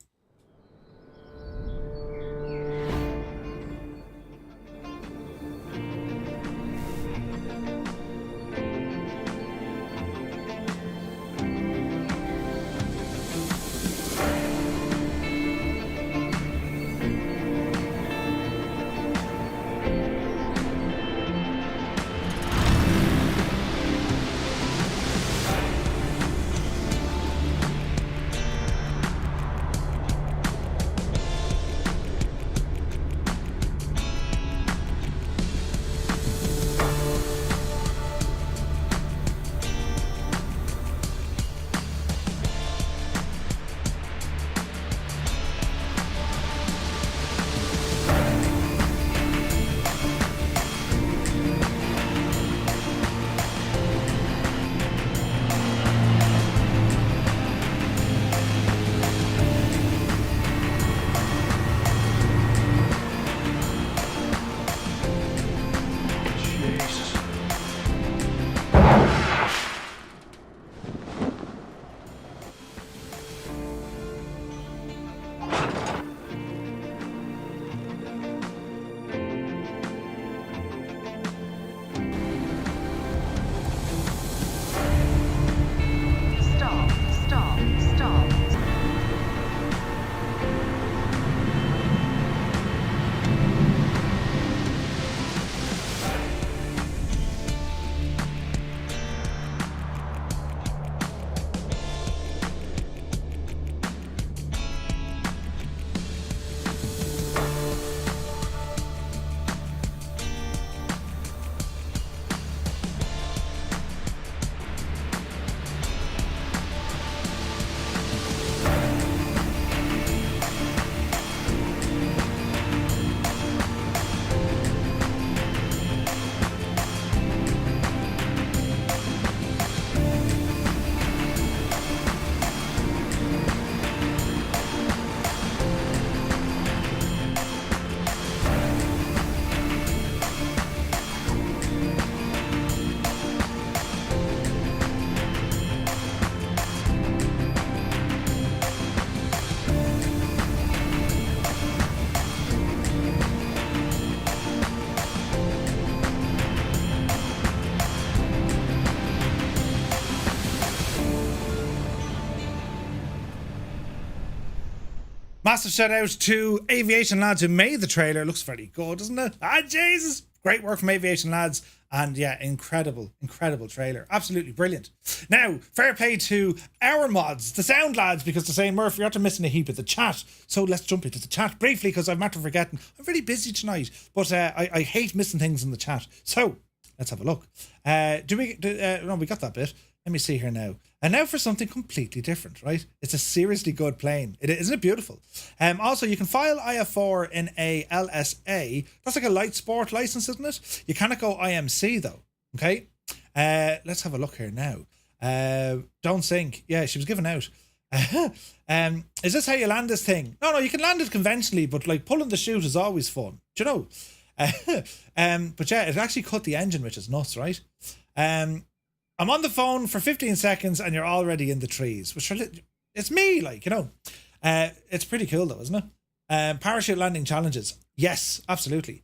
Massive shout out to Aviation lads who made the trailer. It looks very good, doesn't it? Ah, Jesus! Great work from Aviation lads. And yeah, incredible trailer. Absolutely brilliant. Now, fair play to our mods, the sound lads, because they're saying, Murph, you're after missing a heap of the chat. So let's jump into the chat briefly, because I'm after forgetting. I'm very busy tonight, but I hate missing things in the chat. So let's have a look. No, we got that bit. Let me see here now. And now for something completely different, right? It's a seriously good plane. Isn't it beautiful? Also, you can file IF4 in a LSA. That's like a light sport license, isn't it? You cannot go IMC though, okay? Let's have a look here now. Don't sink. Yeah, she was given out. Is this how you land this thing? No, you can land it conventionally, but like pulling the chute is always fun. Do you know? But yeah, it actually cut the engine, which is nuts, right? I'm on the phone for 15 seconds and you're already in the trees, which it's me, like, you know. It's pretty cool though, isn't it? Parachute landing challenges. Yes, absolutely.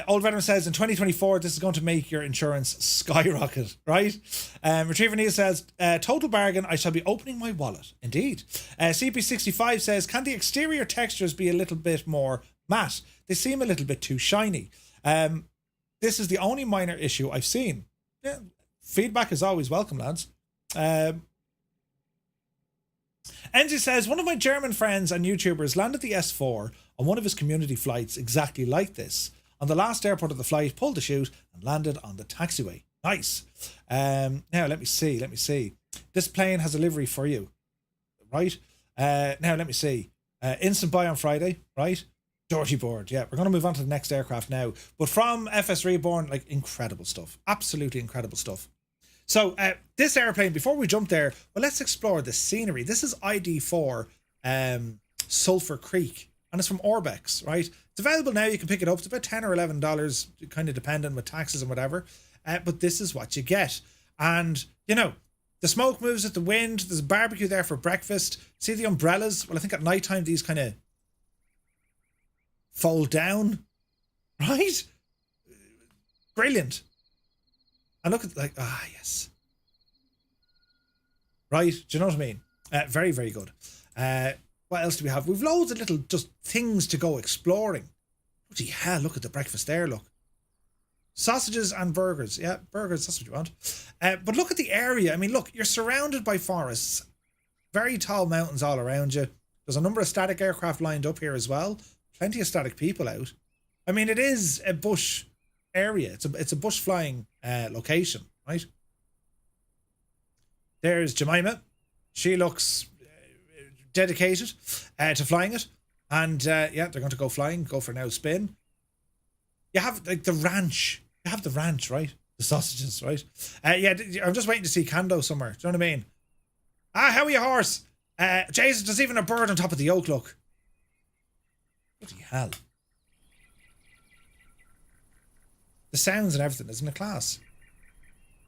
Old Veteran says in 2024, this is going to make your insurance skyrocket, right? Retriever Neil says, total bargain, I shall be opening my wallet. Indeed. CP65 says, can the exterior textures be a little bit more matte? They seem a little bit too shiny. This is the only minor issue I've seen. Yeah. Feedback is always welcome, lads. Enzi says, one of my German friends and YouTubers landed the S4 on one of his community flights exactly like this. On the last airport of the flight, pulled the chute and landed on the taxiway. Nice. Now, let me see. This plane has a livery for you, right? Now, let me see. Instant buy on Friday, right? Georgie board. Yeah, we're going to move on to the next aircraft now. But from FSReborn, like, incredible stuff. Absolutely incredible stuff. So this airplane, before we jump there, well, let's explore the scenery. This is ID4 Sulphur Creek, and it's from Orbx, right? It's available now. You can pick it up. It's about $10 or $11, kind of dependent with taxes and whatever. But this is what you get. And, you know, the smoke moves with the wind. There's a barbecue there for breakfast. See the umbrellas? Well, I think at nighttime these kind of fold down, right? Brilliant. And look at, like, yes. Right, do you know what I mean? Very, very good. What else do we have? We've loads of little just things to go exploring. Bloody hell, look at the breakfast there, look. Sausages and burgers. Yeah, burgers, that's what you want. But look at the area. I mean, look, you're surrounded by forests. Very tall mountains all around you. There's a number of static aircraft lined up here as well. Plenty of static people out. I mean, it is a bush area. It's a bush flying location, right? There's Jemima. She looks dedicated to flying it. And yeah, they're going to go flying, go for now spin. You have like the ranch. You have the ranch, right? The sausages, right? Yeah, I'm just waiting to see Kando somewhere. Do you know what I mean? How are you, horse? Jesus, there's even a bird on top of the yoke, look. Bloody hell. The sounds and everything, isn't it class?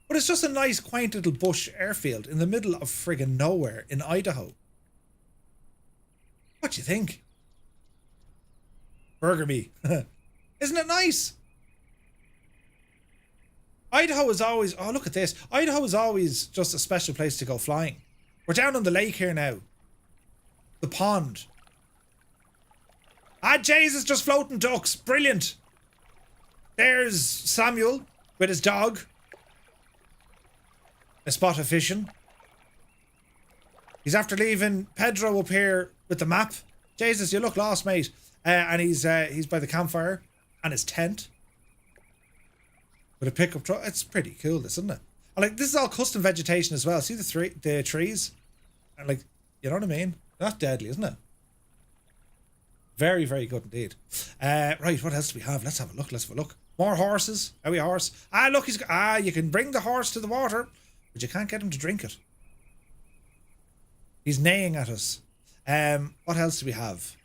But it's just a nice, quaint little bush airfield in the middle of friggin' nowhere in Idaho. What do you think? Burger me. Isn't it nice? Idaho is always... Oh, look at this. Idaho is always just a special place to go flying. We're down on the lake here now. The pond. Jesus, just floating ducks. Brilliant. There's Samuel with his dog. A spot of fishing. He's after leaving Pedro up here with the map. Jesus, you look lost, mate. And he's by the campfire and his tent with a pickup truck. It's pretty cool, this, isn't it? And like, this is all custom vegetation as well. See the trees? And like, you know what I mean? Not deadly, isn't it? Very, very good indeed. Right, what else do we have? Let's have a look. More horses. How are we, horse? Look, you can bring the horse to the water, but you can't get him to drink it. He's neighing at us. What else do we have?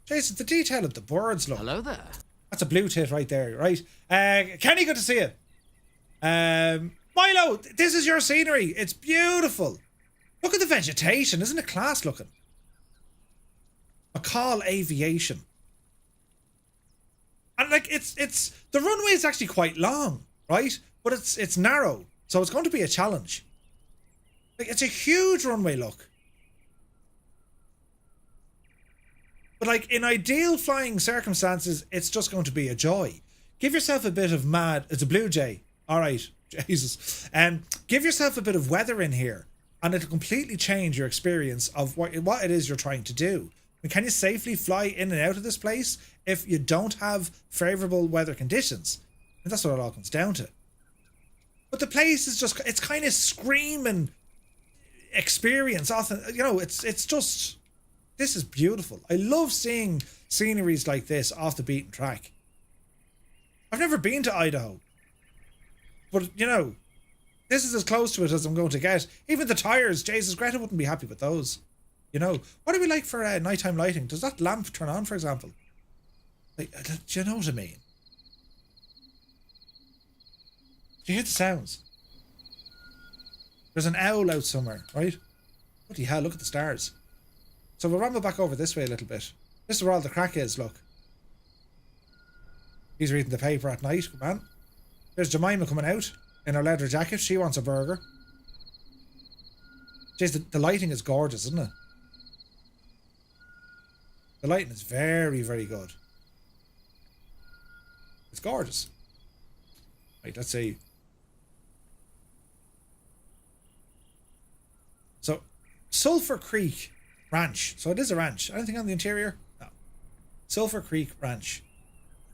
Jason, the detail of the birds, look. Hello there. That's a blue tit right there, right? Kenny, good to see you. Milo, this is your scenery. It's beautiful. Look at the vegetation. Isn't it class looking? McCall Aviation. And like, it's the runway is actually quite long, right? But it's narrow, so it's going to be a challenge. Like, it's a huge runway, look. But like in ideal flying circumstances, it's just going to be a joy. Give yourself a bit of it's a Blue Jay. All right, Jesus. Give yourself a bit of weather in here and it'll completely change your experience of what it is you're trying to do. I mean, can you safely fly in and out of this place if you don't have favorable weather conditions? And that's what it all comes down to. But the place is just, it's kind of screaming experience. You know, it's just, this is beautiful. I love seeing sceneries like this off the beaten track. I've never been to Idaho, but you know, this is as close to it as I'm going to get. Even the tires, Jesus, Greta wouldn't be happy with those. You know, what do we like for nighttime lighting? Does that lamp turn on, for example? Like, do you know what I mean? Do you hear the sounds? There's an owl out somewhere, right? Bloody hell, look at the stars. So we'll ramble back over this way a little bit. This is where all the crack is, look. He's reading the paper at night, come on. There's Jemima coming out in her leather jacket. She wants a burger. Jeez, the lighting is gorgeous, isn't it? The lighting is very, very good. It's gorgeous. Right, let's see. So, Sulphur Creek Ranch. So it is a ranch. Anything on the interior? No. Sulphur Creek Ranch.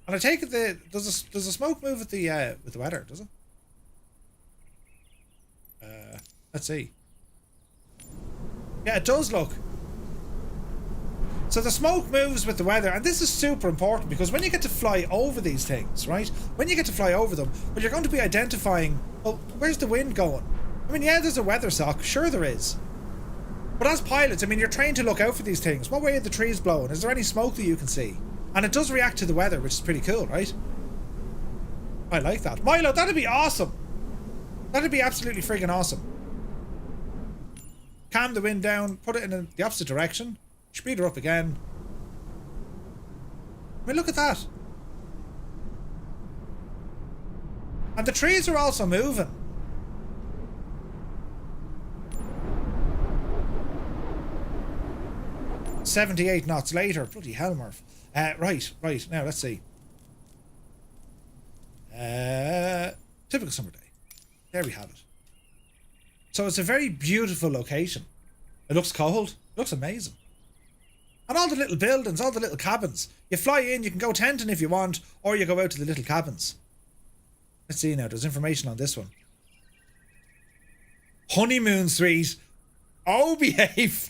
And I take it does a smoke move with the weather, does it? Let's see. Yeah, it does, look. So the smoke moves with the weather, and this is super important because when you get to fly over these things, right? When you get to fly over them, well, you're going to be identifying, well, where's the wind going? I mean, yeah, there's a weather sock. Sure there is. But as pilots, I mean, you're trained to look out for these things. What way are the trees blowing? Is there any smoke that you can see? And it does react to the weather, which is pretty cool, right? I like that. Milo, that'd be awesome. That'd be absolutely friggin' awesome. Calm the wind down, put it in the opposite direction, speed her up again. I mean, look at that. And the trees are also moving. "78 knots later." Bloody hell, Murph. Right, now let's see. Typical summer day. There we have it. So it's a very beautiful location. It looks cold. It looks amazing. And all the little buildings, all the little cabins. You fly in, you can go tenting if you want, or you go out to the little cabins. Let's see now, there's information on this one. Honeymoon Suite. Oh, behave.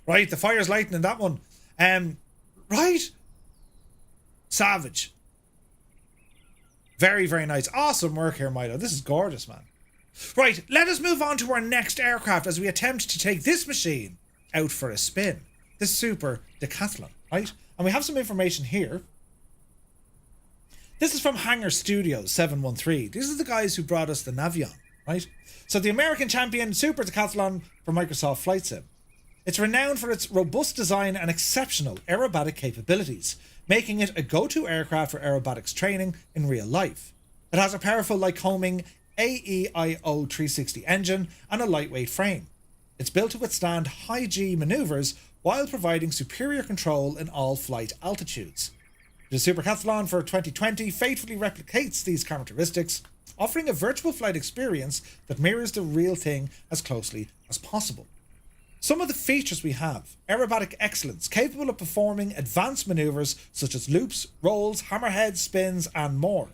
Right, the fire's lighting in that one. Right. Savage. Very, very nice. Awesome work here, Milo. This is gorgeous, man. Right, let us move on to our next aircraft as we attempt to take this machine out for a spin. The Super Decathlon, right? And we have some information here. This is from Hangar Studio 713. These are the guys who brought us the Navion, right? So the American champion Super Decathlon for Microsoft Flight Sim. It's renowned for its robust design and exceptional aerobatic capabilities, making it a go-to aircraft for aerobatics training in real life. It has a powerful Lycoming AEIO 360 engine and a lightweight frame. It's built to withstand high G maneuvers while providing superior control in all flight altitudes. The Super Decathlon for 2020 faithfully replicates these characteristics, offering a virtual flight experience that mirrors the real thing as closely as possible. Some of the features we have: aerobatic excellence, capable of performing advanced maneuvers such as loops, rolls, hammerheads, spins, and more.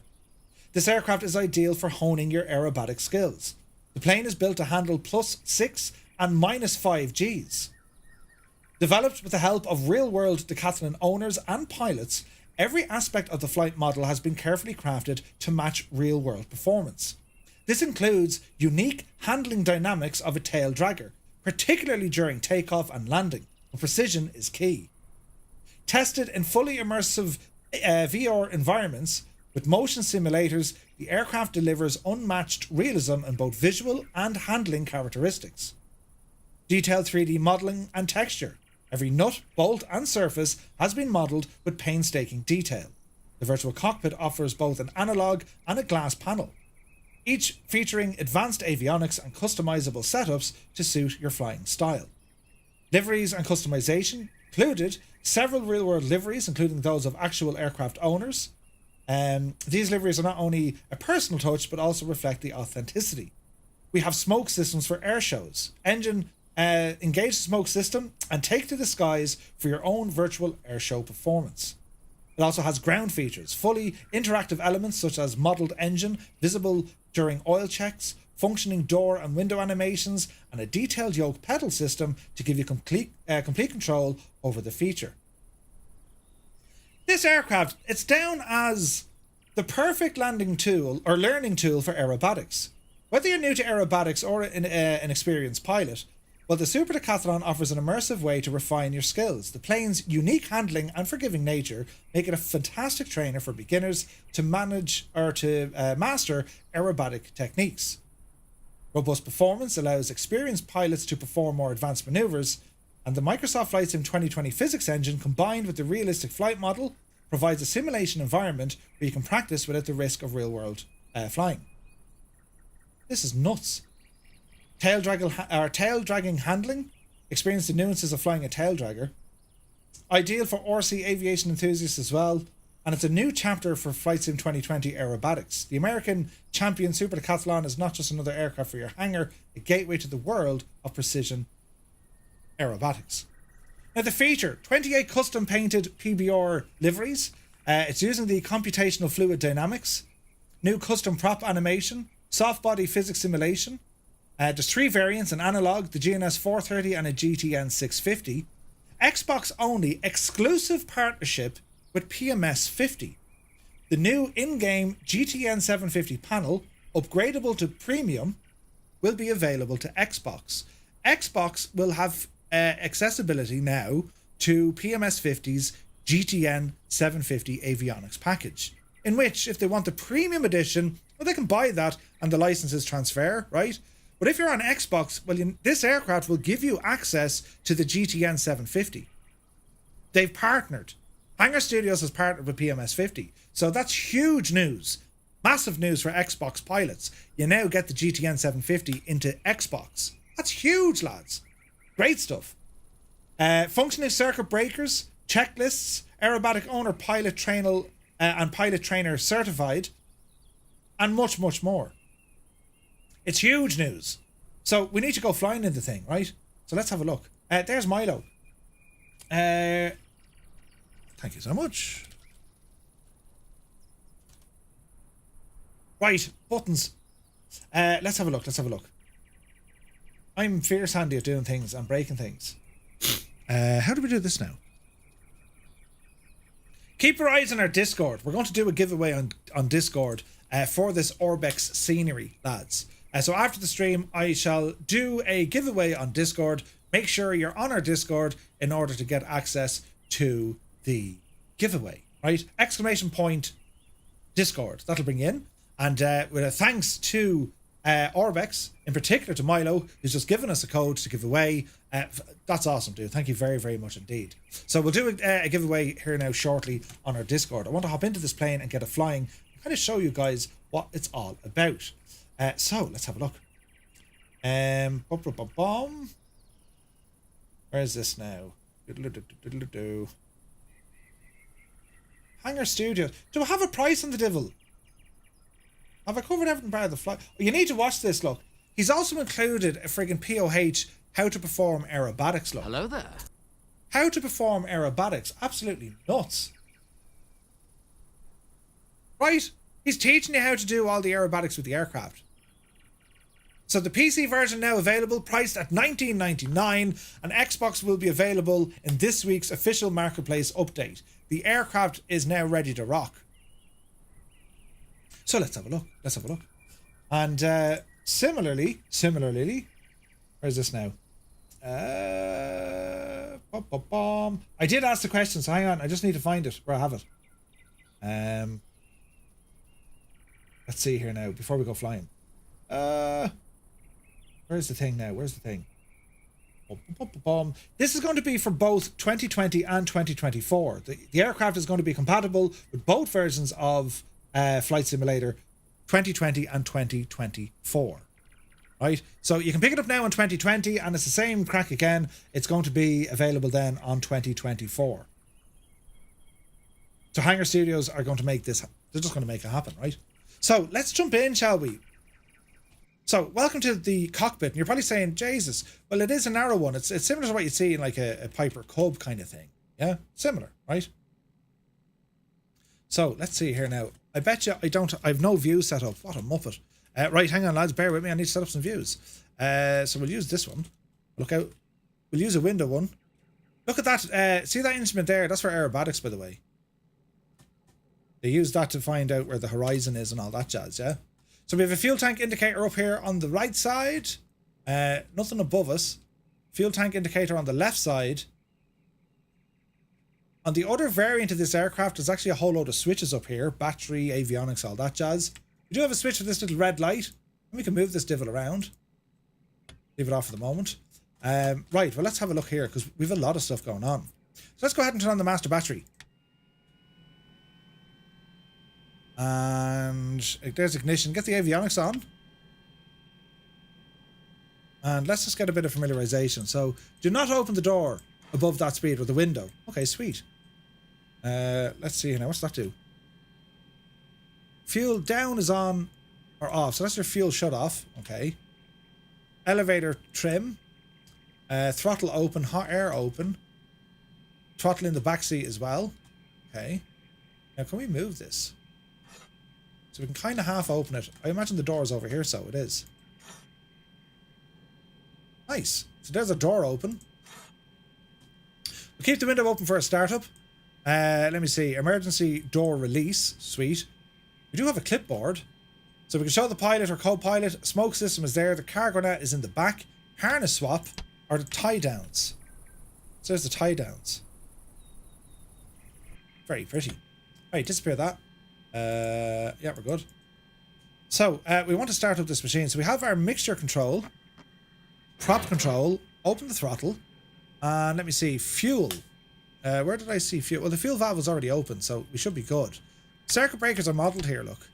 This aircraft is ideal for honing your aerobatic skills. The plane is built to handle +6 and -5 Gs. Developed with the help of real-world Decathlon owners and pilots, every aspect of the flight model has been carefully crafted to match real-world performance. This includes unique handling dynamics of a tail dragger, particularly during takeoff and landing, where precision is key. Tested in fully immersive VR environments with motion simulators, the aircraft delivers unmatched realism in both visual and handling characteristics. Detailed 3D modelling and texture. Every nut, bolt and surface has been modelled with painstaking detail. The virtual cockpit offers both an analogue and a glass panel, each featuring advanced avionics and customizable setups to suit your flying style. Liveries and customization included several real-world liveries, including those of actual aircraft owners. These liveries are not only a personal touch, but also reflect the authenticity. We have smoke systems for air shows. Engage the smoke system and take to the skies for your own virtual air show performance. It also has ground features, fully interactive elements such as modelled engine, visible during oil checks, functioning door and window animations, and a detailed yoke pedal system to give you complete control over the feature. This aircraft, it's down as the perfect landing tool or learning tool for aerobatics. Whether you're new to aerobatics or an experienced pilot, well, the Super Decathlon offers an immersive way to refine your skills. The plane's unique handling and forgiving nature make it a fantastic trainer for beginners to manage or to master aerobatic techniques. Robust performance allows experienced pilots to perform more advanced maneuvers, and the Microsoft Flight Sim 2020 physics engine, combined with the realistic flight model, provides a simulation environment where you can practice without the risk of real-world flying. This is nuts. Tail dragging handling. Experience the nuances of flying a tail dragger. Ideal for RC aviation enthusiasts as well. And it's a new chapter for Flight Sim 2020 aerobatics. The American champion Super Decathlon is not just another aircraft for your hangar, a gateway to the world of precision aerobatics. Now the feature, 28 custom painted PBR liveries. It's using the computational fluid dynamics. New custom prop animation. Soft body physics simulation. There's 3 variants, an analog, the GNS 430 and a GTN 650. Xbox only exclusive partnership with PMS 50. The new in-game GTN 750 panel, upgradable to premium, will be available to Xbox. Xbox will have accessibility now to PMS 50's GTN 750 avionics package, in which, if they want the premium edition, well, they can buy that and the licenses transfer, right? But if you're on Xbox, well, this aircraft will give you access to the GTN 750. They've partnered. Hangar Studios has partnered with PMS 50. So that's huge news. Massive news for Xbox pilots. You now get the GTN 750 into Xbox. That's huge, lads. Great stuff. Functioning circuit breakers, checklists, aerobatic owner, pilot trainer certified, and much, much more. It's huge news. So we need to go flying in the thing, right? So let's have a look. There's Milo. Thank you so much. Right, buttons. Let's have a look. I'm fierce handy at doing things and breaking things. How do we do this now? Keep your eyes on our Discord. We're going to do a giveaway on Discord for this Orbx scenery, lads. So after the stream, I shall do a giveaway on Discord. Make sure you're on our Discord in order to get access to the giveaway, right? Exclamation point Discord. That'll bring you in. And with a thanks to Orbx, in particular to Milo, who's just given us a code to give away. That's awesome, dude. Thank you very, very much indeed. So we'll do a giveaway here now shortly on our Discord. I want to hop into this plane and get it flying and kind of show you guys what it's all about. So let's have a look. Where is this now? Hangar Studio. Do I have a price on the devil? Have I covered everything part of the flight? You need to watch this, look. He's also included a friggin' POH, how to perform aerobatics, look. Hello there. How to perform aerobatics. Absolutely nuts. Right? He's teaching you how to do all the aerobatics with the aircraft. So the PC version now available, priced at $19.99, and Xbox will be available in this week's official marketplace update. The aircraft is now ready to rock. So let's have a look. And similarly, where's this now? I did ask the question, so hang on. I just need to find it where I have it. Let's see here now before we go flying. Where's the thing now? This is going to be for both 2020 and 2024. The aircraft is going to be compatible with both versions of Flight Simulator 2020 and 2024. Right? So you can pick it up now in 2020 and it's the same crack again. It's going to be available then on 2024. So Hangar Studios are going to make this, they're just going to make it happen, right? So let's jump in, shall we? So welcome to the cockpit. And you're probably saying, Jesus, well, it is a narrow one. It's similar to what you'd see in like a Piper Cub kind of thing. Yeah, similar, right? So let's see here now. I bet you I've no view set up. What a muppet. Right, hang on, lads, bear with me. I need to set up some views. So we'll use this one. Look out. We'll use a window one. Look at that. See that instrument there? That's for aerobatics, by the way. They use that to find out where the horizon is and all that jazz, yeah? So we have a fuel tank indicator up here on the right side. Nothing above us. Fuel tank indicator on the left side. On the other variant of this aircraft, there's actually a whole load of switches up here. Battery, avionics, all that jazz. We do have a switch for this little red light. And we can move this divil around. Leave it off for the moment. Right, well, let's have a look here because we've a lot of stuff going on. So let's go ahead and turn on the master battery. And there's ignition. Get the avionics on. And let's just get a bit of familiarization. So do not open the door above that speed or the window. Okay, sweet. Let's see now. What's that do? Fuel down is on or off. So that's your fuel shut off. Okay. Elevator trim. Throttle open. Hot air open. Throttle in the back seat as well. Okay. Now can we move this? So we can kind of half open it. I imagine the door is over here, so it is. Nice. So there's a door open. We'll keep the window open for a startup. Let me see. Emergency door release. Sweet. We do have a clipboard. So we can show the pilot or co-pilot. Smoke system is there. The cargo net is in the back. Harness swap are the tie downs. So there's the tie downs. Very pretty. Right, disappear that. Yeah, we're good. So we want to start up this machine. So we have our mixture control, prop control, open the throttle, and let me see, fuel. Where did I see fuel? Well, the fuel valve was already open, so we should be good. Circuit breakers are modeled here, look.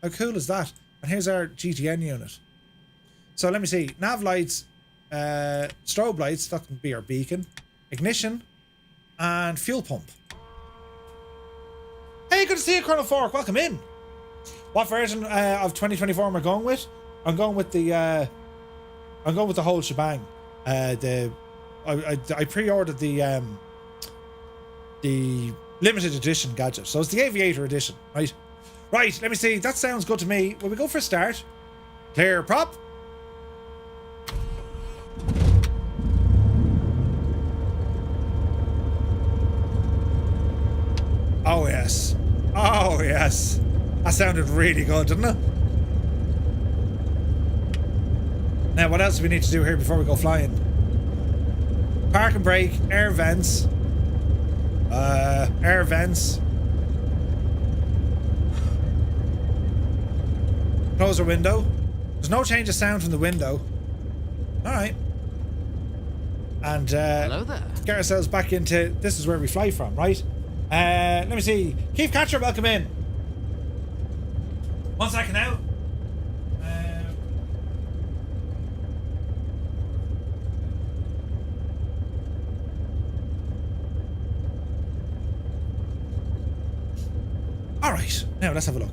How cool is that? And here's our GTN unit. So let me see, nav lights, strobe lights, that can be our beacon, ignition, and fuel pump. Hey, good to see you, Colonel Fork. Welcome in. What version of 2024 am I going with? I'm going with the whole shebang. I pre-ordered the limited edition gadget, so it's the Aviator edition, right? Right. Let me see. That sounds good to me. Will we go for a start? Clear prop. Oh yes. Oh yes. That sounded really good, didn't it? Now what else do we need to do here before we go flying? Park and brake, air vents. Air vents. Close our window. There's no change of sound from the window. Alright. And hello there. Get ourselves back into, this is where we fly from, right? Let me see. Keith Catcher, welcome in. 1 second now. Alright, now let's have a look.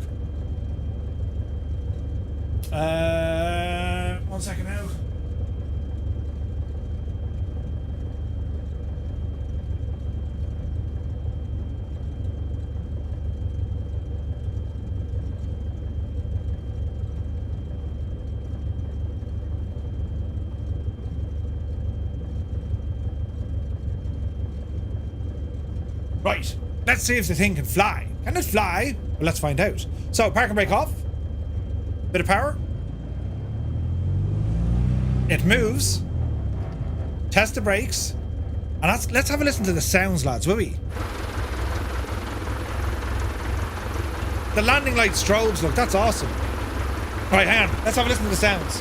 1 second now. Right, let's see if the thing can fly. Can it fly? Well, let's find out. So, park and brake off. Bit of power. It moves. Test the brakes. And let's have a listen to the sounds, lads, will we? The landing light strobes, look, that's awesome. Right, hang on. Let's have a listen to the sounds.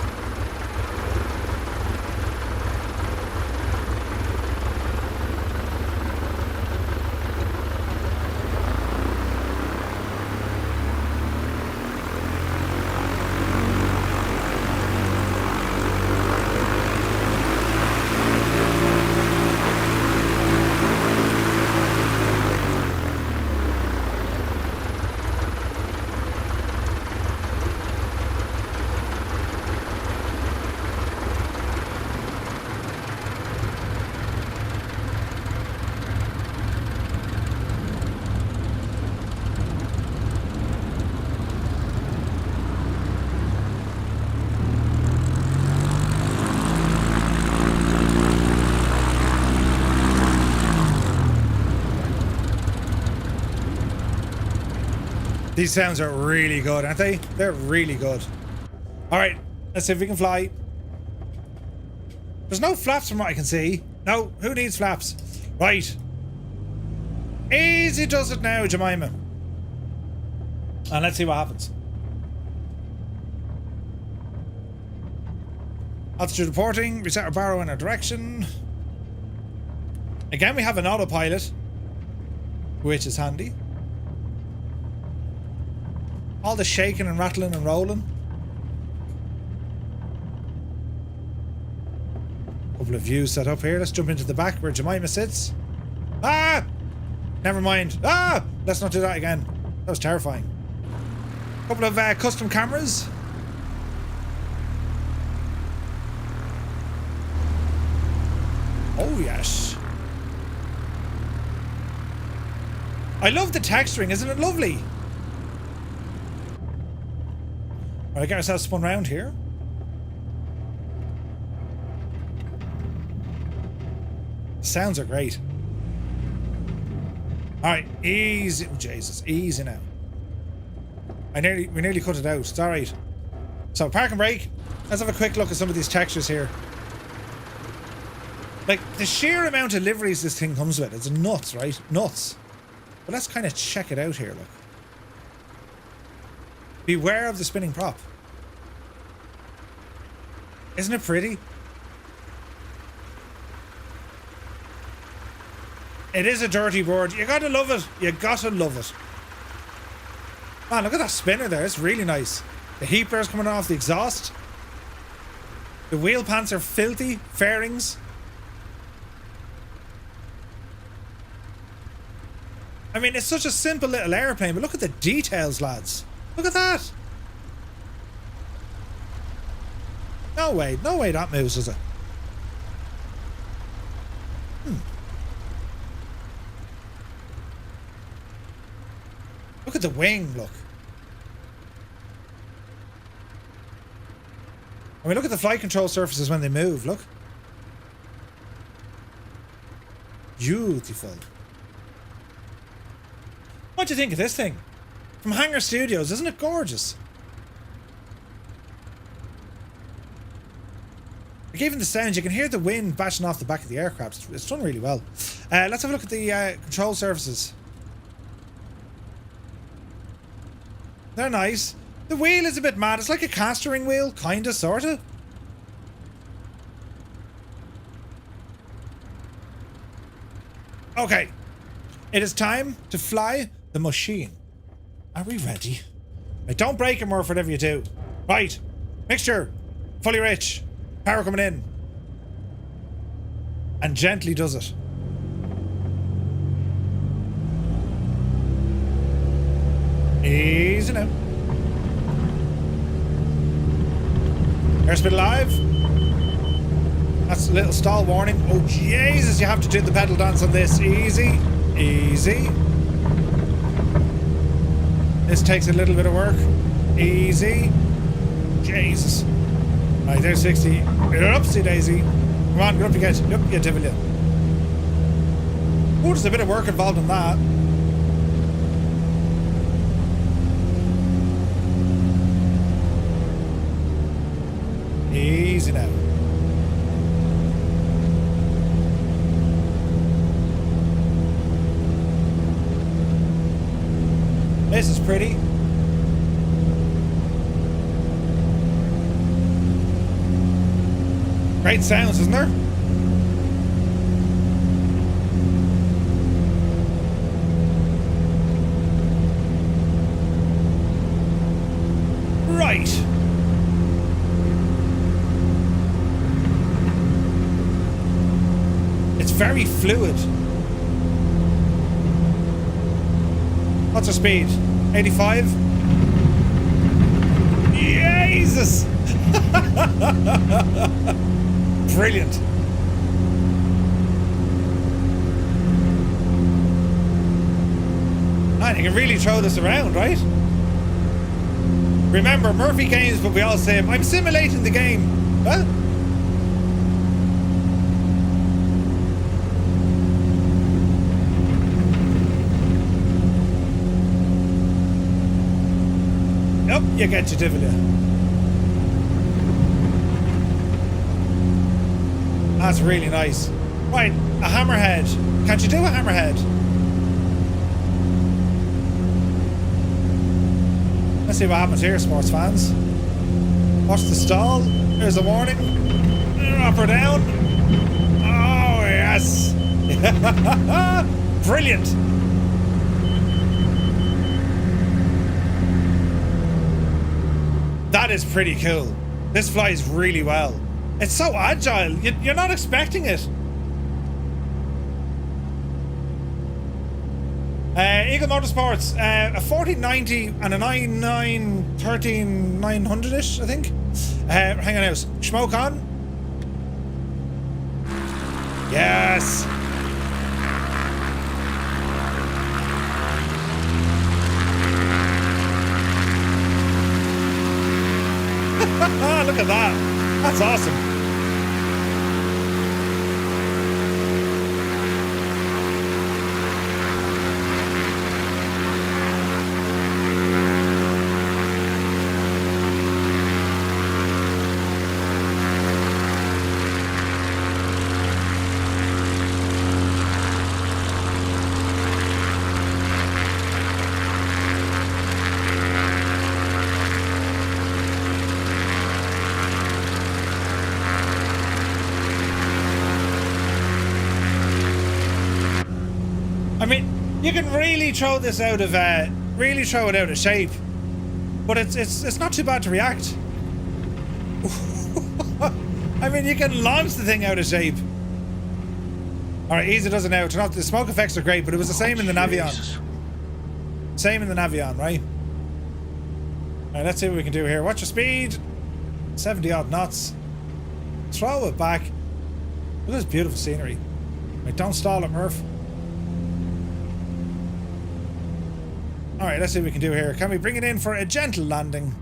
These sounds are really good, aren't they? They're really good. All right, let's see if we can fly. There's no flaps from what I can see. No, who needs flaps? Right. Easy does it now, Jemima. And let's see what happens. Altitude reporting. Reset our barrow in our direction. Again, we have an autopilot, which is handy. All the shaking and rattling and rolling. Couple of views set up here. Let's jump into the back where Jemima sits. Ah! Never mind. Ah! Let's not do that again. That was terrifying. Couple of custom cameras. Oh, yes. I love the texturing. Isn't it lovely? Alright, get ourselves spun round here. Sounds are great. Alright, easy. Oh, Jesus, easy now. We nearly cut it out. It's alright. So, park and brake. Let's have a quick look at some of these textures here. Like, the sheer amount of liveries this thing comes with, it's nuts, right? Nuts. But let's kind of check it out here, look. Beware of the spinning prop. Isn't it pretty? It is a dirty board. You gotta love it. You gotta love it. Man, look at that spinner there. It's really nice. The heat bear's coming off the exhaust. The wheel pants are filthy. Fairings. I mean, it's such a simple little airplane, but look at the details, lads. Look at that. No way that moves, does it? Look at the wing, look. I mean, look at the flight control surfaces when they move, look. Beautiful. What do you think of this thing? From Hangar Studios, isn't it gorgeous? Like, even the sound, you can hear the wind bashing off the back of the aircraft. It's done really well. Let's have a look at the control surfaces. They're nice. The wheel is a bit mad. It's like a castering wheel, kinda, sorta. Okay. It is time to fly the machine. Are we ready? Right, don't break it, Murph, whatever you do. Right. Mixture. Fully rich. Power coming in. And gently does it. Easy now. Airspeed alive. That's a little stall warning. Oh Jesus, you have to do the pedal dance on this. Easy. Easy. This takes a little bit of work. Easy. Jesus. Right, there's 60. You're upsy daisy. Come on, get up you get. Up you devil. Oh, there's a bit of work involved in that. Easy now. This is pretty. Great sounds, isn't there? Right. It's very fluid. What's our speed? 85? Jesus! Brilliant. Man, you can really throw this around, right? Remember, Murphy games, but we all say, I'm simulating the game. Well, You get you, devil, you. That's really nice. Right, a hammerhead. Can't you do a hammerhead? Let's see what happens here, sports fans. Watch the stall. There's a warning. Up or down. Oh, yes. Brilliant. That is pretty cool. This flies really well. It's so agile. You're not expecting it. Eagle Motorsports, a 1490 and a 900-ish, I think. Hang on now. Smoke on. Yes. Look at that. That's awesome. I mean, you can really throw this out of really throw it out of shape, but it's not too bad to react. I mean, you can launch the thing out of shape. All right, easy does it now. The smoke effects are great, but it was the same in the Navion. Same in the Navion, right? All right, let's see what we can do here. Watch your speed. 70 odd knots. Throw it back. Look at this beautiful scenery. Right, don't stall it, Murph. Alright, let's see what we can do here. Can we bring it in for a gentle landing?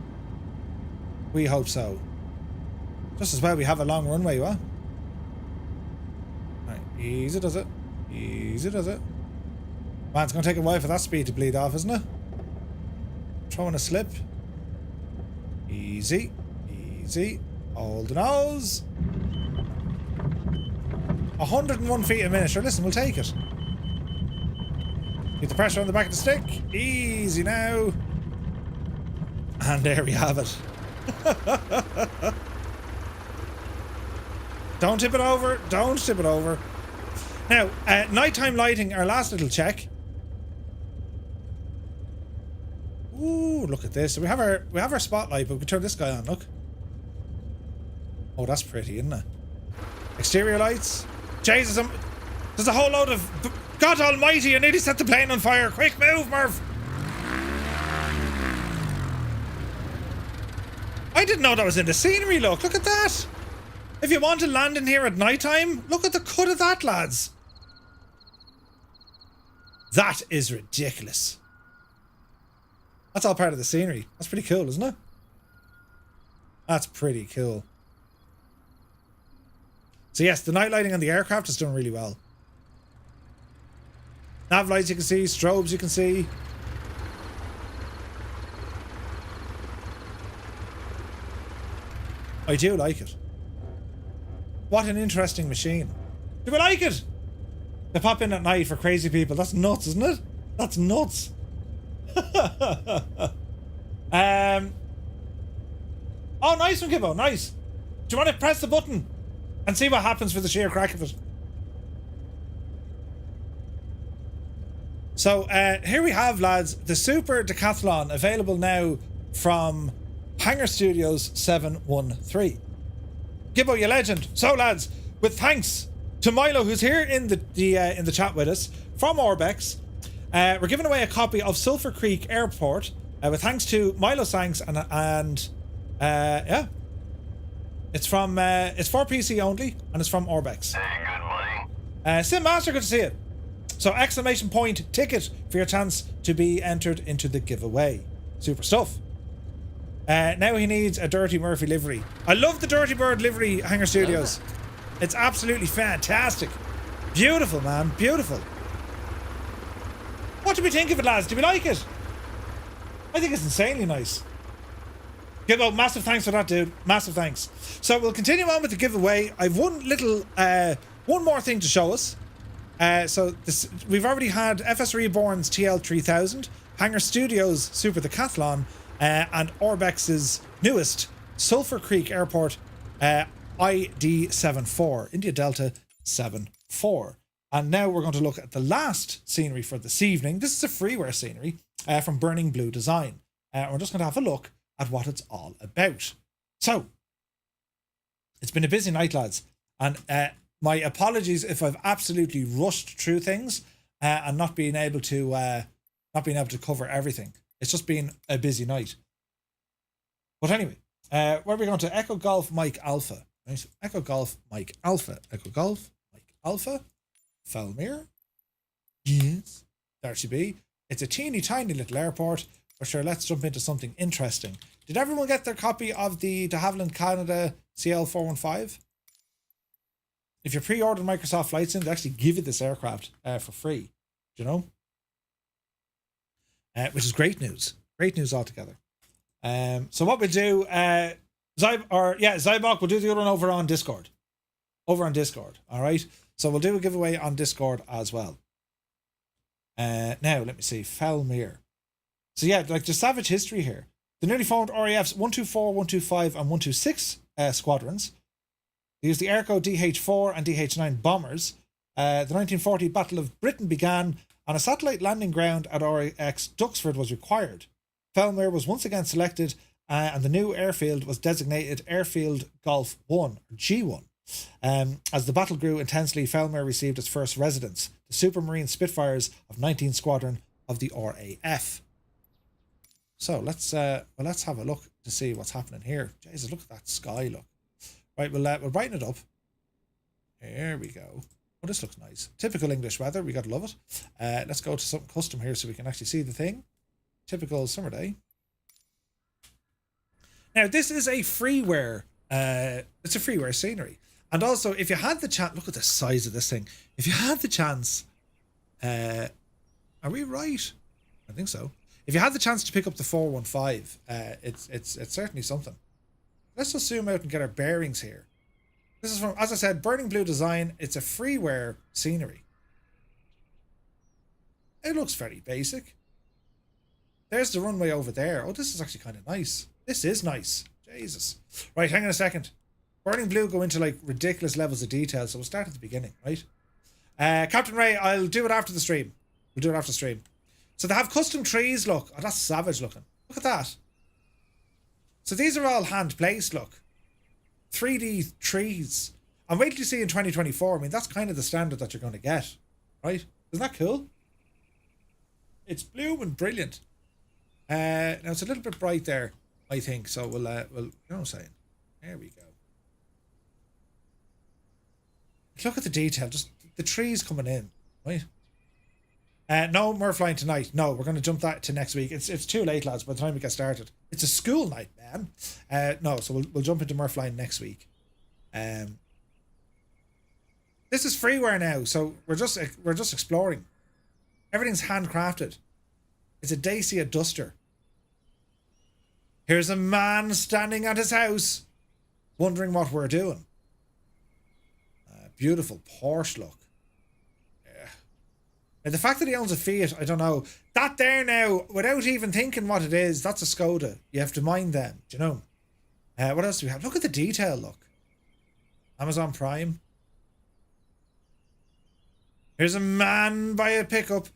We hope so. Just as well we have a long runway, what? Alright, easy does it. Easy does it. Man, it's going to take a while for that speed to bleed off, isn't it? Throwing a slip. Easy. Easy. Hold the nose. 101 feet a minute. Sure, listen, we'll take it. Keep the pressure on the back of the stick. Easy now. And there we have it. Don't tip it over. Don't tip it over. Now, nighttime lighting, our last little check. Ooh, look at this. So we have our spotlight, but we can turn this guy on, look. Oh, that's pretty, isn't it? Exterior lights. Jesus, there's a whole load of... God almighty, I nearly set the plane on fire. Quick move, Murph. I didn't know that was in the scenery, look. Look at that. If you want to land in here at nighttime, look at the cut of that, lads. That is ridiculous. That's all part of the scenery. That's pretty cool, isn't it? That's pretty cool. So yes, the night lighting on the aircraft is done really well. Nav lights you can see, strobes you can see. I do like it. What an interesting machine. Do we like it? They pop in at night for crazy people. That's nuts, isn't it? That's nuts. Oh, nice one, Gibbo. Nice. Do you want to press the button and see what happens for the sheer crack of it? So here we have, lads, the Super Decathlon, available now from Hangar Studios 713. Gibbo, you legend. So, lads, with thanks to Milo, who's here in the chat with us from Orbx, we're giving away a copy of Sulphur Creek Airport with thanks to Milo Sanks and yeah, it's for PC only and it's from Orbx. Hey, good buddy. Sim Master, good to see you. So exclamation point ticket for your chance to be entered into the giveaway. Super stuff. Now he needs a Dirty Murphy livery. I love the Dirty Bird livery, Hangar Studios. It's absolutely fantastic. Beautiful, man. Beautiful. What do we think of it, lads? Do we like it? I think it's insanely nice. Gibbo, massive thanks for that, dude. Massive thanks. So we'll continue on with the giveaway. I've one more thing to show us. So we've already had FSReborn's TL3000, Hangar Studio's Super Decathlon, and Orbx's newest Sulphur Creek Airport ID74, India Delta 74. And now we're going to look at the last scenery for this evening. This is a freeware scenery from Burning Blue Design. We're just going to have a look at what it's all about. So, it's been a busy night, lads. And my apologies if I've absolutely rushed through things and not being able to cover everything. It's just been a busy night. But anyway, where are we going to? Echo Golf Mike Alpha. Right? Echo Golf Mike Alpha. Echo Golf Mike Alpha. Fowlmere. Yes. There she be. It's a teeny tiny little airport. But sure, let's jump into something interesting. Did everyone get their copy of the de Havilland Canada CL415? If you pre-ordered Microsoft Flight Sim, they actually give you this aircraft for free. Do you know? Which is great news. Great news altogether. So what we'll do, Zybok, we'll do the other one over on Discord. Over on Discord, all right? So we'll do a giveaway on Discord as well. Now, let me see. Fowlmere. So yeah, like the savage history here. The newly formed RAF's 124, 125 and 126 squadrons. They used the Airco DH-4 and DH-9 bombers. The 1940 Battle of Britain began and a satellite landing ground at Orbx Duxford was required. Fowlmere was once again selected and the new airfield was designated Airfield Golf 1, or G1. As the battle grew intensely, Fowlmere received its first residents, the Supermarine Spitfires of 19th Squadron of the RAF. So let's have a look to see what's happening here. Jesus, look at that sky, look. Right, we'll brighten it up. Here we go. Oh, this looks nice. Typical English weather, we gotta love it. Let's go to something custom here so we can actually see the thing. Typical summer day. Now, this is a freeware, it's a freeware scenery. And also, if you had the chance, look at the size of this thing. If you had the chance, are we right? I think so. If you had the chance to pick up the 415, it's certainly something. Let's just zoom out and get our bearings here. This is from, as I said, Burning Blue Design. It's a freeware scenery. It looks very basic. There's the runway over there. Oh, this is actually kind of nice. This is nice. Jesus. Right, hang on a second. Burning Blue go into like ridiculous levels of detail, so we'll start at the beginning, right? Captain Ray, I'll do it after the stream. We'll do it after the stream. So they have custom trees, look. Oh, that's savage looking. Look at that. So these are all hand placed, look. 3D trees. And wait till you see in 2024. I mean, that's kind of the standard that you're going to get, right? Isn't that cool? It's blue and brilliant. Now it's a little bit bright there, I think. So we'll you know what I'm saying? There we go. Look at the detail, just the trees coming in, right? No Murphline tonight. No, we're going to jump that to next week. It's too late, lads, by the time we get started. It's a school night, man. No, so we'll jump into Murphline next week. This is freeware now, so we're just exploring. Everything's handcrafted. It's a Dacia Duster. Here's a man standing at his house, wondering what we're doing. Beautiful Porsche look. Yeah. Now, the fact that he owns a Fiat, I don't know. That there now, without even thinking what it is, that's a Skoda. You have to mind them, do you know? What else do we have? Look at the detail, look. Amazon Prime. Here's a man by a pickup.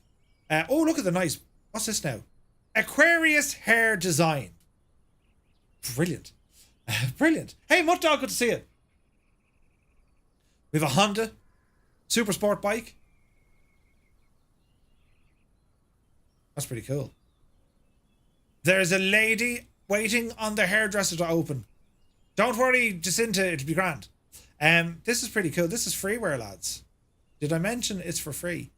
Oh, look at the nice... What's this now? Aquarius hair design. Brilliant. Brilliant. Hey, Mutt Dog, good to see you. We have a Honda Super Sport bike. That's pretty cool. There's a lady waiting on the hairdresser to open. Don't worry, Jacinta, it'll be grand. This is pretty cool. This is freeware, lads. Did I mention it's for free?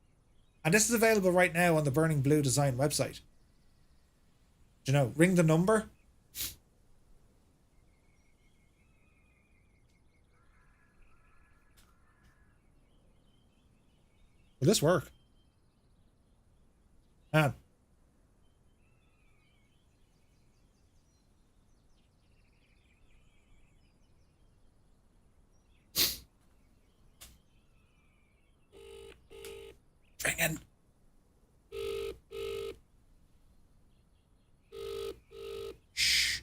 And this is available right now on the Burning Blue Design website. Do you know, ring the number. Will this work? ringing. Shh.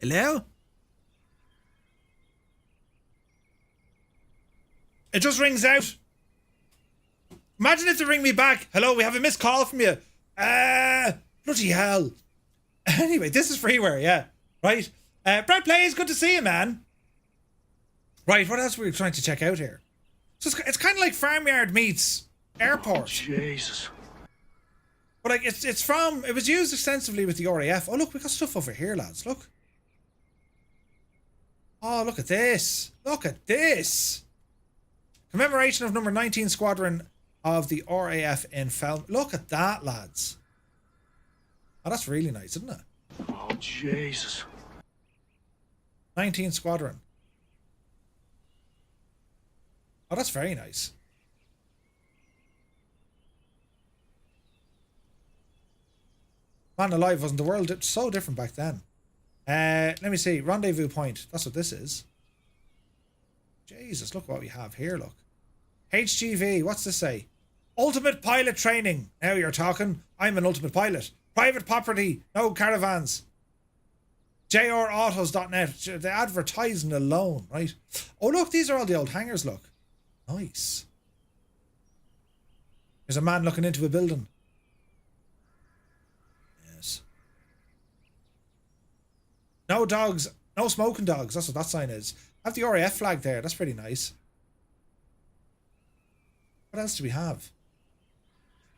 Hello? It just rings out. Imagine if they ring me back. Hello, we have a missed call from you. Bloody hell. Anyway, this is freeware, yeah. Right. Brad Plays, good to see you, man. Right, what else were we trying to check out here? So it's kind of like Farmyard meets Airport. Oh, Jesus. But like, it was used extensively with the RAF. Oh, look, we got stuff over here, lads. Look. Oh, look at this. Look at this. Commemoration of number 19 Squadron of the RAF in Fowlmere. Look at that, lads. Oh, that's really nice, isn't it? Oh, Jesus. 19 Squadron. Oh, that's very nice. Man alive, wasn't the world so different back then? Let me see. Rendezvous point. That's what this is. Jesus, look what we have here, look. HGV, what's this say? Ultimate pilot training. Now you're talking. I'm an ultimate pilot. Private property, no caravans. jrautos.net. The advertising alone, right? Oh, look, these are all the old hangars, look. Nice. There's a man looking into a building. Yes. No dogs, no smoking dogs. That's what that sign is. I have the RAF flag there. That's pretty nice. What else do we have?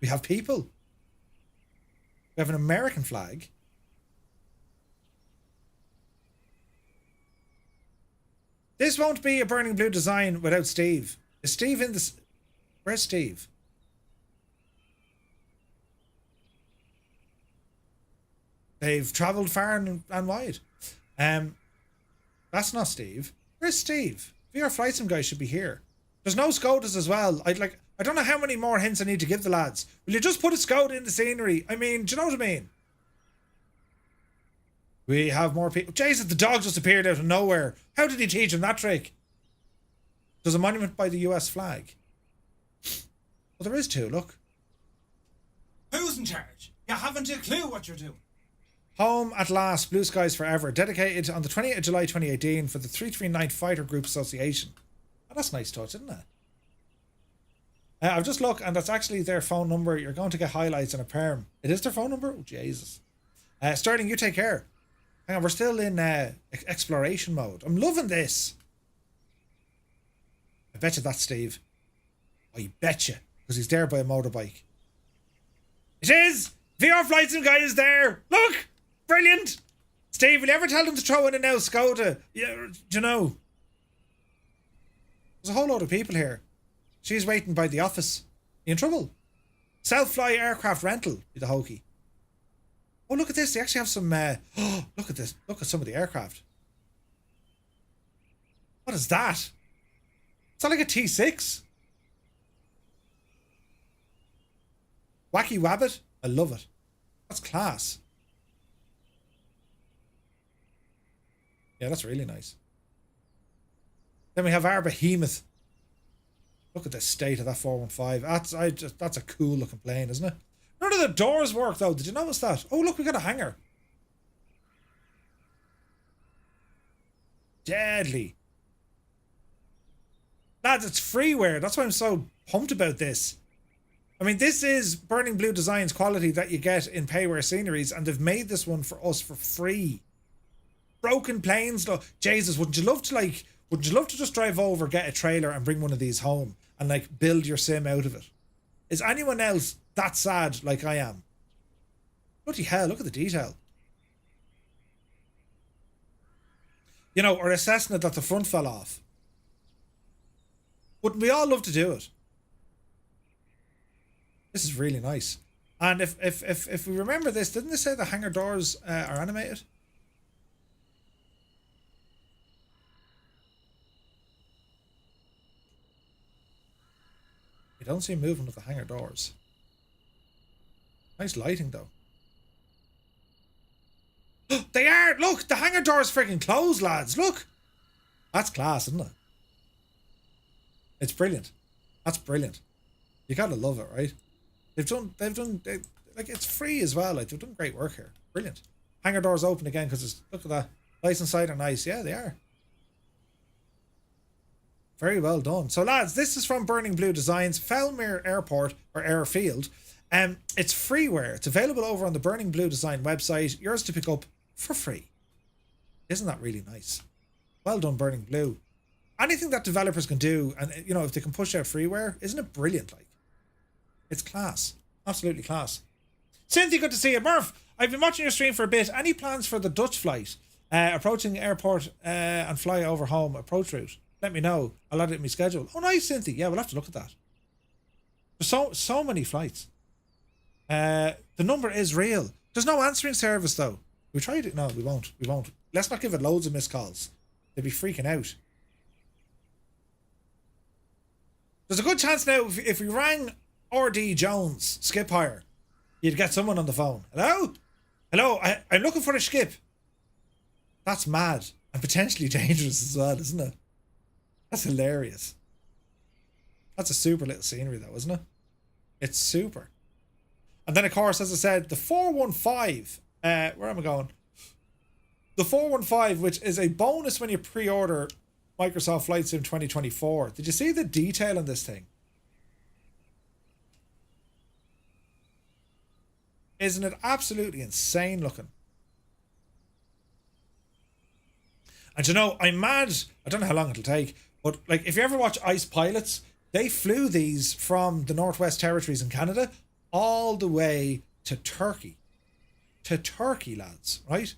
We have people. We have an American flag. This won't be a burning blue design without Steve. Is Steve in this? Where's Steve? They've travelled far and wide. That's not Steve. Where's Steve? VR Flight Sim guys should be here. There's no SCOTAs as well. I don't know how many more hints I need to give the lads. Will you just put a SCOTA in the scenery? I mean, do you know what I mean? We have more people. Jesus, the dog just appeared out of nowhere. How did he teach him that trick? There's a monument by the US flag. Well, there is two, look. Who's in charge? You haven't a clue what you're doing. Home at last, Blue Skies Forever. Dedicated on the 28th of July 2018 for the 339 Fighter Group Association. Oh, that's a nice touch, isn't it? I've just looked, and that's actually their phone number. You're going to get highlights and a perm. It is their phone number? Oh, Jesus. Sterling, you take care. Hang on, we're still in exploration mode. I'm loving this. I bet you that's Steve. I bet you, because he's there by a motorbike. It is! VR Flight Sim guy is there! Look! Brilliant! Steve, will you ever tell them to throw in a now SCOTA? Yeah, do you know? There's a whole load of people here. She's waiting by the office. You in trouble? Self-fly aircraft rental, be the hokey. Oh, look at this. They actually have some... look at this. Look at some of the aircraft. What is that? Is that like a T6? Wacky Wabbit? I love it. That's class. Yeah, that's really nice. Then we have our behemoth. Look at the state of that 415. That's a cool looking plane, isn't it? None of the doors work though. Did you notice that? Oh, look, we got a hangar. Deadly. Lads, it's freeware. That's why I'm so pumped about this. I mean, this is Burning Blue Designs quality that you get in payware sceneries, and they've made this one for us for free. Broken planes, though. Jesus, wouldn't you love to just drive over, get a trailer, and bring one of these home and like build your sim out of it? Is anyone else that sad like I am? Bloody hell, look at the detail. You know, or a Cessna that the front fell off. Wouldn't we all love to do it? This is really nice. And if we remember this, didn't they say the hangar doors are animated? You don't see movement of the hangar doors. Nice lighting though. They are. Look, the hangar door is freaking closed, lads. Look. That's class, isn't it? It's brilliant. That's brilliant. You gotta love it, right? Like, it's free as well. Like, they've done great work here. Brilliant. Hangar doors open again because look at that. Lights inside are nice. Yeah, they are. Very well done. So, lads, this is from Burning Blue Designs, Fowlmere Airport or Airfield. It's freeware. It's available over on the Burning Blue Design website. Yours to pick up for free. Isn't that really nice? Well done, Burning Blue. Anything that developers can do, and you know, if they can push out freeware, isn't it brilliant? Like, it's class. Absolutely class. Cynthia, good to see you. Murph, I've been watching your stream for a bit. Any plans for the Dutch flight? Approaching the airport and fly over home approach route. Let me know. I'll add it in my schedule. Oh, nice, Cynthia. Yeah, we'll have to look at that. There's so many flights. The number is real. There's no answering service though. We tried it. No, we won't. We won't. Let's not give it loads of missed calls. They'd be freaking out. There's a good chance now if we rang RD Jones, skip hire, you'd get someone on the phone. Hello? Hello, I'm looking for a skip. That's mad and potentially dangerous as well, isn't it? That's hilarious. That's a super little scenery though, isn't it? It's super. And then of course, as I said, the 415, where am I going? The 415, which is a bonus when you pre-order Microsoft Flight Sim 2024. Did you see the detail on this thing? Isn't it absolutely insane looking? And you know, I'm mad. I don't know how long it'll take, but like if you ever watch Ice Pilots, they flew these from the Northwest Territories in Canada all the way to Turkey. To Turkey, lads, right?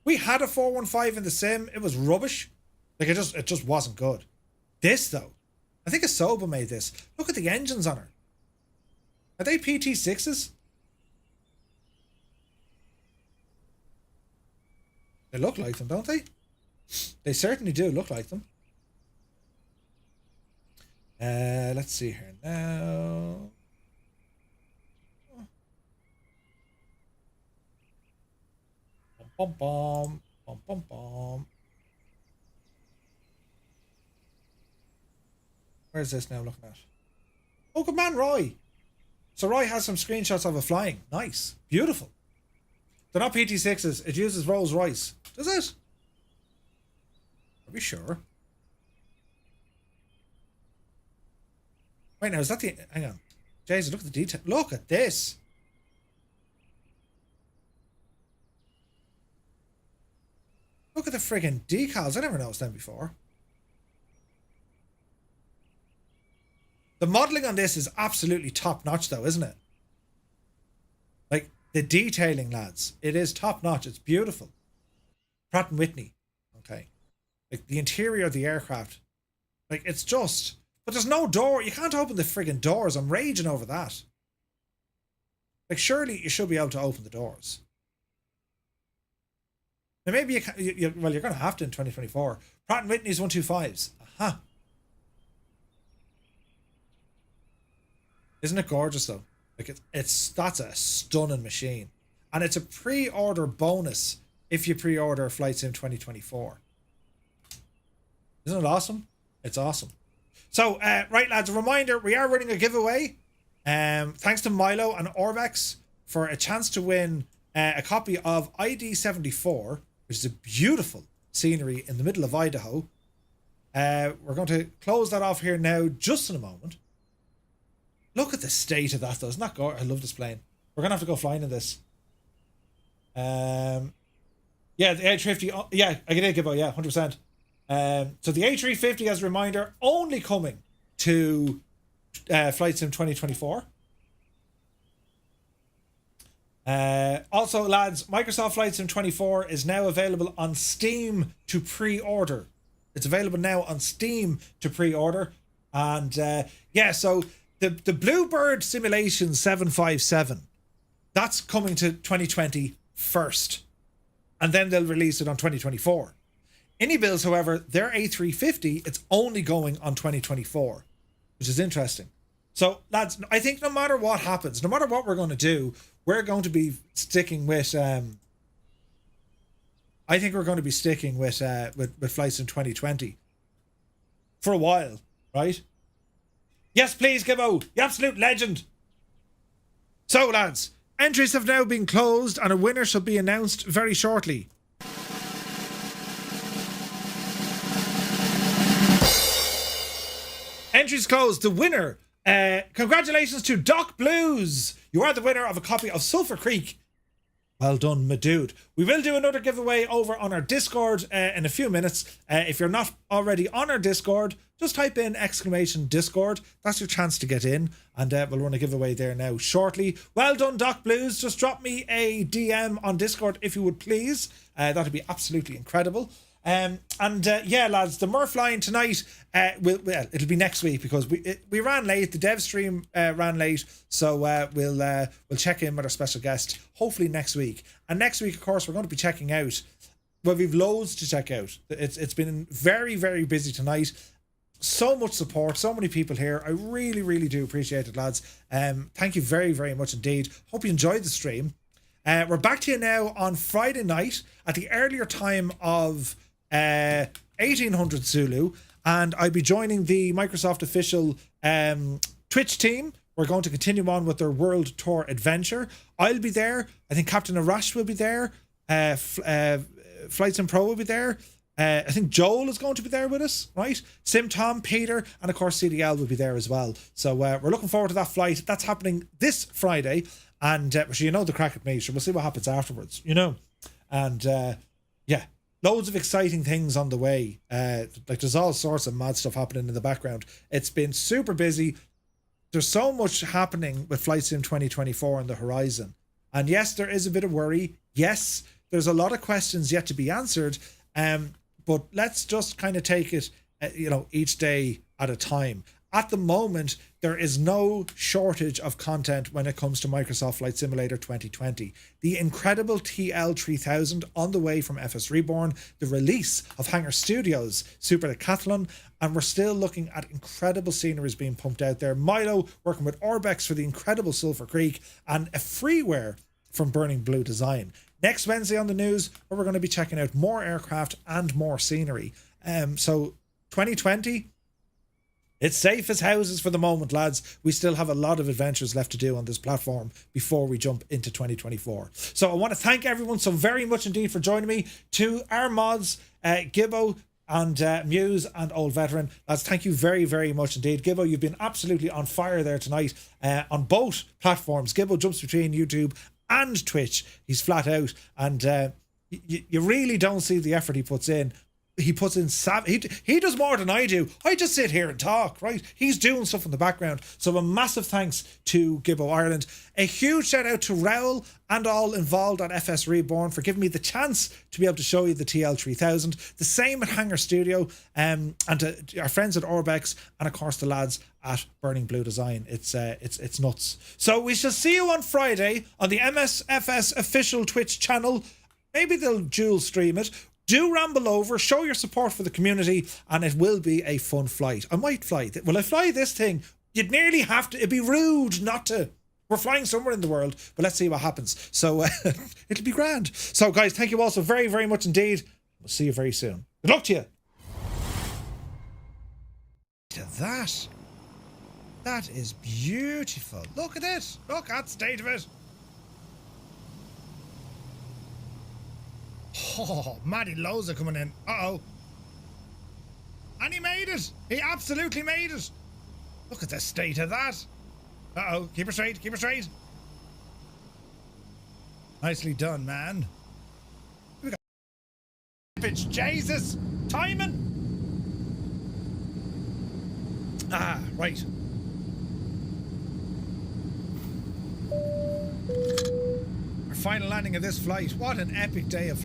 We had a 415 in the sim. It was rubbish. Like it just wasn't good. This though, I think Asoba made this. Look at the engines on her. Are they PT6s? They look like them, don't they? They certainly do look like them. Let's see here now. Bum bum bum bum bum. Where's this now looking at? Oh, good man, Roy. So Roy has some screenshots of it flying. Nice. Beautiful. They're not PT6s. It uses Rolls Royce. Does it? Are we sure? Wait, now, is that the... Hang on. Jesus, look at the detail. Look at this. Look at the friggin' decals. I never noticed them before. The modelling on this is absolutely top-notch, though, isn't it? Like, the detailing, lads. It is top-notch. It's beautiful. Pratt & Whitney. Okay. Like, the interior of the aircraft. Like, it's just... But there's no door. You can't open the friggin' doors. I'm raging over that. Like, surely you should be able to open the doors. Now, maybe you can... well, you're going to have to in 2024. Pratt & Whitney's 125s. Aha. Isn't it gorgeous though? Like that's a stunning machine, and it's a pre-order bonus if you pre-order Flight Sim 2024. Isn't it awesome? It's awesome. So right, lads, a reminder: we are running a giveaway. Thanks to Milo and Orbx for a chance to win a copy of ID74, which is a beautiful scenery in the middle of Idaho. We're going to close that off here now, just in a moment. Look at the state of that though. Isn't that gorgeous? I love this plane. We're going to have to go flying in this. Yeah, the A350. Yeah, I did give out. Yeah, 100%. So the A350, as a reminder, only coming to Flight Sim 2024. Also, lads, Microsoft Flight Sim 24 is now available on Steam to pre-order. It's available now on Steam to pre-order. And yeah, so... The Bluebird Simulation 757, that's coming to 2020 first, and then they'll release it on 2024. Anybuilds, however, their A350, it's only going on 2024, which is interesting. So, lads, I think no matter what happens, no matter what we're going to do, we're going to be sticking with I think we're going to be sticking with flights in 2020 for a while, right? Yes, please, Gibbo, you absolute legend. So, lads, entries have now been closed and a winner shall be announced very shortly. Entries closed. The winner, congratulations to Doc Blues. You are the winner of a copy of Sulphur Creek. Well done, my dude. We will do another giveaway over on our Discord in a few minutes. If you're not already on our Discord, just type in ¡Discord. That's your chance to get in, and we'll run a giveaway there now shortly. Well done, Doc Blues. Just drop me a DM on Discord if you would please. That'd be absolutely incredible. Yeah, lads, the Murphline tonight, it'll be next week because we ran late. The dev stream ran late, so we'll check in with our special guest hopefully next week. And next week, of course, we're going to be checking out. Well, we've loads to check out. It's been very, very busy tonight. So much support, so many people here. I really, really do appreciate it, lads. Thank you very, very much indeed. Hope you enjoyed the stream. We're back to you now on Friday night at the earlier time of 1800 Zulu, and I'll be joining the Microsoft official Twitch team. We're going to continue on with their world tour adventure. I'll be there. I think Captain Arash will be there. Flights and Pro will be there. I think Joel is going to be there with us, right? Sim Tom, Peter, and of course CDL will be there as well. So we're looking forward to that flight. That's happening this Friday, and so you know the crack at me. So we'll see what happens afterwards, you know. And yeah. Loads of exciting things on the way. Like there's all sorts of mad stuff happening in the background. It's been super busy. There's so much happening with Flight Sim 2024 on the horizon. And yes, there is a bit of worry. Yes, there's a lot of questions yet to be answered. But let's just kind of take it, each day at a time. At the moment, there is no shortage of content when it comes to Microsoft Flight Simulator 2020. The incredible TL3000 on the way from FSReborn, the release of Hangar Studio's Super Decathlon, and we're still looking at incredible sceneries being pumped out there. Milo working with Orbx for the incredible Sulphur Creek, and a freeware from Burning Blue Design. Next Wednesday on the news, where we're going to be checking out more aircraft and more scenery. So 2020... it's safe as houses for the moment, lads. We still have a lot of adventures left to do on this platform before we jump into 2024. So I want to thank everyone so very much indeed for joining me. To our mods, Gibbo and Muse and Old Veteran. Lads, thank you very, very much indeed. Gibbo, you've been absolutely on fire there tonight on both platforms. Gibbo jumps between YouTube and Twitch. He's flat out, and you really don't see the effort he puts in. He puts in he does more than I do. I just sit here and talk, right? He's doing stuff in the background. So a massive thanks to Gibbo Ireland. A huge shout out to Raoul and all involved at FSReborn for giving me the chance to be able to show you the TL3000. The same at Hangar Studio, and to our friends at Orbx, and of course the lads at Burning Blue Design. It's nuts. So we shall see you on Friday on the MSFS official Twitch channel. Maybe they'll dual stream it. Do ramble over, show your support for the community, and it will be a fun flight. I might fly. Will I fly this thing? You'd nearly have to. It'd be rude not to. We're flying somewhere in the world, but let's see what happens. So it'll be grand. So guys, thank you all so very, very much indeed. We'll see you very soon. Good luck to you. To that. That is beautiful. Look at it. Look at the state of it. Oh, Matty loads are coming in. Uh-oh. And he made it. He absolutely made it. Look at the state of that. Uh-oh. Keep her straight. Keep her straight. Nicely done, man. We got bitch. Jesus. Timing. Ah, right. Our final landing of this flight. What an epic day of